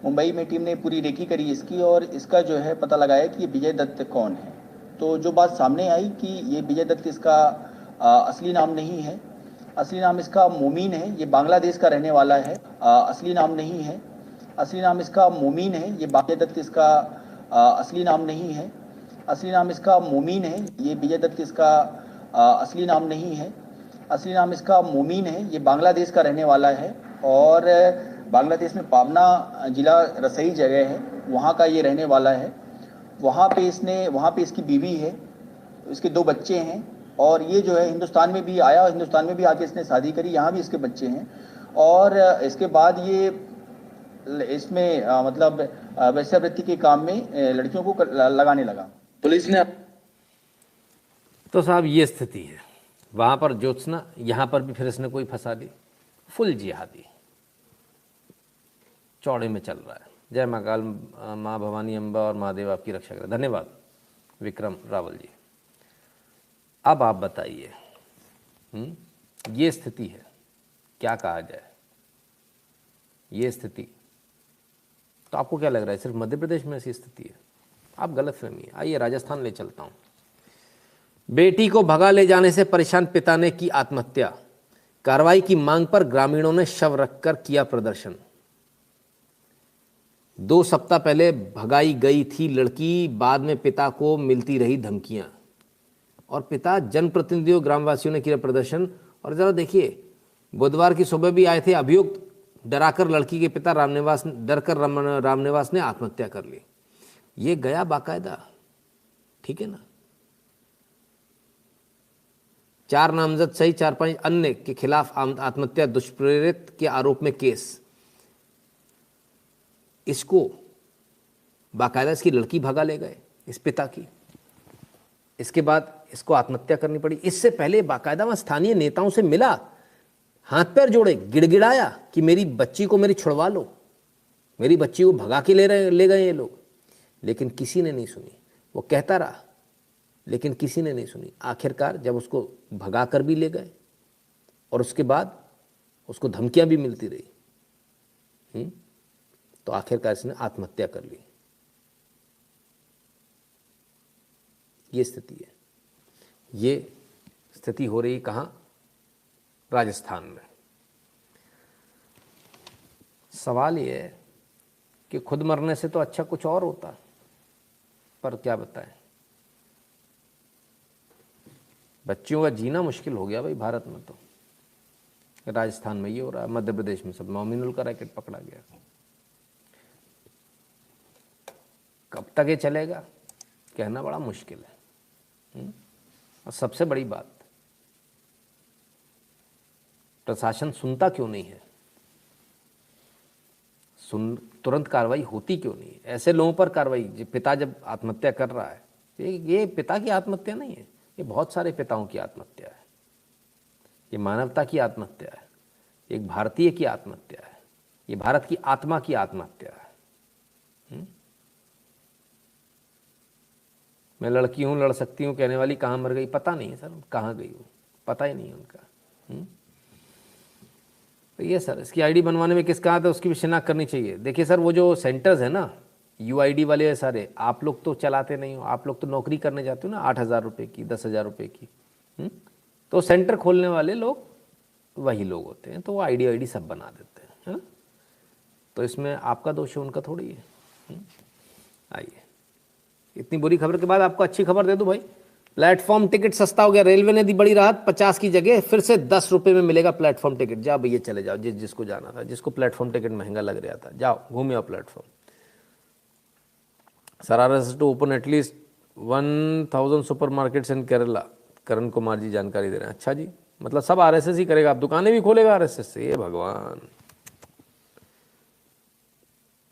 मुंबई में टीम ने पूरी रेकी करी इसकी और इसका जो है पता लगाया कि ये विजय दत्त कौन है। तो जो बात सामने आई कि ये विजय दत्त इसका असली नाम नहीं है। असली नाम इसका मोमीन है। ये बांग्लादेश का रहने वाला है। असली नाम नहीं है। असली नाम इसका मोमीन है। ये विजय दत्त इसका असली नाम नहीं है। असली नाम इसका मोमीन है। ये विजय दत्त इसका असली नाम नहीं है। असली नाम इसका मोमीन है। ये बांग्लादेश का रहने वाला है और बांग्लादेश में पाबना जिला रसई जगह है, वहाँ का ये रहने वाला है। वहाँ पे इसकी बीवी है, इसके 2 बच्चे हैं और ये जो है हिंदुस्तान में भी आया। हिंदुस्तान में भी आके इसने शादी करी, यहाँ भी इसके बच्चे हैं। और इसके बाद ये इसमें मतलब वेश्यावृत्ति के काम में लड़कियों को लगाने लगा। पुलिस ने तो साहब ये स्थिति है। वहाँ पर ज्योत्सना, यहाँ पर भी फिर इसने कोई फंसा दी। फुल जिहादी चौड़े में चल रहा है। जय माँ काल, माँ भवानी अम्बा और महादेव आपकी रक्षा करें। धन्यवाद विक्रम रावल जी। अब आप बताइए, ये स्थिति है, क्या कहा जाए ये स्थिति। तो आपको क्या लग रहा है सिर्फ मध्य प्रदेश में ऐसी स्थिति है? आप गलत फहमी है। आइए राजस्थान ले चलता हूँ। बेटी को भगा ले जाने से परेशान पिता ने की आत्महत्या। कार्रवाई की मांग पर ग्रामीणों ने शव रखकर किया प्रदर्शन। 2 सप्ताह पहले भगाई गई थी लड़की, बाद में पिता को मिलती रही धमकियां और पिता, जनप्रतिनिधियों, ग्रामवासियों ने किया प्रदर्शन। और जरा देखिए, बुधवार की सुबह भी आए थे अभियुक्त। डराकर लड़की के पिता रामनिवास ने आत्महत्या कर ली। ये गया बाकायदा, ठीक है ना। 4 नामजद सहित 4-5 अन्य के खिलाफ आत्महत्या दुष्प्रेरित के आरोप में केस। इसको बाकायदा इसकी लड़की भगा ले गए, इस पिता की। इसके बाद इसको आत्महत्या करनी पड़ी। इससे पहले बाकायदा वहां स्थानीय नेताओं से मिला, हाथ पैर जोड़े, गिड़गिड़ाया कि मेरी बच्ची को मेरी छुड़वा लो, मेरी बच्ची को भगा के ले गए ये लोग। लेकिन किसी ने नहीं सुनी। वो कहता रहा लेकिन किसी ने नहीं सुनी। आखिरकार जब उसको भगा कर भी ले गए और उसके बाद उसको धमकियां भी मिलती रही, तो आखिरकार इसने आत्महत्या कर ली। ये स्थिति है। ये स्थिति हो रही कहाँ? राजस्थान में। सवाल ये है कि खुद मरने से तो अच्छा कुछ और होता, पर क्या बताएं, बच्चियों का जीना मुश्किल हो गया भाई भारत में। तो राजस्थान में ये हो रहा है, मध्य प्रदेश में सब नॉमिनल का रैकेट पकड़ा गया। कब तक ये चलेगा कहना बड़ा मुश्किल है। और सबसे बड़ी बात, प्रशासन सुनता क्यों नहीं है? तुरंत कार्रवाई होती क्यों नहीं है? ऐसे लोगों पर कार्रवाई, पिता जब आत्महत्या कर रहा है, ये पिता की आत्महत्या नहीं है, ये बहुत सारे पिताओं की आत्महत्या है, ये मानवता की आत्महत्या है, एक भारतीय की आत्महत्या है, ये भारत की आत्मा की आत्महत्या है। मैं लड़की हूँ, लड़ सकती हूँ कहने वाली कहाँ मर गई पता नहीं है सर, कहाँ गई वो पता ही नहीं है उनका। तो ये सर, इसकी आईडी बनवाने में किसका हाथ है उसकी भी शिनाख्त करनी चाहिए। देखिए सर, वो जो सेंटर्स है ना यूआईडी वाले सारे, आप लोग तो चलाते नहीं हो, आप लोग तो नौकरी करने जाते हो ना 8,000 रुपये की, 10,000 रुपये की। तो सेंटर खोलने वाले लोग वही लोग होते हैं, तो वो आईडी सब बना देते हैं, है ना। तो इसमें आपका दोष है, उनका थोड़ी है। आइए, इतनी बुरी खबर के बाद आपको अच्छी खबर दे दूं भाई, प्लेटफॉर्म टिकट सस्ता हो गया। रेलवे ने दी बड़ी राहत, 50 की जगह फिर से 10 रुपये में मिलेगा प्लेटफॉर्म टिकट। जाओ भैया चले जाओ, जिसको जाना था, जिसको प्लेटफॉर्म टिकट महंगा लग रहा था, जाओ घूमे आओ प्लेटफॉर्म। सरारस to open at least 1,000 supermarkets in Kerala, Karan Kumar ji जानकारी दे रहे हैं। अच्छा जी, मतलब सब आरएसएस ही करेगा, आप दुकानें भी खोलेगा आरएसएस से? ये भगवान।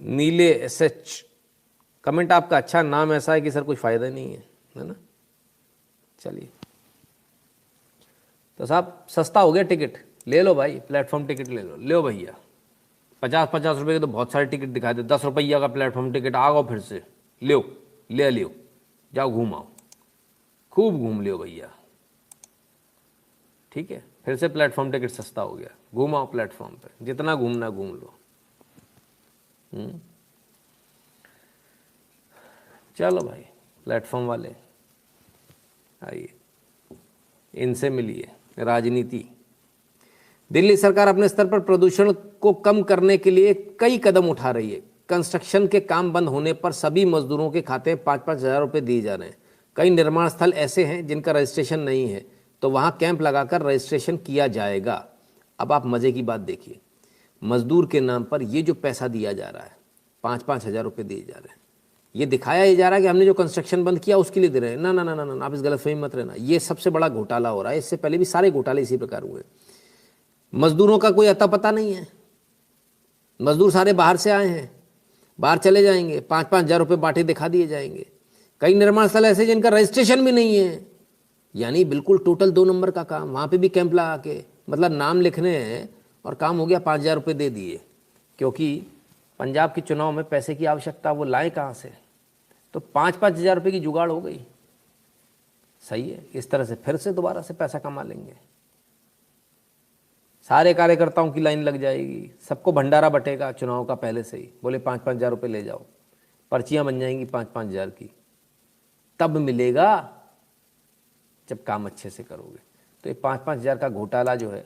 नीले एसएच कमेंट आपका अच्छा, नाम ऐसा है कि सर कुछ फायदा नहीं है ना। चलिए, तो साहब सस्ता हो गया टिकट, ले लो भाई, प्लेटफॉर्म टिकट ले लो भैया। 50-50 रुपये के तो बहुत सारे टिकट दिखा दे, 10 रुपया का प्लेटफॉर्म टिकट आ गो, फिर से ले लियो, जाओ घूम आओ, खूब घूम लियो भैया। ठीक है, फिर से प्लेटफॉर्म टिकट सस्ता हो गया, घूम आओ प्लेटफॉर्म पे, जितना घूमना घूम लो। चलो भाई, प्लेटफॉर्म वाले आइए, इनसे मिलिए। राजनीति, दिल्ली सरकार अपने स्तर पर प्रदूषण को कम करने के लिए कई कदम उठा रही है। कंस्ट्रक्शन के काम बंद होने पर सभी मजदूरों के खाते में 5-5 हज़ार रुपये दिए जा रहे हैं। कई निर्माण स्थल ऐसे हैं जिनका रजिस्ट्रेशन नहीं है, तो वहाँ कैंप लगाकर रजिस्ट्रेशन किया जाएगा। अब आप मज़े की बात देखिए, मजदूर के नाम पर ये जो पैसा दिया जा रहा है, 5-5 हज़ार रुपये दिए जा रहे हैं, ये दिखाया ही जा रहा है कि हमने जो कंस्ट्रक्शन बंद किया उसके लिए दे रहे हैं। ना ना ना ना ना, आप इस गलतफहमी मत रहना, ये सबसे बड़ा घोटाला हो रहा है। इससे पहले भी सारे घोटाले इसी प्रकार हुए। मजदूरों का कोई अता पता नहीं है, मजदूर सारे बाहर से आए हैं, बाहर चले जाएंगे, 5-5 हज़ार रुपये बांटे दिखा दिए जाएंगे। कई निर्माण स्थल ऐसे जिनका रजिस्ट्रेशन भी नहीं है, यानी बिल्कुल टोटल 2 नंबर का काम। वहाँ पे भी कैंप लगा के, मतलब नाम लिखने हैं और काम हो गया, 5 हज़ार रुपये दे दिए, क्योंकि पंजाब के चुनाव में पैसे की आवश्यकता, वो लाए कहाँ से? तो 5-5 हज़ार रुपये की जुगाड़ हो गई। सही है, इस तरह से फिर से दोबारा से पैसा कमा लेंगे। सारे कार्यकर्ताओं की लाइन लग जाएगी, सबको भंडारा बटेगा चुनाव का पहले से ही, बोले 5-5 हज़ार रुपये ले जाओ, पर्चियाँ बन जाएंगी 5-5 हज़ार की। तब मिलेगा जब काम अच्छे से करोगे। तो ये 5-5 हज़ार का घोटाला जो है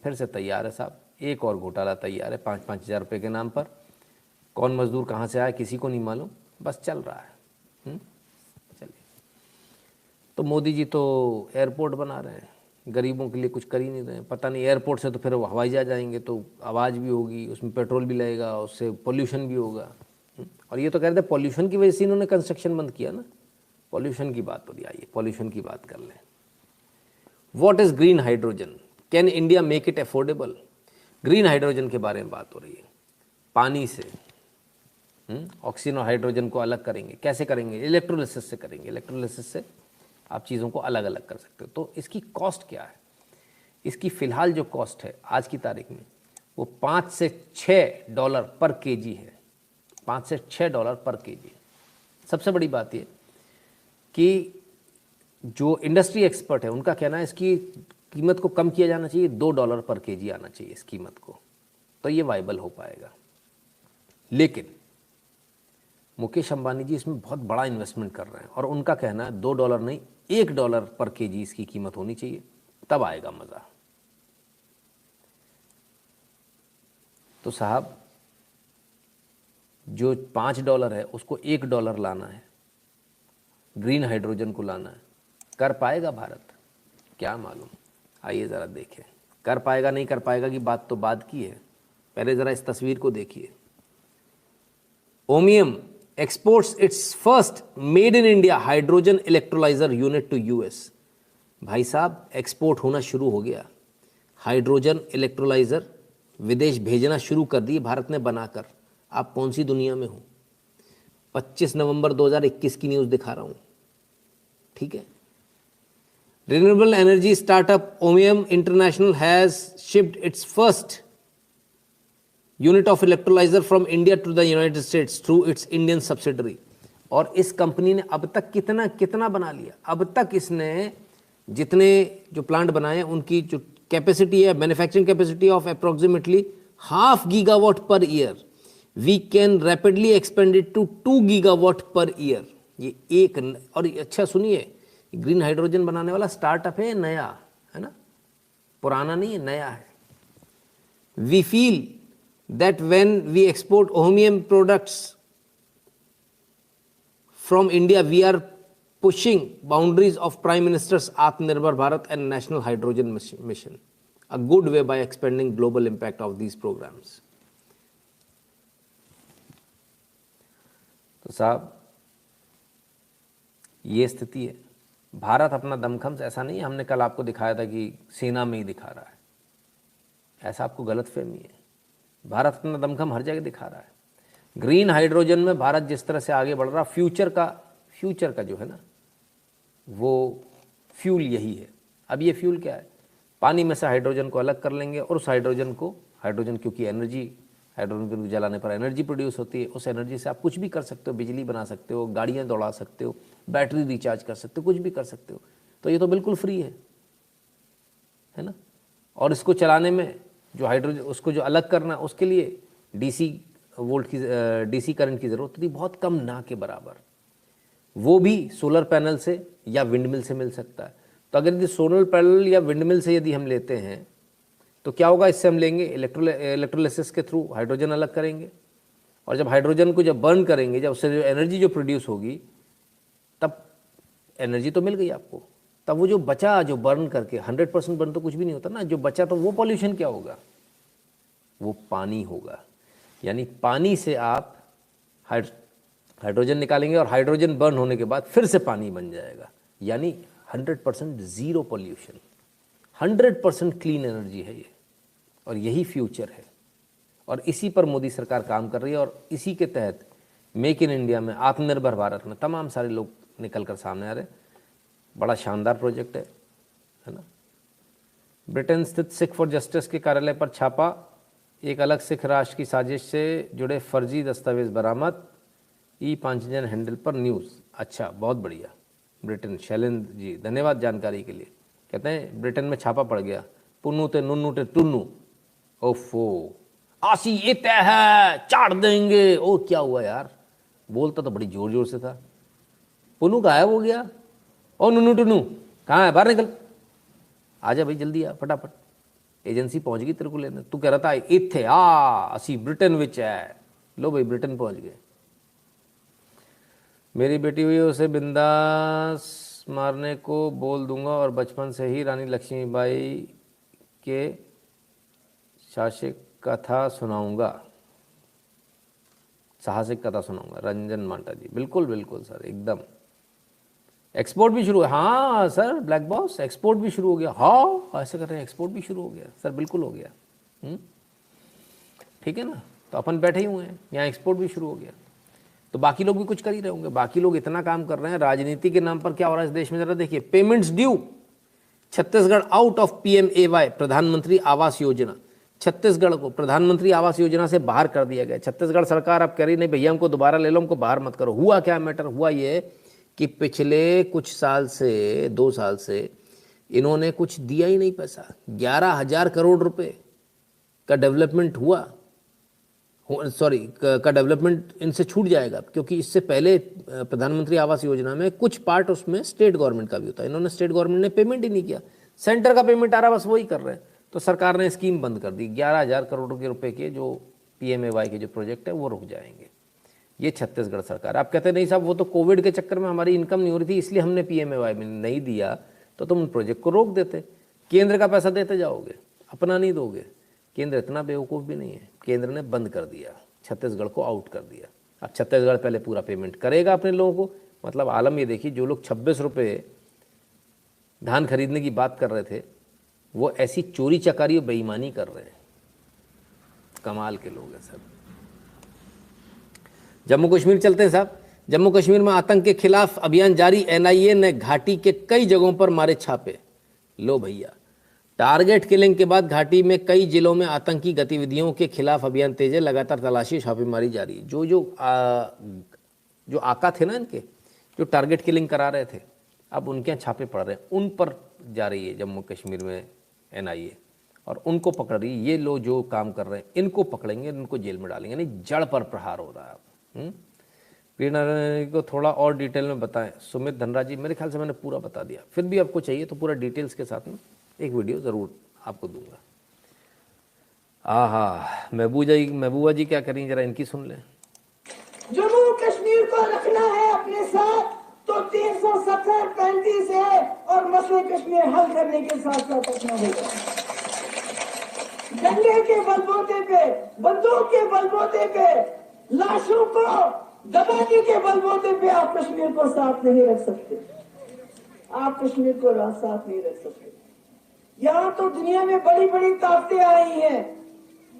फिर से तैयार है साहब, एक और घोटाला तैयार है 5-5 हज़ार रुपये के नाम पर। कौन मजदूर कहाँ से आया किसी को नहीं मालूम, बस चल रहा है। चलिए, तो मोदी जी तो एयरपोर्ट बना रहे हैं, गरीबों के लिए कुछ कर ही नहीं रहे हैं। पता नहीं, एयरपोर्ट से तो फिर हवाई जहाज आएंगे तो आवाज़ भी होगी, उसमें पेट्रोल भी लगेगा, उससे पोल्यूशन भी होगा। और ये तो कह रहे थे पोल्यूशन की वजह से इन्होंने कंस्ट्रक्शन बंद किया ना। पोल्यूशन की बात हो रही, आइए पोल्यूशन की बात कर लें। What is green hydrogen, can India make it affordable? Green hydrogen के बारे में बात हो रही है। पानी से ऑक्सीजन और हाइड्रोजन को अलग करेंगे, कैसे करेंगे? इलेक्ट्रोलिसिस से करेंगे। इलेक्ट्रोलिसिस से आप चीज़ों को अलग अलग कर सकते हो। तो इसकी कॉस्ट क्या है? इसकी फ़िलहाल जो कॉस्ट है आज की तारीख में, वो $5 से $6 पर केजी है। $5 से $6 पर केजी। सबसे बड़ी बात ये कि जो इंडस्ट्री एक्सपर्ट है उनका कहना है इसकी कीमत को कम किया जाना चाहिए, $2 पर केजी आना चाहिए इस कीमत को, तो ये वाइबल हो पाएगा। लेकिन मुकेश अंबानी जी इसमें बहुत बड़ा इन्वेस्टमेंट कर रहे हैं और उनका कहना है $2 नहीं $1 पर केजी इसकी कीमत होनी चाहिए, तब आएगा मज़ा। तो साहब जो $5 है उसको $1 लाना है, ग्रीन हाइड्रोजन को लाना है। कर पाएगा भारत? क्या मालूम, आइए ज़रा देखें। कर पाएगा नहीं कर पाएगा की बात तो बाद की है, पहले ज़रा इस तस्वीर को देखिए। Ohmium exports its first made in India hydrogen electrolyzer unit to US। भाई साहब एक्सपोर्ट होना शुरू हो गया, हाइड्रोजन इलेक्ट्रोलाइजर विदेश भेजना शुरू कर दिए भारत ने बनाकर। आप कौन सी दुनिया में हो? 25 नवंबर 2021 की न्यूज़ दिखा रहा हूँ, ठीक है। Renewable energy startup Ohmium international has shipped its first unit of electrolyser from India to the United States through its Indian subsidiary. और इस कंपनी ने अब तक कितना कितना बना लिया? अब तक इसने जितने जो प्लांट बनाए हैं उनकी जो कैपेसिटी है, manufacturing capacity of approximately 0.5 gigawatt per year. We can rapidly expand it to 2 gigawatt per year. ये एक और अच्छा सुनिए, ग्रीन हाइड्रोजन बनाने वाला स्टार्टअप है, नया है ना, पुराना नहीं है, नया है। We feel that when we export Ohmium products from India, we are pushing boundaries of Prime Minister's Atmanirbhar Bharat and National Hydrogen Mission, a good way by expanding global impact of these programs। तो साहब ये स्थिति है। भारत अपना दमखम ऐसा नहीं है, हमने कल आपको दिखाया था कि सेना में ही दिखा रहा है, ऐसा आपको गलतफहमी है। भारत अपना दमखम हर जगह दिखा रहा है। ग्रीन हाइड्रोजन में भारत जिस तरह से आगे बढ़ रहा, फ्यूचर का जो है ना वो फ्यूल यही है। अब ये फ्यूल क्या है? पानी में से हाइड्रोजन को अलग कर लेंगे और उस हाइड्रोजन क्योंकि एनर्जी, हाइड्रोजन को जलाने पर एनर्जी प्रोड्यूस होती है, उस एनर्जी से आप कुछ भी कर सकते हो, बिजली बना सकते हो, गाड़ियाँ दौड़ा सकते हो, बैटरी रिचार्ज कर सकते हो, कुछ भी कर सकते हो। तो ये तो बिल्कुल फ्री है ना। और इसको चलाने में जो हाइड्रोजन, उसको जो अलग करना, उसके लिए डीसी करंट की ज़रूरत होती, बहुत कम, ना के बराबर। वो भी सोलर पैनल से या विंडमिल से मिल सकता है। तो अगर यदि सोलर पैनल या विंडमिल से यदि हम लेते हैं तो क्या होगा? इससे हम लेंगे इलेक्ट्रोलिसिस के थ्रू हाइड्रोजन अलग करेंगे, और जब हाइड्रोजन को जब बर्न करेंगे, जब उससे जो एनर्जी जो प्रोड्यूस होगी, तब एनर्जी तो मिल गई आपको। तब वो जो बचा, जो बर्न करके 100% बर्न तो कुछ भी नहीं होता ना, जो बचा तो वो पॉल्यूशन क्या होगा? वो पानी होगा। यानी पानी से आप हाइड्रोजन निकालेंगे और हाइड्रोजन बर्न होने के बाद फिर से पानी बन जाएगा। यानी 100% ज़ीरो पॉल्यूशन, 100% क्लीन एनर्जी है ये, और यही फ्यूचर है। और इसी पर मोदी सरकार काम कर रही है, और इसी के तहत मेक इन इंडिया में, आत्मनिर्भर भारत में तमाम सारे लोग निकल कर सामने आ रहे हैं। बड़ा शानदार प्रोजेक्ट है ना। ब्रिटेन स्थित सिख फॉर जस्टिस के कार्यालय पर छापा, एक अलग सिख राष्ट्र की साजिश से जुड़े फर्जी दस्तावेज बरामद, ई-5 हैंडल पर न्यूज़। अच्छा, बहुत बढ़िया। ब्रिटेन, शैलेंद्र जी धन्यवाद जानकारी के लिए। कहते हैं ब्रिटेन में छापा पड़ गया, पुन्नू ते नुन्नू ते टुन्नू, ओफो आसी ये तय है, चाट देंगे। ओ क्या हुआ यार, बोलता तो बड़ी जोर जोर से था। पुन्नू गायब हो गया, ओ नुन्नू टुन्नू कहाँ है? बाहर निकल, आजा भाई जल्दी आ, फटाफट, एजेंसी पहुंच गई तेरे को लेने। तू कह रहा था इत्थे असी ब्रिटेन विच है। लो भाई ब्रिटेन पहुंच गए। मेरी बेटी हुई, उसे बिंदास मारने को बोल दूंगा और बचपन से ही रानी लक्ष्मीबाई के साहसिक कथा सुनाऊंगा, साहसिक कथा सुनाऊंगा। रंजन मांटा जी, बिल्कुल बिल्कुल सर, एकदम। एक्सपोर्ट भी शुरू है? हाँ सर, ब्लैक बॉस एक्सपोर्ट भी शुरू हो गया। हाँ ऐसे कर रहे हैं, एक्सपोर्ट भी शुरू हो गया सर, बिल्कुल हो गया। ठीक है ना। तो अपन बैठे ही हुए हैं, यहाँ एक्सपोर्ट भी शुरू हो गया। तो बाकी लोग भी कुछ कर ही रहे होंगे। बाकी लोग इतना काम कर रहे हैं। राजनीति के नाम पर क्या हो रहा है इस देश में, जरा देखिए। Payments due, Chhattisgarh out of PMAY, प्रधानमंत्री आवास योजना। छत्तीसगढ़ को प्रधानमंत्री आवास योजना से बाहर कर दिया गया। छत्तीसगढ़ सरकार अब कह रही नहीं भैया, हमको दोबारा ले लो, हमको बाहर मत करो। हुआ क्या मैटर? हुआ ये कि पिछले कुछ साल से, 2 साल से इन्होंने कुछ दिया ही नहीं पैसा। 11,000 करोड़ रुपए का डेवलपमेंट सॉरी का डेवलपमेंट इनसे छूट जाएगा, क्योंकि इससे पहले प्रधानमंत्री आवास योजना में कुछ पार्ट उसमें स्टेट गवर्नमेंट का भी होता है। इन्होंने स्टेट गवर्नमेंट ने पेमेंट ही नहीं किया, सेंटर का पेमेंट आ रहा, बस वही कर रहे हैं। तो सरकार ने स्कीम बंद कर दी। 11,000 करोड़ के रुपए के जो PMAY के जो प्रोजेक्ट है वो रुक जाएंगे। ये छत्तीसगढ़ सरकार। आप कहते नहीं साहब वो तो कोविड के चक्कर में हमारी इनकम नहीं हो रही थी इसलिए हमने PMAY में नहीं दिया, तो तुम उन प्रोजेक्ट को रोक देते। केंद्र का पैसा देते जाओगे, अपना नहीं दोगे। केंद्र इतना बेवकूफ़ भी नहीं है, केंद्र ने बंद कर दिया, छत्तीसगढ़ को आउट कर दिया। अब छत्तीसगढ़ पहले पूरा पेमेंट करेगा अपने लोगों को। मतलब आलम ये देखिए, जो लोग 26 रुपये धान खरीदने की बात कर रहे थे वो ऐसी चोरी चकारी और बेईमानी कर रहे हैं। कमाल के लोग हैं सब। जम्मू कश्मीर चलते हैं साहब। जम्मू कश्मीर में आतंक के खिलाफ अभियान जारी। NIA ने घाटी के कई जगहों पर मारे छापे। लो भैया, टारगेट किलिंग के बाद घाटी में कई जिलों में आतंकी गतिविधियों के खिलाफ अभियान तेज है। लगातार तलाशी छापेमारी जारी। जो आका थे ना इनके, जो टारगेट किलिंग करा रहे थे, अब उनके यहाँ छापे पड़ रहे हैं। उन पर जा रही है जम्मू कश्मीर में NIA और उनको पकड़ रही है। ये लोग जो काम कर रहे हैं इनको पकड़ेंगे, इनको जेल में डालेंगे। यानी जड़ पर प्रहार हो रहा है। प्रियनारायण को थोड़ा और डिटेल में बताएं। सुमित धनराज जी, मेरे ख्याल से मैंने पूरा बता दिया, फिर भी आपको चाहिए तो पूरा डिटेल्स के साथ में एक वीडियो ज़रूर आपको दूंगा। महबूबा जी क्या करेंगे, जरा इनकी सुन लें। जम्मू कश्मीर को रखना है अपने साथ तो 370-35 है और मसले कश्मीर हल करने के साथ साथ रखना होगा। डंडे के बलबूते पे, बंदूक के बलबूते पे, लाशों को दबाने के बलबूते पे आप कश्मीर को साथ नहीं रख सकते। आप कश्मीर को साथ नहीं रख सकते। यहाँ तो दुनिया में बड़ी बड़ी ताकतें आई हैं,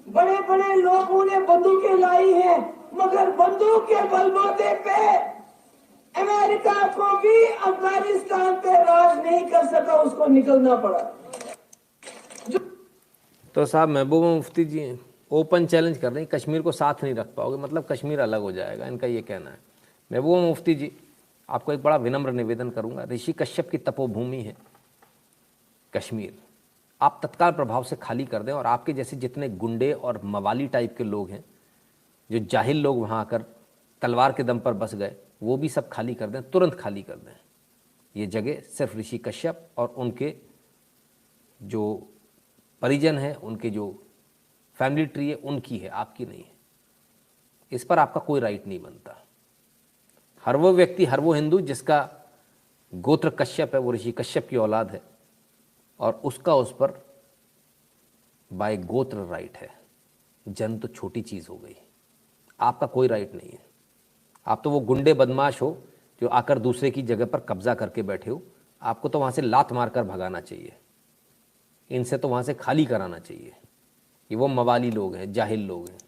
बड़े बड़े लोगों ने बंदूकें लाई हैं, मगर बंदूक के बलबूते पे अमेरिका को भी अफगानिस्तान पे राज नहीं कर सका, उसको निकलना पड़ा। तो साहब महबूबा मुफ्ती जी ओपन चैलेंज कर रही, कश्मीर को साथ नहीं रख पाओगे, मतलब कश्मीर अलग हो जाएगा, इनका ये कहना है। महबूबा मुफ्ती जी, आपको एक बड़ा विनम्र निवेदन करूंगा। ऋषि कश्यप की तपोभूमि है कश्मीर, आप तत्काल प्रभाव से खाली कर दें और आपके जैसे जितने गुंडे और मवाली टाइप के लोग हैं, जो जाहिल लोग वहाँ आकर तलवार के दम पर बस गए, वो भी सब खाली कर दें, तुरंत खाली कर दें। ये जगह सिर्फ ऋषि कश्यप और उनके जो परिजन हैं, उनके जो फैमिली ट्री है, उनकी है, आपकी नहीं है। इस पर आपका कोई राइट नहीं बनता। हर वो व्यक्ति, हर वो हिंदू जिसका गोत्र कश्यप है, वो ऋषि कश्यप की औलाद है और उसका उस पर बाय गोत्र राइट है। जन्म तो छोटी चीज़ हो गई, आपका कोई राइट नहीं है। आप तो वो गुंडे बदमाश हो जो आकर दूसरे की जगह पर कब्जा करके बैठे हो। आपको तो वहाँ से लात मारकर भगाना चाहिए, इनसे तो वहाँ से खाली कराना चाहिए। ये वो मवाली लोग हैं, जाहिल लोग हैं।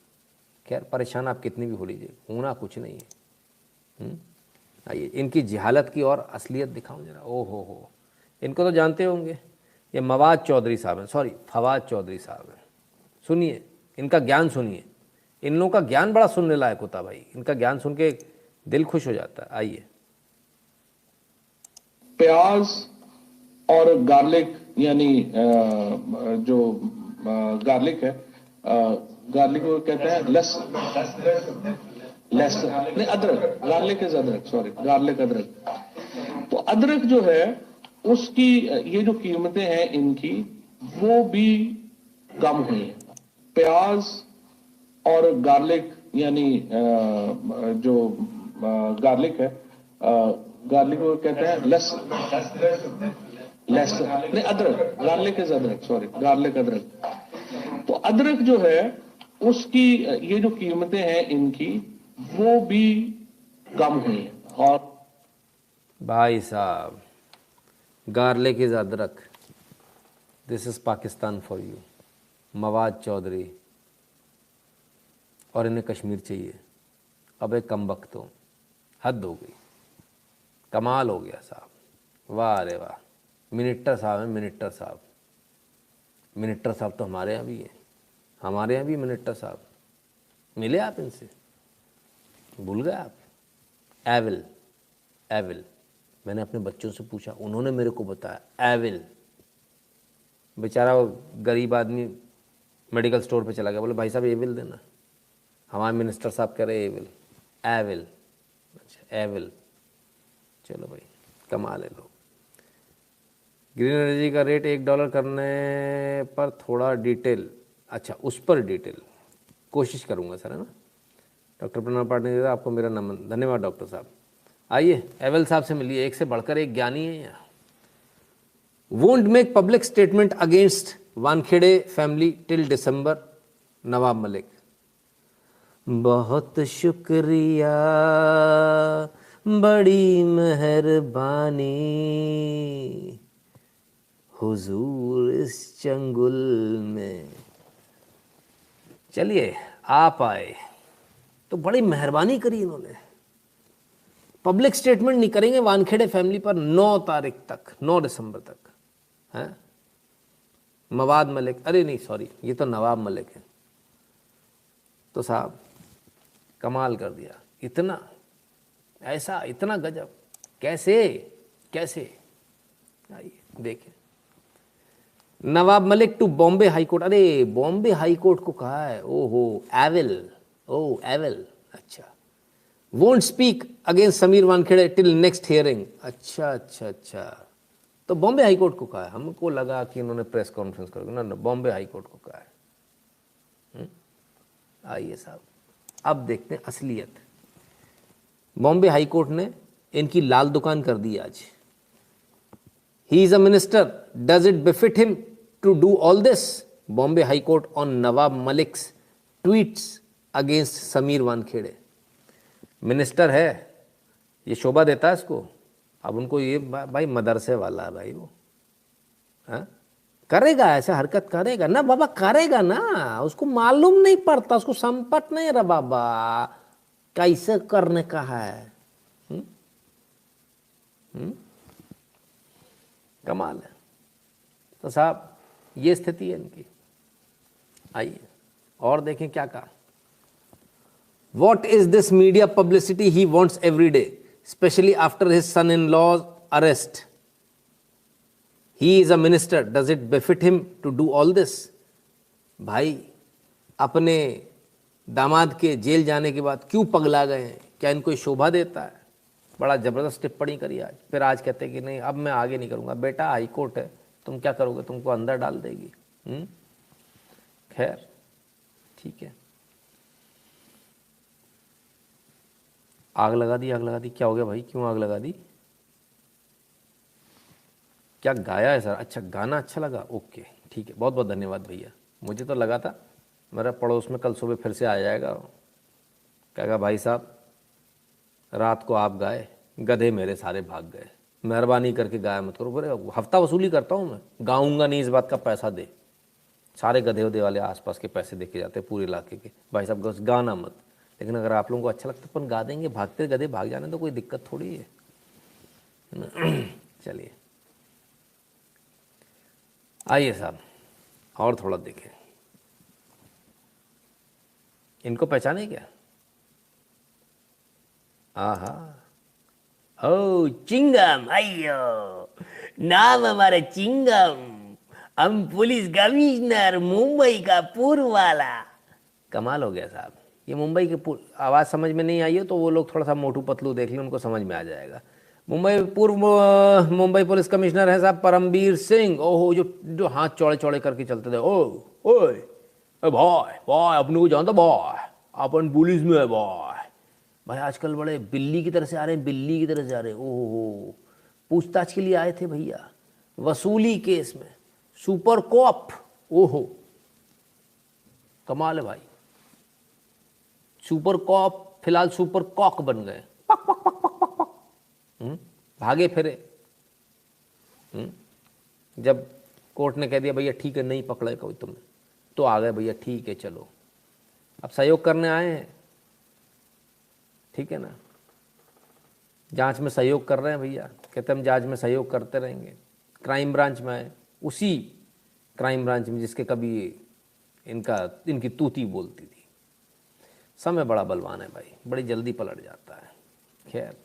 खैर परेशान आप कितनी भी हो लीजिए, होना कुछ नहीं है। आइए इनकी जहालत की और असलियत दिखाऊं जरा। ओ हो, इनको तो जानते होंगे, ये मवाद चौधरी साहब हैं, सॉरी फवाद चौधरी साहब हैं। सुनिए इनका ज्ञान, सुनिए। इन लोगों का ज्ञान बड़ा सुनने लायक होता भाई, इनका ज्ञान सुन के दिल खुश हो जाता है। आइए। प्याज और गार्लिक, यानी जो गार्लिक है, गार्लिक को कहते हैं लहसुन, नहीं अदरक, गार्लिक इज अदरक, सॉरी गार्लिक अदरक। तो अदरक जो है उसकी ये जो कीमतें हैं इनकी, वो भी कम हुई है। प्याज और गार्लिक, यानी जो गार्लिक है, गार्लिक को कहते हैं लहसुन, नहीं अदरक, गार्लिक इज अदरक, सॉरी गार्लिक अदरक। तो अदरक जो है उसकी ये जो कीमतें हैं इनकी, वो भी कम हुई है। और भाई साहब, गार्लिक इज अदरक, this is Pakistan for you. मवाद चौधरी, और इन्हें कश्मीर चाहिए। अब एक कम वक्त हो, हद हो गई, कमाल हो गया साहब। वाह रे वाह, मिनिस्टर साहब हैं, मिनिस्टर साहब। मिनिस्टर साहब तो हमारे यहाँ भी हैं, हमारे यहाँ भी मिनिस्टर साहब। मिले आप इनसे, भूल गए आप? एविल, एविल, मैंने अपने बच्चों से पूछा, उन्होंने मेरे को बताया एविल। बेचारा वो गरीब आदमी मेडिकल स्टोर पे चला गया, बोले भाई साहब एविल देना। हमारे मिनिस्टर साहब कह रहे एविल, एविल, अच्छा एविल, चलो भाई कमाल है लोग। ग्रीन एनर्जी का रेट $1 करने पर थोड़ा डिटेल, अच्छा उस पर डिटेल कोशिश करूँगा सर, है ना। डॉक्टर प्रणव पाटिल ने आपको मेरा नमन, धन्यवाद डॉक्टर साहब। आइए एविल साहब से मिलिए, एक से बढ़कर एक ज्ञानी है यहाँ। Won't make public statement against Wankhede family till December, Nawab Malik. बहुत शुक्रिया, बड़ी मेहरबानी, हुजूर इस चंगुल में। चलिए आप आए तो बड़ी मेहरबानी करी इन्होंने। पब्लिक स्टेटमेंट नहीं करेंगे वानखेड़े फैमिली पर 9 तारीख तक, 9 दिसंबर तक, हैं। मवाद मलिक, अरे नहीं सॉरी, ये तो नवाब मलिक है। तो साहब कमाल कर दिया, इतना ऐसा, इतना गजब, कैसे कैसे। आइए देखें, Nawab Malik to Bombay High Court. अरे बॉम्बे हाई कोर्ट को कहा है, ओहो एविल, ओ एविल, अच्छा। Won't speak against Sameer Wankhede till next hearing, अच्छा अच्छा अच्छा। तो बॉम्बे हाई कोर्ट को कहा है, हमको लगा कि इन्होंने प्रेस कॉन्फ्रेंस करोगे ना, बॉम्बे हाई कोर्ट को कहा है। आइए साहब अब देखते हैं असलियत। बॉम्बे हाई कोर्ट ने इनकी लाल दुकान कर दी आज। He is a minister, does it befit him to do all this? Bombay High Court on Nawab Malik's tweets against Sameer Wankhede. Minister है, ये शोभा देता है इसको। अब उनको ये भाई मदरसे वाला है भाई वो, हाँ? करेगा ऐसा हरकत, करेगा ना बाबा, करेगा ना। उसको मालूम नहीं पड़ता, उसको संपट नहीं रहा बाबा कैसे करने का है। कमाल है। तो साहब ये स्थिति है इनकी। आइए और देखें क्या कहा। What is this media publicity he wants every day, especially after his son-in-law's arrest? He is a minister. Does it befit him to do all this? भाई अपने दामाद के जेल जाने के बाद क्यों पगला गए हैं? क्या इनको ये शोभा देता है? बड़ा जबरदस्त टिप्पणी करी आज। फिर आज कहते हैं कि नहीं अब मैं आगे नहीं करूँगा। बेटा हाई कोर्ट है, तुम क्या करोगे? तुमको अंदर डाल देगी। खैर ठीक है। आग लगा दी, आग लगा दी। क्या हो गया भाई, क्यों आग लगा दी? क्या गाया है सर? अच्छा गाना अच्छा लगा, ओके ठीक है, बहुत बहुत धन्यवाद भैया। मुझे तो लगा था मेरा पड़ोस में कल सुबह फिर से आ जाएगा, कहेगा भाई साहब रात को आप गाए, गधे मेरे सारे भाग गए, मेहरबानी करके गाया मत करो। बोले हफ्ता वसूली करता हूँ मैं, गाऊंगा नहीं, इस बात का पैसा दे। सारे गधे उधे वाले आसपास के पैसे देके जाते हैं पूरे इलाके के, भाई साहब गाना मत। लेकिन अगर आप लोगों को अच्छा लगता है अपन गा देंगे, भागते गधे भाग जाने तो कोई दिक्कत थोड़ी है। चलिए आइए साहब और थोड़ा देखें। इनको पहचाने क्या? आहा, ओ चिंगम, अयो नाम हमारा चिंगम, हम पुलिस कमिश्नर मुंबई का पूर्व वाला। कमाल हो गया साहब। ये मुंबई के आवाज़ समझ में नहीं आई हो तो वो लोग थोड़ा सा मोटू पतलू देख लें, उनको समझ में आ जाएगा। मुंबई पुलिस कमिश्नर है साहब परमबीर सिंह। ओहो जो हाथ चौड़े चौड़े करके चलते थे। ओए भाई भाई अपने को जानता भाई, अपन पुलिस में है भाई। भाई आजकल बड़े बिल्ली की तरह से आ रहे हैं, बिल्ली की तरह से आ रहे हैं। ओहो पूछताछ के लिए आए थे भैया, वसूली केस में, सुपर कॉप। ओहो कमाल है भाई, सुपर कॉप फिलहाल सुपर कॉक बन गए। भागे फिरे। जब कोर्ट ने कह दिया भैया ठीक है नहीं पकड़े कोई तुमने, तो आ गए भैया ठीक है चलो अब सहयोग करने आए हैं, ठीक है ना। जांच में सहयोग कर रहे हैं भैया, कहते हम जांच में सहयोग करते रहेंगे। क्राइम ब्रांच में आए, उसी क्राइम ब्रांच में जिसके कभी इनकी तूती बोलती थी। समय बड़ा बलवान है भाई, बड़ी जल्दी पलट जाता है। खैर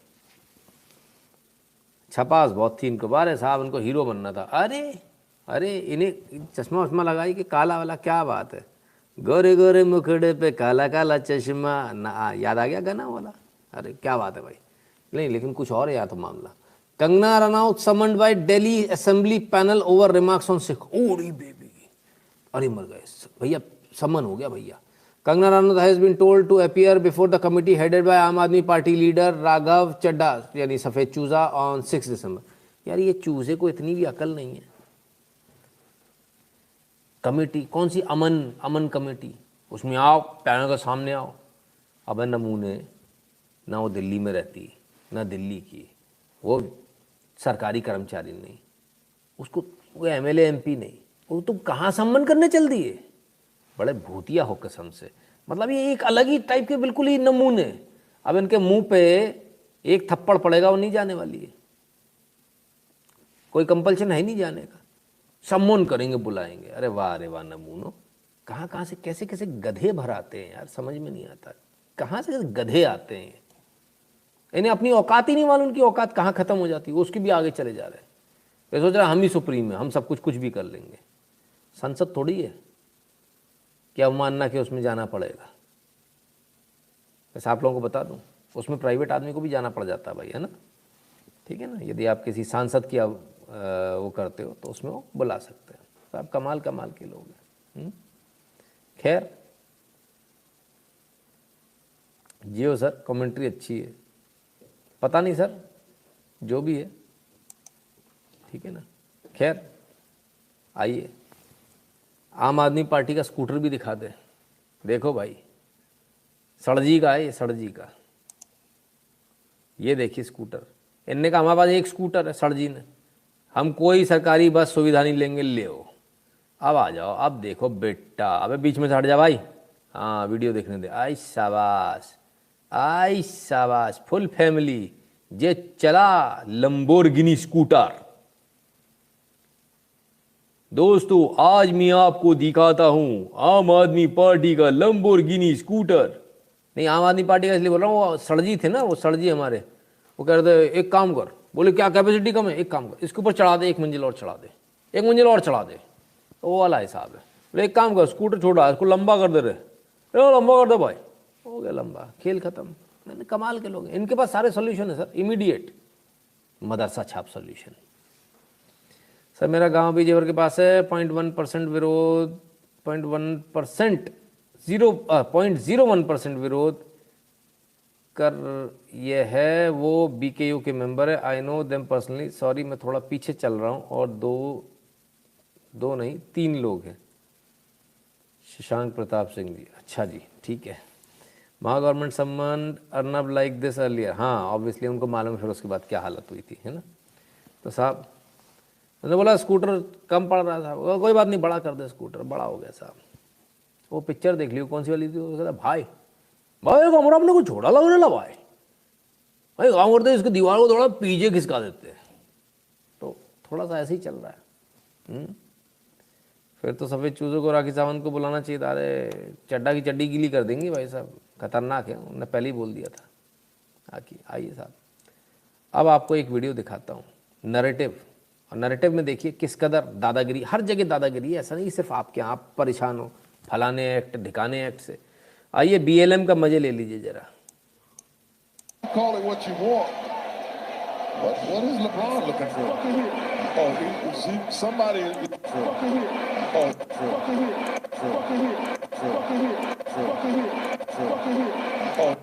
छपास बहुत थी इनको, बारे साहब इनको हीरो बनना था। अरे इन्हें चश्मा वश्मा लगाई कि काला वाला, क्या बात है। गोरे गोरे मुखड़े पे काला काला चश्मा ना, याद आ गया गाना वाला। अरे क्या बात है भाई। नहीं लेकिन कुछ और है यहाँ तो मामला। Kangana Ranaut summoned by Delhi assembly panel over remarks on Sikh. ओरी बेबी, अरे मर गए भैया, समन हो गया भैया। Kangana Ranaut has been told to appear before the committee headed by Aam Aadmi party leader Raghav Chadha यानी सफेद चूजा ऑन 6 दिसंबर। यार ये चूजे को इतनी भी अकल नहीं है। कमेटी कौन सी? अमन कमेटी, उसमें आओ, पैनल के सामने आओ। अब नमूने ना वो दिल्ली में रहती, ना दिल्ली की, वो सरकारी कर्मचारी नहीं, उसको वो एमएलए एमपी नहीं, वो तुम कहाँ सम्मान करने चल दिए? बड़े भूतिया हो कसम से। मतलब ये एक अलग ही टाइप के बिल्कुल ही नमूने। अब इनके मुंह पे एक थप्पड़ पड़ेगा, वो नहीं जाने वाली है, कोई कंपल्शन है नहीं जाने का। सम्मान करेंगे, बुलाएंगे। अरे वाह, अरे वाह नमूनो। कहाँ कहाँ से कैसे कैसे गधे भर आते हैं यार, समझ में नहीं आता कहाँ से गधे आते हैं। इन्हें अपनी औकात ही नहीं मालूम, उनकी औकात कहाँ खत्म हो जाती है, उसकी भी आगे चले जा रहे हैं। वे सोच रहे हम ही सुप्रीम है, हम सब कुछ भी कर लेंगे। संसद थोड़ी है कि अवमानना के उसमें जाना पड़ेगा। वैसे आप लोगों को बता दूं, उसमें प्राइवेट आदमी को भी जाना पड़ जाता है भाई, है ना। ठीक है ना, यदि आप किसी सांसद की वो करते हो तो उसमें वो बुला सकते हैं। तो आप कमाल कमाल के लोग हैं। खैर जियो सर, कमेंट्री अच्छी है। पता नहीं सर, जो भी है ठीक है ना। खैर आइए, आम आदमी पार्टी का स्कूटर भी दिखा दे। देखो भाई, सड़जी का है ये, सड़जी का। ये देखिए स्कूटर। इनने कहा हमारे पास एक स्कूटर है, सड़जी ने, हम कोई सरकारी बस सुविधा नहीं लेंगे, ले हो। अब आ जाओ, अब देखो बेटा। अबे बीच में से हट जा भाई, हाँ वीडियो देखने दे। आई शाबाश, आई शाबाश, फुल फैमिली। जे चला लंबोर्गिनी स्कूटर। दोस्तों आज मैं आपको दिखाता हूं आम आदमी पार्टी का लंबोर्गिनी स्कूटर। नहीं, आम आदमी पार्टी का इसलिए बोल रहा हूँ, वो सड़जी थे ना, वो सड़जी हमारे, वो कह रहे थे एक काम कर। बोले क्या कैपेसिटी कम है? एक काम कर, इसके ऊपर चढ़ा दे, 1 मंजिल और चढ़ा दे, 1 मंजिल और चढ़ा दे। तो वो वाला हिसाब है। बोले एक काम कर, स्कूटर छोड़ा, इसको लंबा कर दे रहे, लंबा कर दे भाई, हो गया लंबा, खेल खत्म। मैंने कमाल के लोग हैं, इनके पास सारे सोल्यूशन है सर, इमीडिएट मदरसा छाप सोल्यूशन। सर मेरा गांव बीजेवर के पास है, 0.1% विरोध, 0.01% विरोध कर ये है। वो बीकेयू के मेंबर है, I know them personally. Sorry मैं थोड़ा पीछे चल रहा हूँ, और दो नहीं 3 लोग हैं। शशांक प्रताप सिंह जी, अच्छा जी ठीक है। महा गवर्नमेंट सम्मान अर्नब लाइक दिस अर्लियर। हाँ ऑब्वियसली उनको मालूम है फिर उसके बाद क्या हालत हुई थी, है ना। तो साहब मैंने बोला स्कूटर कम पड़ रहा था, कोई बात नहीं बड़ा कर दे स्कूटर, बड़ा हो गया साहब। वो पिक्चर देख लियो कौन सी वाली थी, वो कहता भाई कमरा अपने को छोटा लगने लगा भाई काम करते इसकी दीवार को थोड़ा पीछे खिसका देते हैं। तो थोड़ा सा ऐसे ही चल रहा है। फिर तो सफ़ेद चूज़ों को राखी सावंत को बुलाना चाहिए था। अरे चड्डा की चड्डी गीली कर देंगी भाई साहब, खतरनाक है, उन्होंने पहले ही बोल दिया था। आइए साहब, अब आपको एक वीडियो दिखाता हूँ, नरेटिव। और नरेटिव में देखिए किस कदर दादागिरी, हर जगह दादागिरी है, ऐसा नहीं सिर्फ आपके यहाँ, आप परेशान हो फलाने एक्ट ढिकाने एक्ट से। आइए BLM का मजे ले लीजिए जरा। Call it what you want. What is LeBron looking for? Oh, see, somebody is looking for.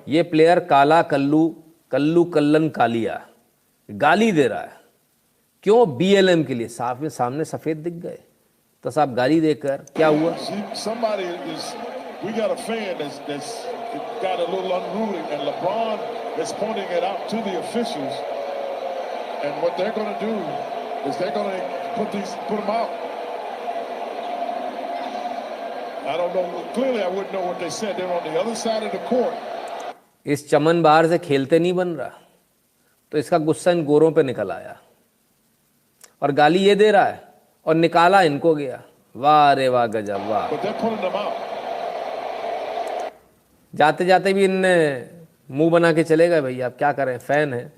ये प्लेयर काला कल्लू कल्लन कालिया गाली दे रहा है। क्यों? BLM के लिए। सामने सफेद दिख गए तो साहब गाली देकर क्या हुआ? We got a fan that's got a little unruly, and LeBron is pointing it out to the officials. And what they're going to do is they're going to put them out. I don't know. Clearly, I wouldn't know what they said. They're on the other side of the court. इस चमन बाहर से खेलते नहीं बन रहा, तो इसका गुस्सा इन गोरों पे निकल आया और गाली ये दे रहा है और निकाला इनको गया। वाह रे वाह, गजब वाह। But they're putting them out. जाते जाते भी इनने मुंह बना के चले गए भैया, आप क्या करें, फैन है।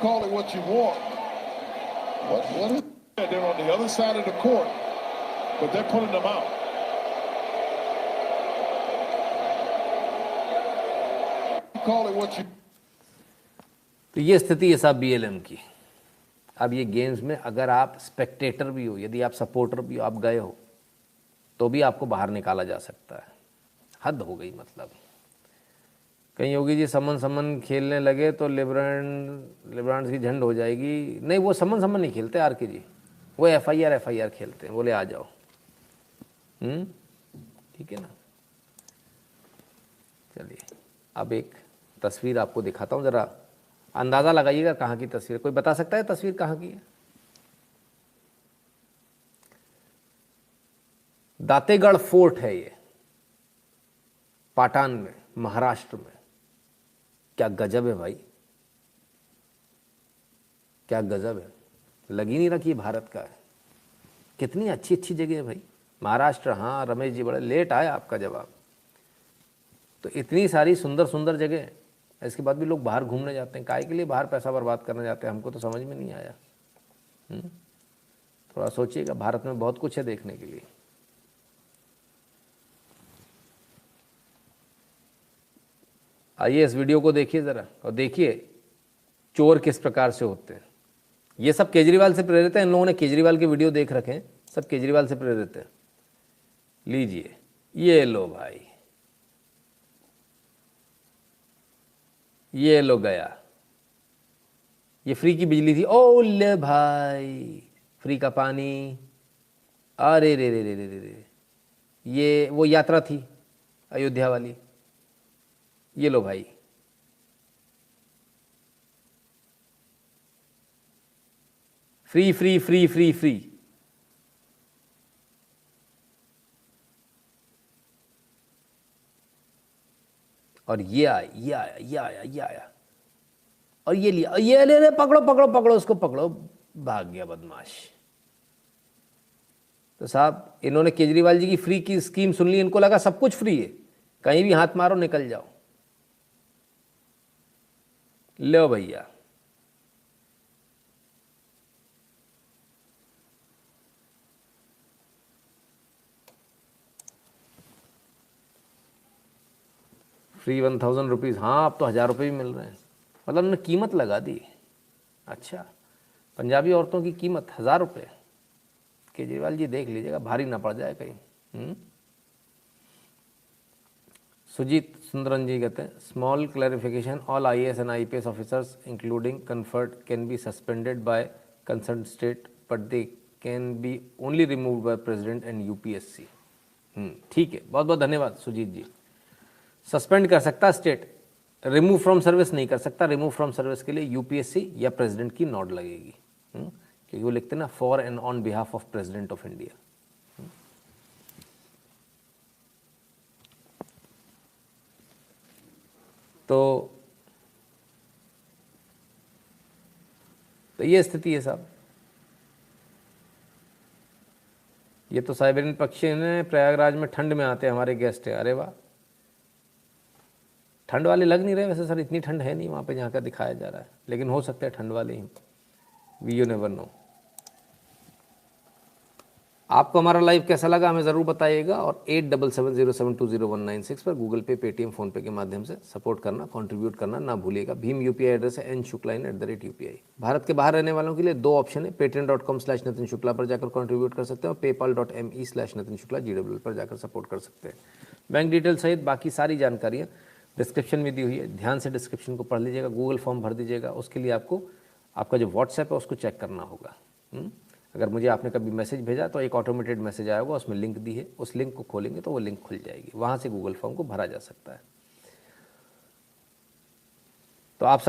Call it what you want. What is They're on the other side of the court, but they're pulling them out. Call it what you. तो ये स्थिति है साहब BLM की। अब ये गेम्स में अगर आप स्पेक्टेटर भी हो, यदि आप सपोर्टर भी हो, आप गए हो, तो भी आपको बाहर निकाला जा सकता है। हद हो गई मतलब। कहीं योगी जी समन खेलने लगे तो लिब्रांड्स की झंड हो जाएगी। नहीं, वो समन नहीं खेलते आर के जी, वो FIR खेलते हैं। बोले आ जाओ, ठीक है ना। चलिए अब एक तस्वीर आपको दिखाता हूँ, ज़रा अंदाज़ा लगाइएगा कहाँ की तस्वीर। कोई बता सकता है तस्वीर कहाँ की है? दातेगढ़ फोर्ट है ये, पाटन में, महाराष्ट्र में। क्या गजब है भाई, क्या गजब है। लग ही नहीं रहा कि भारत का है। कितनी अच्छी अच्छी जगह है भाई महाराष्ट्र। हाँ रमेश जी, बड़े लेट आया आपका जवाब। तो इतनी सारी सुंदर सुंदर जगह है, इसके बाद भी लोग बाहर घूमने जाते हैं। काहे के लिए बाहर पैसा बर्बाद करने जाते हैं, हमको तो समझ में नहीं आया। थोड़ा सोचिएगा, भारत में बहुत कुछ है देखने के लिए। आइए इस वीडियो को देखिए ज़रा, और देखिए चोर किस प्रकार से होते हैं। ये सब केजरीवाल से प्रेरित है। इन लोगों ने केजरीवाल के वीडियो देख रखे हैं, सब केजरीवाल से प्रेरित है। लीजिए, ये लो भाई, ये लो गया। ये फ्री की बिजली थी। ओ ले भाई, फ्री का पानी। अरे रे रे रे रे रे रे, ये वो यात्रा थी अयोध्या वाली। ये लो भाई, free free free free free. और ये आया, ये आया, ये आया, ये आया, और ये लिया, ये ले, पकड़ो पकड़ो पकड़ो, उसको पकड़ो। भाग गया बदमाश। तो साहब इन्होंने केजरीवाल जी की फ्री की स्कीम सुन ली, इनको लगा सब कुछ फ्री है, कहीं भी हाथ मारो निकल जाओ। लो भैया, फ्री 1000 रुपीज़। हाँ अब तो 1000 रुपये भी मिल रहे हैं। मतलब उन्होंने कीमत लगा दी। अच्छा, पंजाबी औरतों की कीमत 1000 रुपये। केजरीवाल जी देख लीजिएगा, भारी ना पड़ जाए कहीं। सुजीत सुंदरन जी कहते हैं, small clarification, all IAS and IPS officers including confer can be suspended bye concern state but they can be only removed by president and UPSC। ठीक है, बहुत बहुत धन्यवाद सुजीत जी। सस्पेंड कर सकता स्टेट, रिमूव फ्रॉम सर्विस नहीं कर सकता। रिमूव फ्रॉम सर्विस के लिए UPSC या प्रेसिडेंट की नोट लगेगी, क्योंकि वो लिखते हैं ना for and on behalf of president of India. तो ये स्थिति है साहब। ये तो साइबेरियन पक्षी ने प्रयागराज में ठंड में आते हैं हमारे गेस्ट है। अरे वाह, ठंड वाले लग नहीं रहे वैसे सर, इतनी ठंड है नहीं वहाँ पे जहाँ का दिखाया जा रहा है, लेकिन हो सकता है ठंड वाले ही। We you never know. आपको हमारा लाइव कैसा लगा हमें ज़रूर बताइएगा, और 8770720196 पर गूगल पे, पेटीएम, फ़ोनपे के माध्यम से सपोर्ट करना, कंट्रीब्यूट करना ना भूलिएगा। भीम UPI एड्रेस है nshukla@UPI। भारत के बाहर रहने वालों के लिए 2 ऑप्शन है, patreon.com/नितिन शुक्ला पर जाकर कंट्रीब्यूट कर सकते हैं, और paypal.me/नितिन शुक्ला GWL पर जाकर सपोर्ट कर सकते हैं। बैंक डिटेल सहित बाकी सारी जानकारियाँ डिस्क्रिप्शन में दी हुई है, ध्यान से डिस्क्रिप्शन को पढ़ लीजिएगा। गूगल फॉर्म भर दीजिएगा, उसके लिए आपको आपका जो व्हाट्सएप है उसको चेक करना होगा। अगर मुझे आपने कभी मैसेज भेजा तो एक ऑटोमेटेड मैसेज आएगा, उसमें लिंक दी है, उस लिंक को खोलेंगे तो वो लिंक खुल जाएगी, वहाँ से गूगल फॉर्म को भरा जा सकता है। तो आप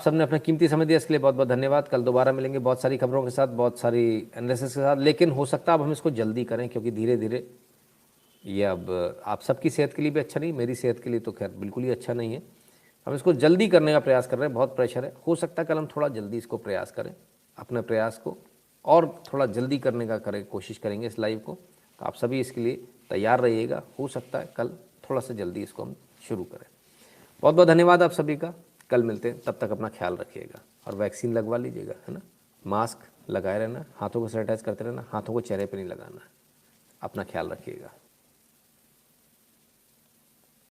सबने अपना कीमती समय दिया, इसके लिए बहुत बहुत धन्यवाद। कल दोबारा मिलेंगे बहुत सारी खबरों के साथ, बहुत सारी एनालिसिस के साथ, लेकिन हो सकता है अब हम इसको जल्दी करें, क्योंकि धीरे धीरे ये अब आप सबकी सेहत के लिए भी अच्छा नहीं, मेरी सेहत के लिए तो खैर बिल्कुल ही अच्छा नहीं है। हम इसको जल्दी करने का प्रयास कर रहे हैं, बहुत प्रेशर है। हो सकता है कल हम थोड़ा जल्दी इसको प्रयास करें, अपने प्रयास को और थोड़ा जल्दी करने का कोशिश करेंगे इस लाइव को। तो आप सभी इसके लिए तैयार रहिएगा, हो सकता है कल थोड़ा सा जल्दी इसको हम शुरू करें। बहुत बहुत धन्यवाद आप सभी का, कल मिलते हैं, तब तक अपना ख्याल रखिएगा और वैक्सीन लगवा लीजिएगा, है ना। मास्क लगाए रहना, हाथों को सैनिटाइज करते रहना, हाथों को चेहरे पे नहीं लगाना। अपना ख्याल रखिएगा।